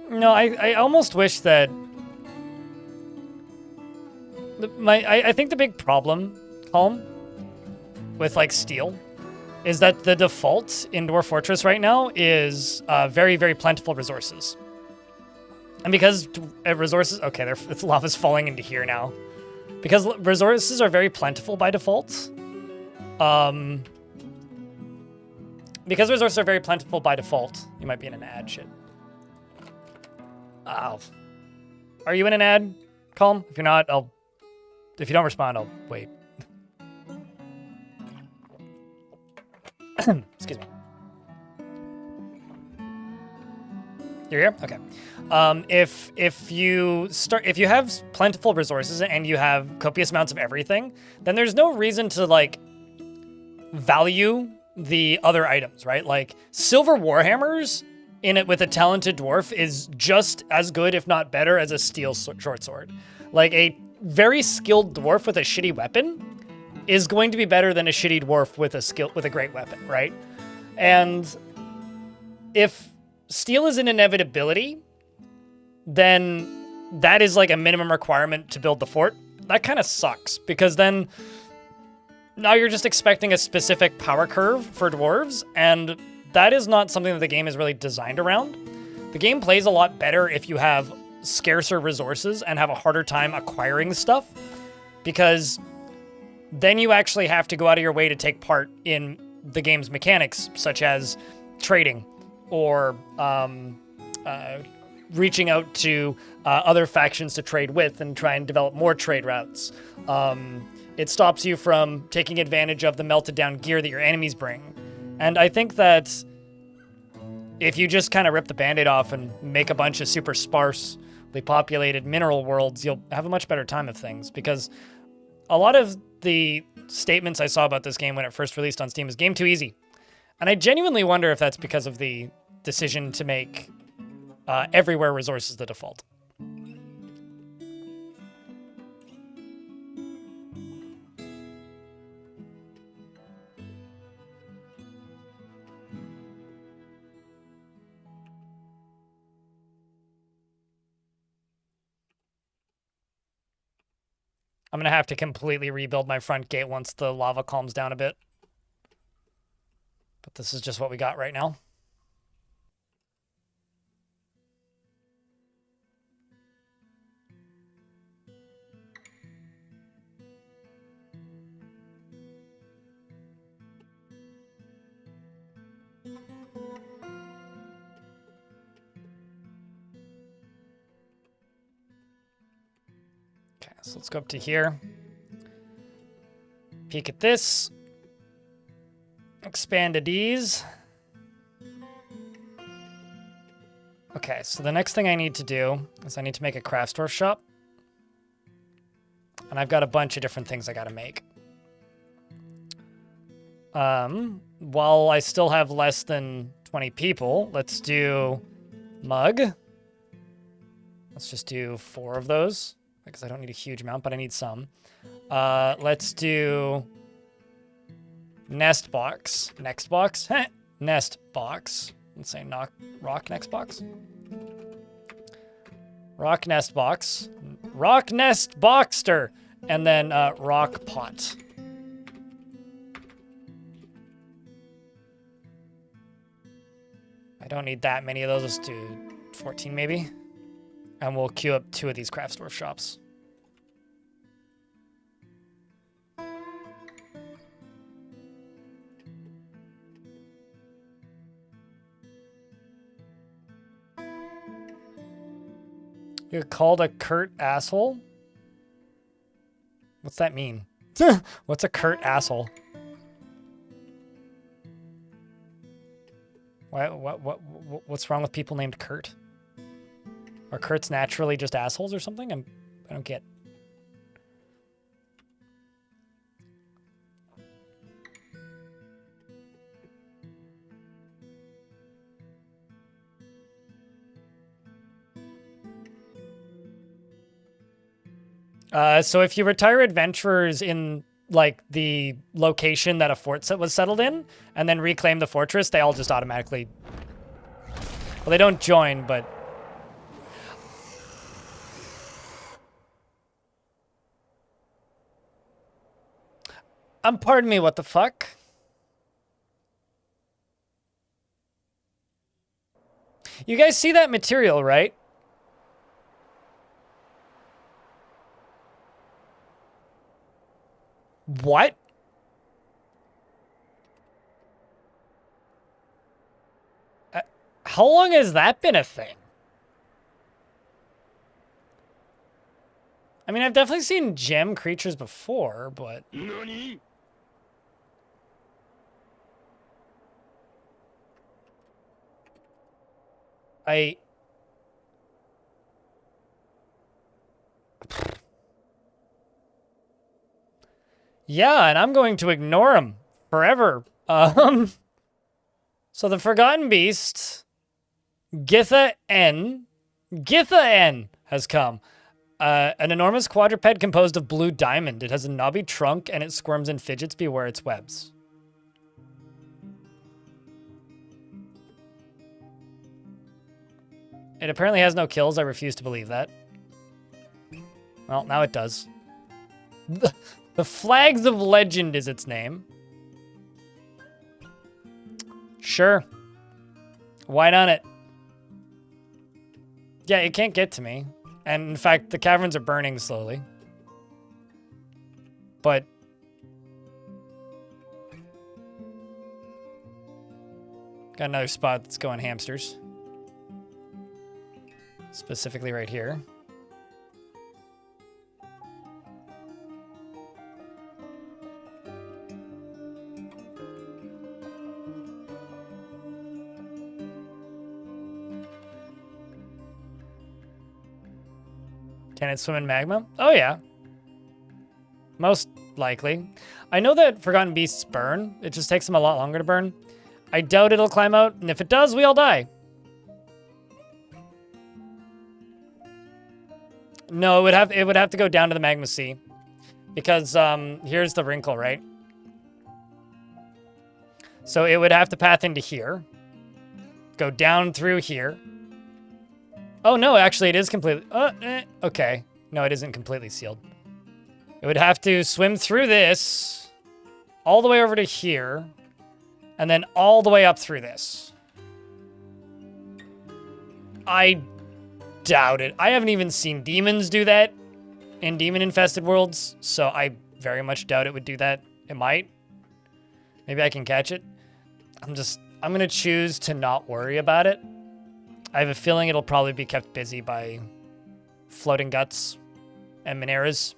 Speaker 1: No, I almost wish that I think the big problem, Calm, with like steel is that the default in Dwarf Fortress right now is very, very plentiful resources. And because resources, okay, the lava's falling into here now. Because resources are very plentiful by default. Because resources are very plentiful by default, you might be in an ad shit. Oh. Are you in an ad, Calm? If you're not, if you don't respond, I'll wait. Excuse me. You're here? Okay. If you have plentiful resources and you have copious amounts of everything, then there's no reason to like value the other items, right? Like silver warhammers in it with a talented dwarf is just as good, if not better, as a steel short sword. Like a very skilled dwarf with a shitty weapon is going to be better than a shitty dwarf with a great weapon, right? And if steel is an inevitability, then that is like a minimum requirement to build the fort. That kind of sucks because then now you're just expecting a specific power curve for dwarves, and that is not something that the game is really designed around. The game plays a lot better if you have scarcer resources and have a harder time acquiring stuff, because then you actually have to go out of your way to take part in the game's mechanics, such as trading or reaching out to other factions to trade with and try and develop more trade routes. It stops you from taking advantage of the melted down gear that your enemies bring. And I think that if you just kind of rip the band-aid off and make a bunch of super sparsely populated mineral worlds, you'll have a much better time of things, because a lot of the statements I saw about this game when it first released on Steam is game too easy. And I genuinely wonder if that's because of the decision to make everywhere resources the default. I'm going to have to completely rebuild my front gate once the lava calms down a bit. But this is just what we got right now. Okay, so let's go up to here. Peek at this. Expanded ease. Okay, so the next thing I need to do is I need to make a craft store shop. And I've got a bunch of different things I gotta make. While I still have less than 20 people, let's do mug. Let's just do 4 of those, because I don't need a huge amount, but I need some. Let's do nest box. Next box? Heh. Nest box. Let's say rock next box. Rock nest box. Rock nest boxster. And then rock pot. I don't need that many of those. Let's do 14 maybe. And we'll queue up 2 of these craft store shops. You're called a curt asshole? What's that mean? What's a curt asshole? What's wrong with people named Kurt? Are Kurts naturally just assholes or something? I don't get. So if you retire adventurers in like the location that a fort was settled in, and then reclaim the fortress, they all just automatically. Well, they don't join, but. Pardon me, what the fuck? You guys see that material, right? What? How long has that been a thing? I mean, I've definitely seen gem creatures before, but...
Speaker 2: NANI?
Speaker 1: Yeah, and I'm going to ignore him forever. So the Forgotten Beast, Githa N, has come. An enormous quadruped composed of blue diamond. It has a knobby trunk and it squirms and fidgets. Beware its webs. It apparently has no kills. I refuse to believe that. Well, now it does. The Flags of Legend is its name. Sure. Why not it? Yeah, it can't get to me. And in fact, the caverns are burning slowly. But... got another spot that's going hamsters. Specifically right here. Can it swim in magma? Oh, yeah. Most likely. I know that Forgotten Beasts burn. It just takes them a lot longer to burn. I doubt it'll climb out, and if it does, we all die. No, it would have to go down to the magma sea. Because here's the wrinkle, right? So it would have to path into here. Go down through here. Oh, no, actually, it is completely... okay. No, it isn't completely sealed. It would have to swim through this, all the way over to here, and then all the way up through this. I doubt it. I haven't even seen demons do that in demon-infested worlds, so I very much doubt it would do that. It might. Maybe I can catch it. I'm going to choose to not worry about it. I have a feeling it'll probably be kept busy by floating guts and Mineras.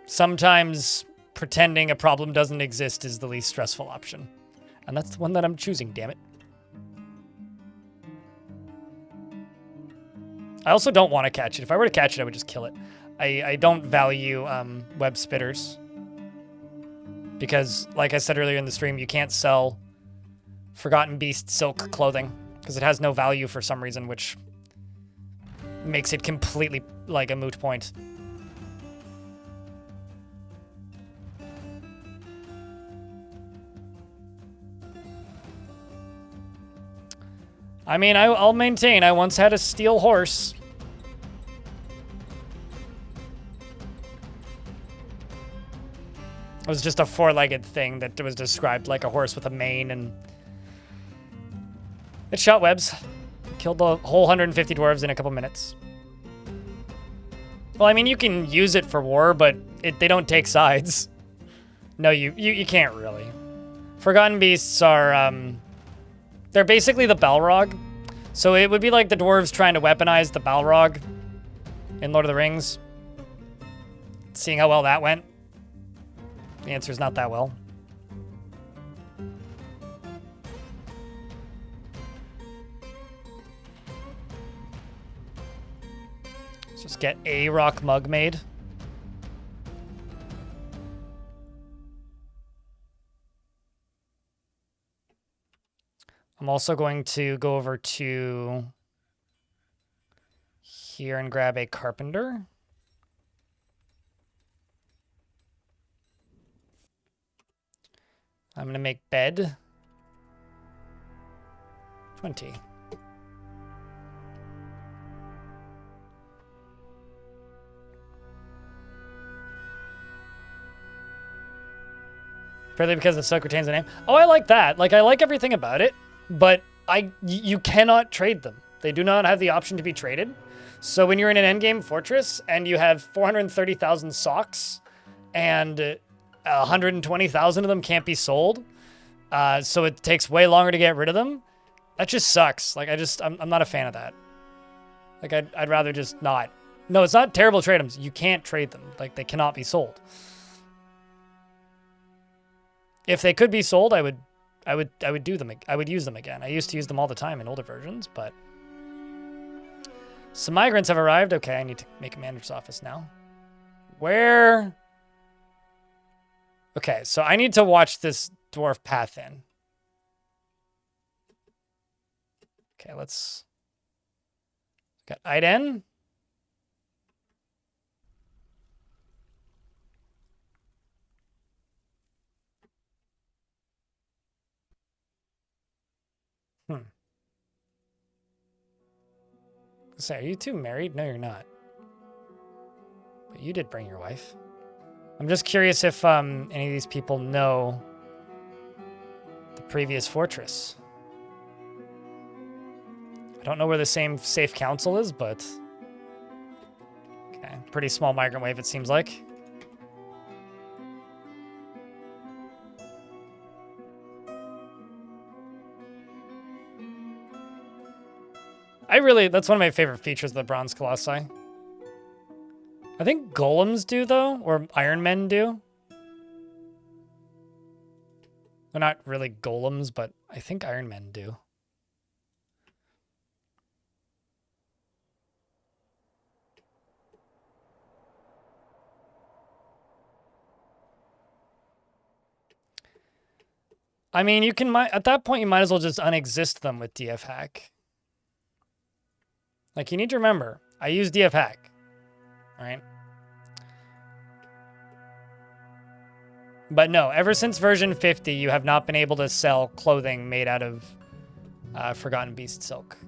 Speaker 1: Sometimes pretending a problem doesn't exist is the least stressful option. And that's the one that I'm choosing, damn it. I also don't want to catch it. If I were to catch it, I would just kill it. I don't value web spitters. Because, like I said earlier in the stream, you can't sell Forgotten Beast silk clothing. Because it has no value for some reason, which makes it completely like a moot point. I mean, I'll maintain, I once had a steel horse. It was just a four-legged thing that was described like a horse with a mane, and it shot webs. Killed the whole 150 dwarves in a couple minutes. Well, I mean, you can use it for war, but they don't take sides. No, you can't really. Forgotten Beasts are, they're basically the Balrog. So it would be like the dwarves trying to weaponize the Balrog in Lord of the Rings. Seeing how well that went. The answer is not that well. Let's just get a rock mug made. I'm also going to go over to here and grab a carpenter. I'm going to make bed 20. Purely because the silk retains the name. Oh, I like that. Like, I like everything about it, but you cannot trade them. They do not have the option to be traded. So when you're in an endgame fortress and you have 430,000 socks and 120,000 of them can't be sold, so it takes way longer to get rid of them, that just sucks. Like, I'm not a fan of that. Like, I'd rather just not. No, it's not terrible trade-ums. You can't trade them. Like, they cannot be sold. If they could be sold, I would do them. I would use them again. I used to use them all the time in older versions, but some migrants have arrived. Okay, I need to make a manager's office now. Where? Okay, so I need to watch this dwarf path in. Okay, let's... Got Iden. Say, are you two married? No, you're not. But you did bring your wife. I'm just curious if any of these people know the previous fortress. I don't know where the same safe council is, but... Okay, pretty small migrant wave, it seems like. That's one of my favorite features of the Bronze Colossi. I think golems do, though, or Iron Men do. They're not really golems, but I think Iron Men do. I mean, you can, at that point, you might as well just unexist them with DF hack. Like, you need to remember, I use DF hack, right? But no, ever since version 50, you have not been able to sell clothing made out of Forgotten Beast silk.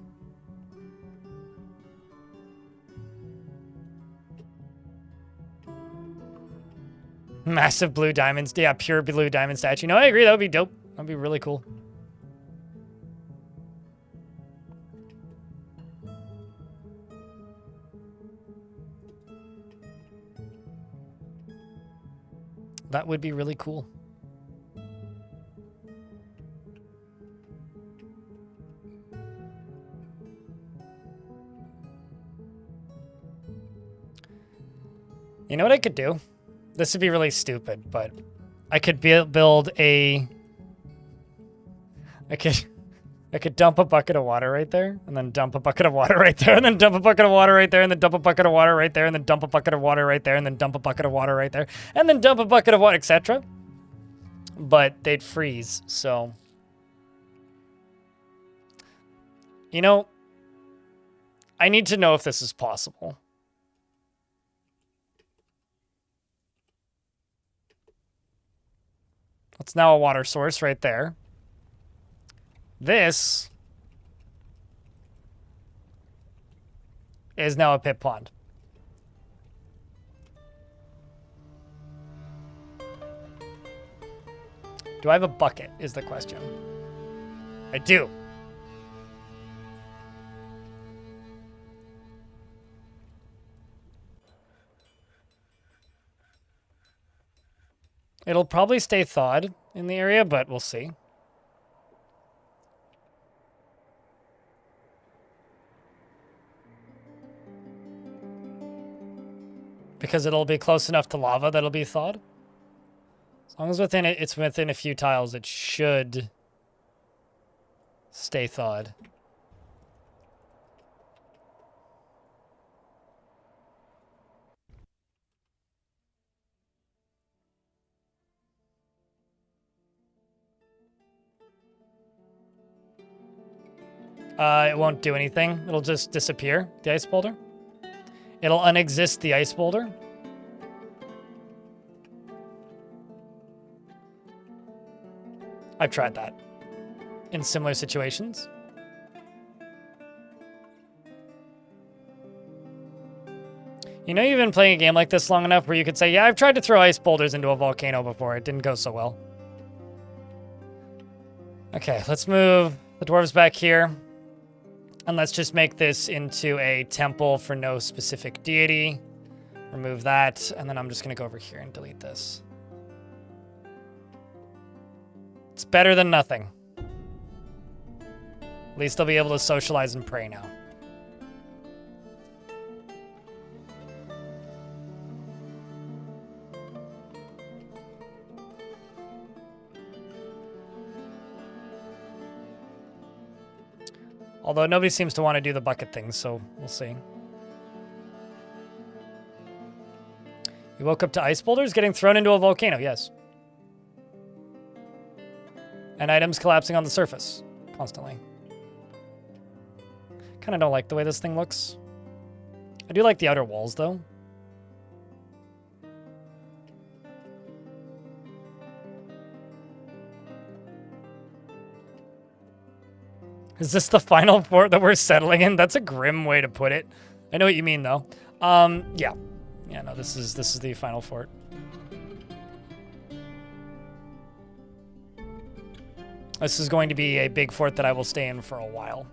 Speaker 1: Massive blue diamonds. Yeah, pure blue diamond statue. No, I agree. That would be dope. That would be really cool. That would be really cool. You know what I could do? This would be really stupid, but I could build a... I could dump a bucket of water right there, and then dump a bucket of water right there, and then dump a bucket of water right there, and then dump a bucket of water right there, and then dump a bucket of water right there, and then dump a bucket of water right there, and then dump a bucket of water, etc. But they'd freeze, so... You know, I need to know if this is possible. That's now a water source right there. This is now a pit pond. Do I have a bucket, is the question. I do. It'll probably stay thawed in the area, but we'll see. Because it'll be close enough to lava that it'll be thawed. As long as it's within a few tiles, it should stay thawed. It won't do anything. It'll just disappear, the ice boulder. It'll unexist the ice boulder. I've tried that in similar situations. You know, you've been playing a game like this long enough where you could say, yeah, I've tried to throw ice boulders into a volcano before. It didn't go so well. Okay, let's move the dwarves back here. And let's just make this into a temple for no specific deity. Remove that, and then I'm just going to go over here and delete this. It's better than nothing. At least I'll be able to socialize and pray now. Although nobody seems to want to do the bucket thing, so we'll see. You woke up to ice boulders getting thrown into a volcano, yes. And items collapsing on the surface constantly. Kind of don't like the way this thing looks. I do like the outer walls, though. Is this the final fort that we're settling in? That's a grim way to put it. I know what you mean, though. Yeah. Yeah, no, this is the final fort. This is going to be a big fort that I will stay in for a while.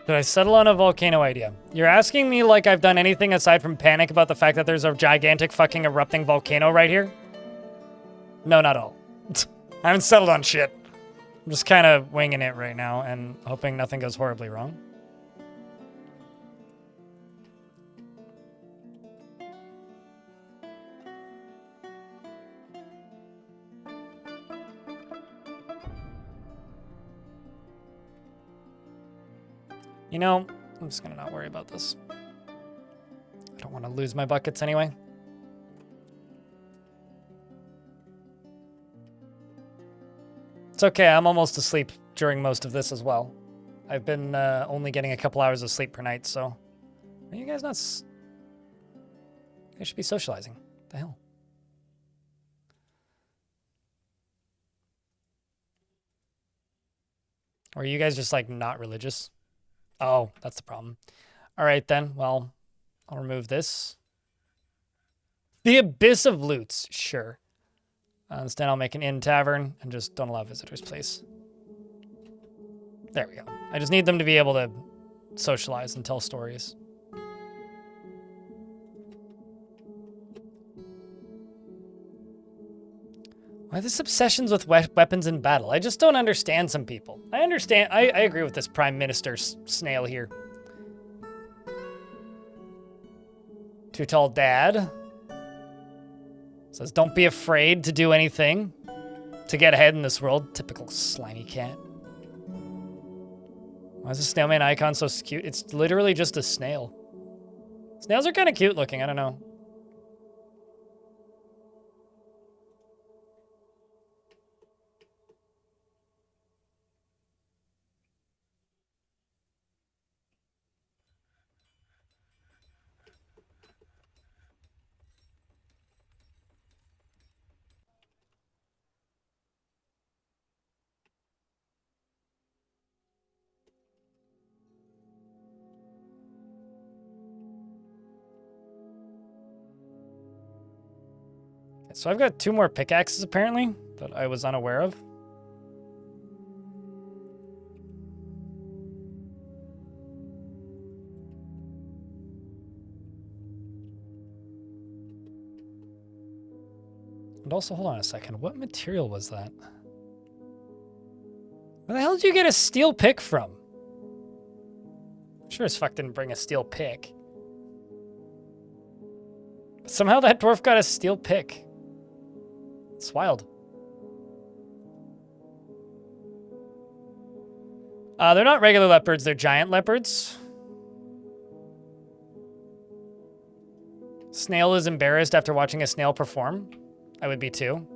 Speaker 1: Did I settle on a volcano idea? You're asking me like I've done anything aside from panic about the fact that there's a gigantic fucking erupting volcano right here? No, not all. I haven't settled on shit. I'm just kind of winging it right now and hoping nothing goes horribly wrong. You know, I'm just gonna not worry about this. I don't want to lose my buckets anyway. It's okay, I'm almost asleep during most of this as well. I've been only getting a couple hours of sleep per night, so... Are you guys not... You guys should be socializing. What the hell? Or are you guys just, like, not religious? Oh, that's the problem. All right, then. Well, I'll remove this. The Abyss of Loots. Sure. Instead, I'll make an inn tavern and just don't allow visitors, please. There we go. I just need them to be able to socialize and tell stories. Why this obsessions with weapons in battle? I just don't understand some people. I understand. I agree with this Prime Minister snail here. Too Tall Dad says, don't be afraid to do anything to get ahead in this world. Typical slimy cat. Why is the snailman icon so cute? It's literally just a snail. Snails are kind of cute looking. I don't know. So I've got 2 more pickaxes, apparently, that I was unaware of. And also, hold on a second. What material was that? Where the hell did you get a steel pick from? Sure as fuck didn't bring a steel pick. But somehow that dwarf got a steel pick. It's wild. They're not regular leopards, they're giant leopards. Snail is embarrassed after watching a snail perform. I would be too.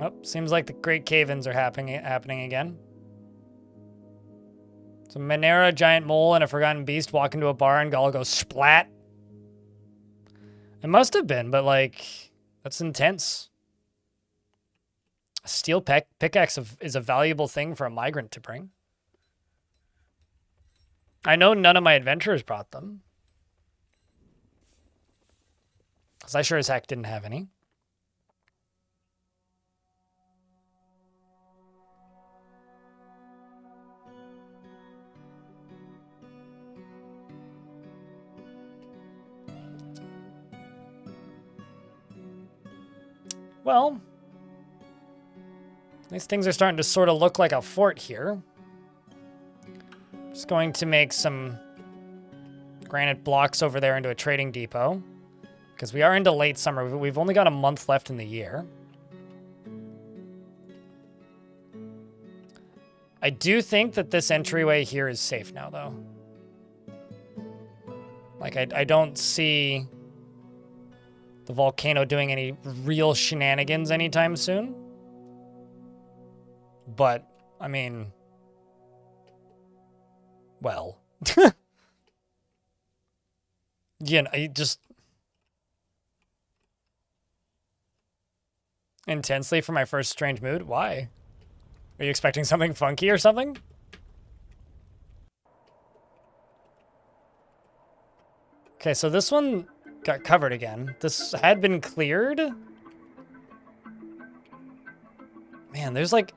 Speaker 1: Oh, seems like the Great Cave-ins are happening again. So Manera, giant mole, and a forgotten beast walk into a bar and all goes splat. It must have been, but like, that's intense. A steel pickaxe is a valuable thing for a migrant to bring. I know none of my adventurers brought them. Because I sure as heck didn't have any. Well, these things are starting to sort of look like a fort here. Just going to make some granite blocks over there into a trading depot. Because we are into late summer. We've only got a month left in the year. I do think that this entryway here is safe now, though. Like, I don't see the volcano doing any real shenanigans anytime soon. But, I mean, well, you know, I just intensely for my first strange mood. Why? Are you expecting something funky or something? Okay, so this one got covered again. This had been cleared. Man, there's like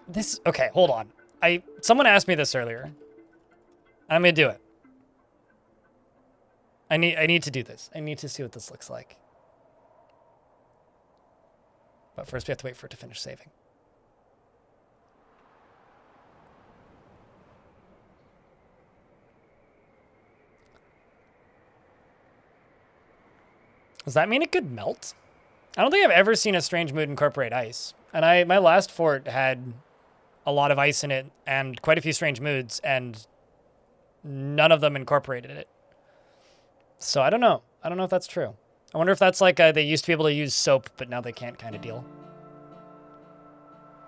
Speaker 1: this. Okay, hold on. Someone asked me this earlier. I'm gonna do it. I need to do this. I need to see what this looks like. But first we have to wait for it to finish saving. Does that mean it could melt? I don't think I've ever seen a strange mood incorporate ice. And my last fort had a lot of ice in it and quite a few strange moods, and none of them incorporated it. So I don't know. I don't know if that's true. I wonder if that's like they used to be able to use soap, but now they can't kind of deal.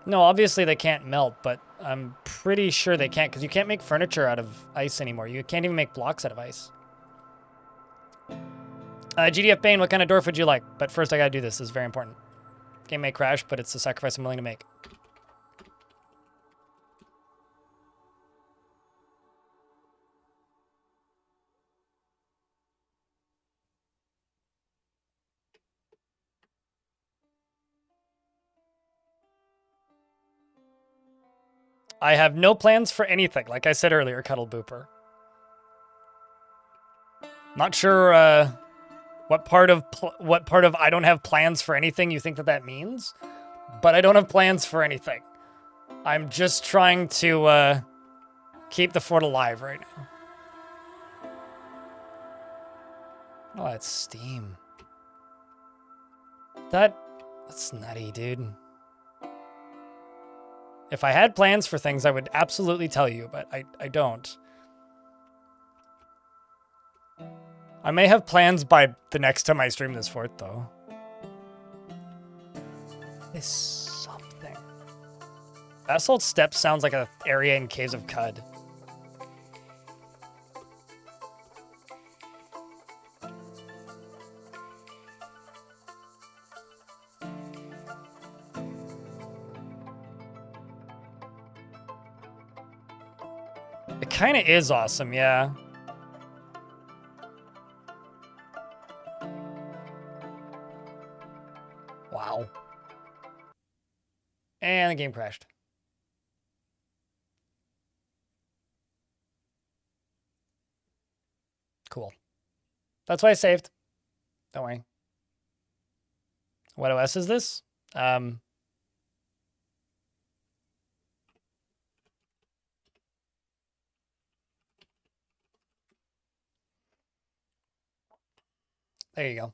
Speaker 1: No, obviously they can't melt, but I'm pretty sure they can't, because you can't make furniture out of ice anymore. You can't even make blocks out of ice. GDF Bane, what kind of dwarf would you like? But first I gotta do this. This is very important. Game may crash, but it's the sacrifice I'm willing to make. I have no plans for anything, like I said earlier, Cuddle Booper. Not sure what part of I don't have plans for anything you think that means, but I don't have plans for anything. I'm just trying to keep the fort alive right now. Oh, that's steam. That's nutty, dude. If I had plans for things, I would absolutely tell you, but I don't. I may have plans by the next time I stream this fort, though. Is something. Basalt Steps sounds like an area in Caves of Cud. It kind of is awesome, yeah. Wow. And the game crashed. Cool. That's why I saved. Don't worry. What OS is this? There you go.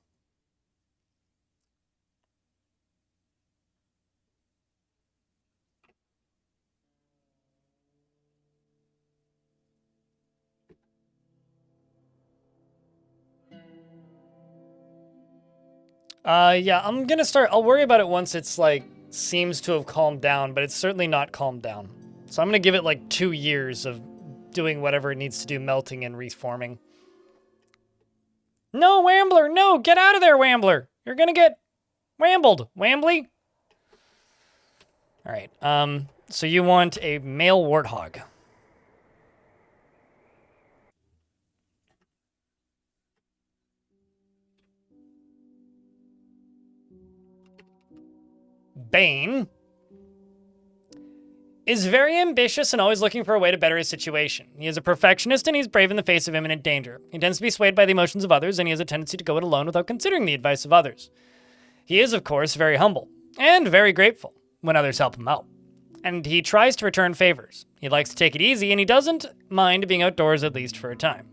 Speaker 1: Yeah, I'm gonna start. I'll worry about it once it's like seems to have calmed down, but it's certainly not calmed down. So I'm gonna give it like 2 years of doing whatever it needs to do, melting and reforming. No, Wambler! No, get out of there, Wambler! You're gonna get wambled, Wambly. All right. So you want a male warthog? Bane is very ambitious and always looking for a way to better his situation. He is a perfectionist and he's brave in the face of imminent danger. He tends to be swayed by the emotions of others and he has a tendency to go it alone without considering the advice of others. He is, of course, very humble and very grateful when others help him out. And he tries to return favors. He likes to take it easy and he doesn't mind being outdoors at least for a time.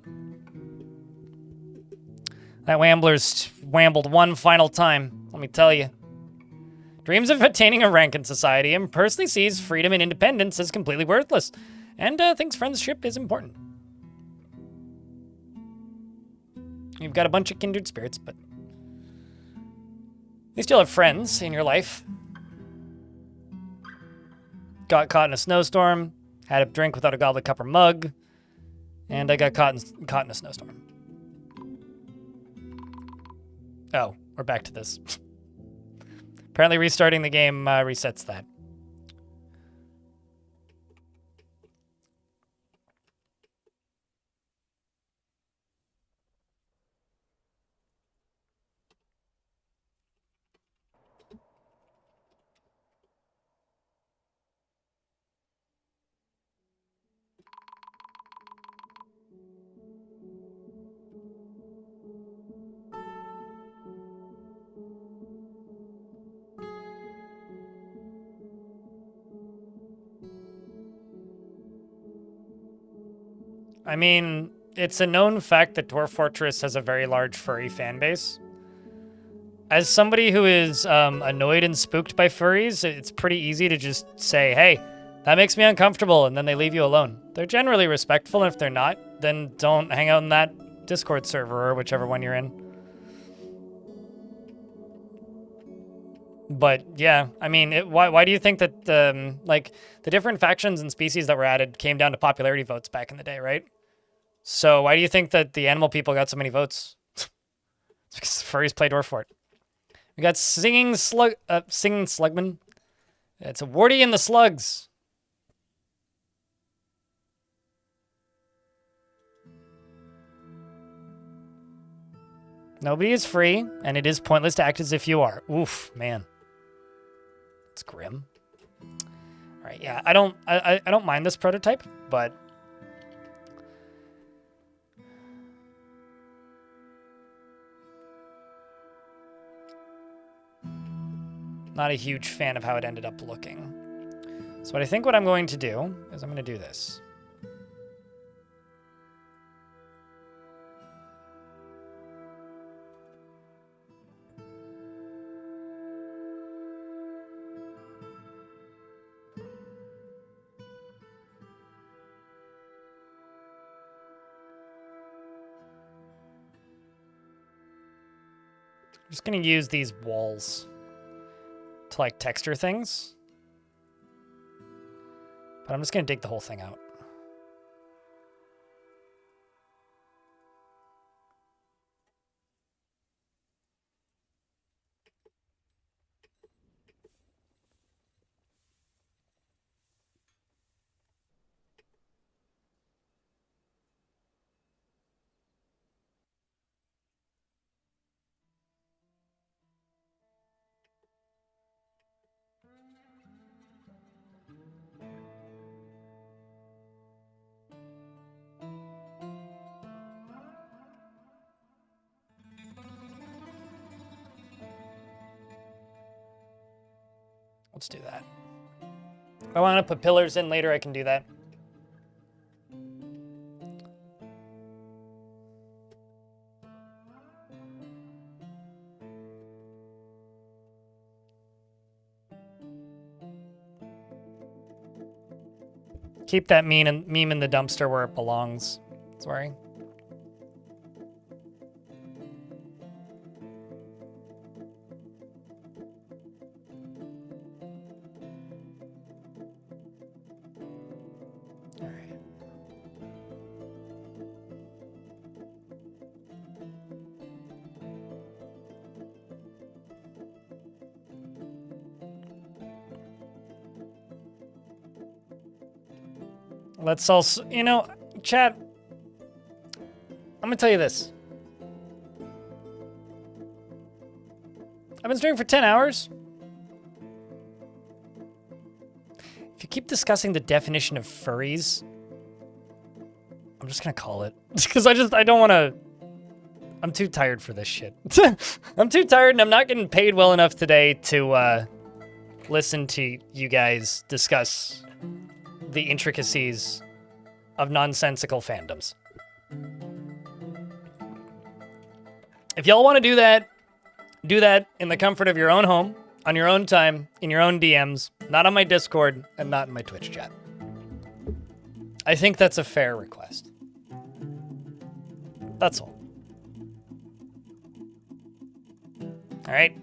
Speaker 1: That Wambler's wambled one final time, let me tell you. Dreams of attaining a rank in society and personally sees freedom and independence as completely worthless, and thinks friendship is important. You've got a bunch of kindred spirits, but you still have friends in your life. Got caught in a snowstorm, had a drink without a goblet, cup, or mug, and I got caught in a snowstorm. Oh, we're back to this. Apparently restarting the game resets that. I mean, it's a known fact that Dwarf Fortress has a very large furry fan base. As somebody who is annoyed and spooked by furries, it's pretty easy to just say, hey, that makes me uncomfortable, and then they leave you alone. They're generally respectful, and if they're not, then don't hang out in that Discord server or whichever one you're in. But yeah, I mean, why do you think that like the different factions and species that were added came down to popularity votes back in the day, right? So why do you think that the animal people got so many votes? It's because the furries play Dwarf Fort. We got singing slugman. It's a Warty and the Slugs. Nobody is free, and it is pointless to act as if you are. Oof, man. It's grim. All right, yeah, I don't mind this prototype, but not a huge fan of how it ended up looking. So what I think what I'm going to do is I'm going to do this. I'm just going to use these walls to like texture things. But I'm just going to dig the whole thing out. Let's do that. If I want to put pillars in later, I can do that. Keep that meme in the dumpster where it belongs. Sorry. Let's also, you know, chat, I'm gonna tell you this. I've been streaming for 10 hours. If you keep discussing the definition of furries, I'm just gonna call it. Because I don't wanna, I'm too tired for this shit. I'm too tired and I'm not getting paid well enough today to listen to you guys discuss the intricacies of nonsensical fandoms. If y'all want to do that in the comfort of your own home, on your own time, in your own DMs, not on my Discord, and not in my Twitch chat. I think that's a fair request. That's all. All right?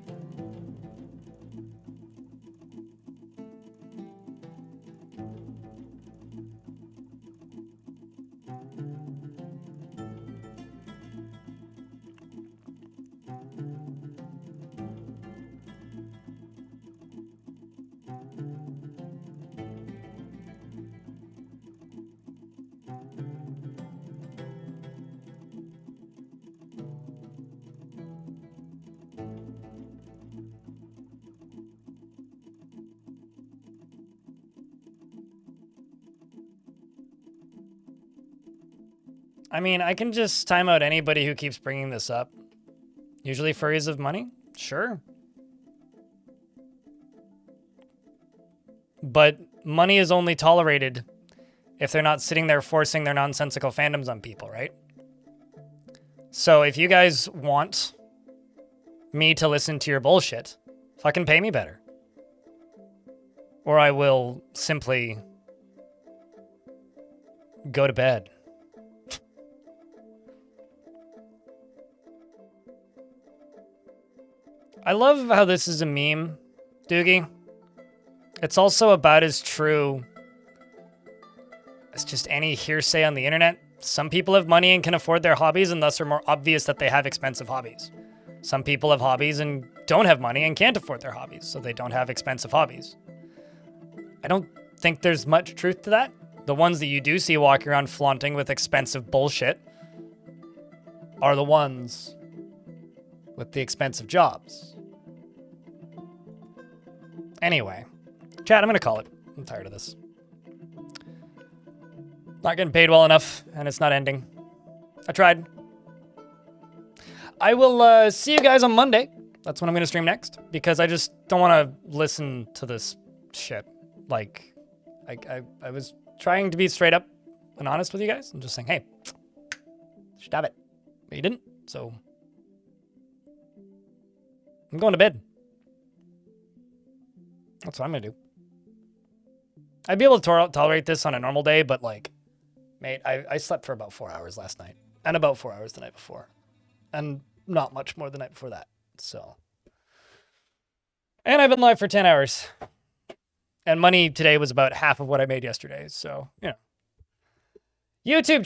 Speaker 1: I mean, I can just time out anybody who keeps bringing this up. Usually furries of money? Sure. But money is only tolerated if they're not sitting there forcing their nonsensical fandoms on people, right? So if you guys want me to listen to your bullshit, fucking pay me better. Or I will simply go to bed. I love how this is a meme, Doogie. It's also about as true as just any hearsay on the internet. Some people have money and can afford their hobbies, and thus are more obvious that they have expensive hobbies. Some people have hobbies and don't have money and can't afford their hobbies, so they don't have expensive hobbies. I don't think there's much truth to that. The ones that you do see walking around flaunting with expensive bullshit are the ones with the expensive jobs. Anyway, chat, I'm gonna call it. I'm tired of this. Not getting paid well enough, and it's not ending. I tried. I will see you guys on Monday. That's when I'm gonna stream next, because I just don't want to listen to this shit. Like, I was trying to be straight up and honest with you guys. I'm just saying, hey, stop it. But you didn't, so I'm going to bed. That's what I'm gonna do. I'd be able to tolerate this on a normal day, but like, mate, I slept for about 4 hours last night, and about 4 hours the night before, and not much more the night before that, so. And I've been live for 10 hours. And money today was about half of what I made yesterday, so, you know. YouTube chat.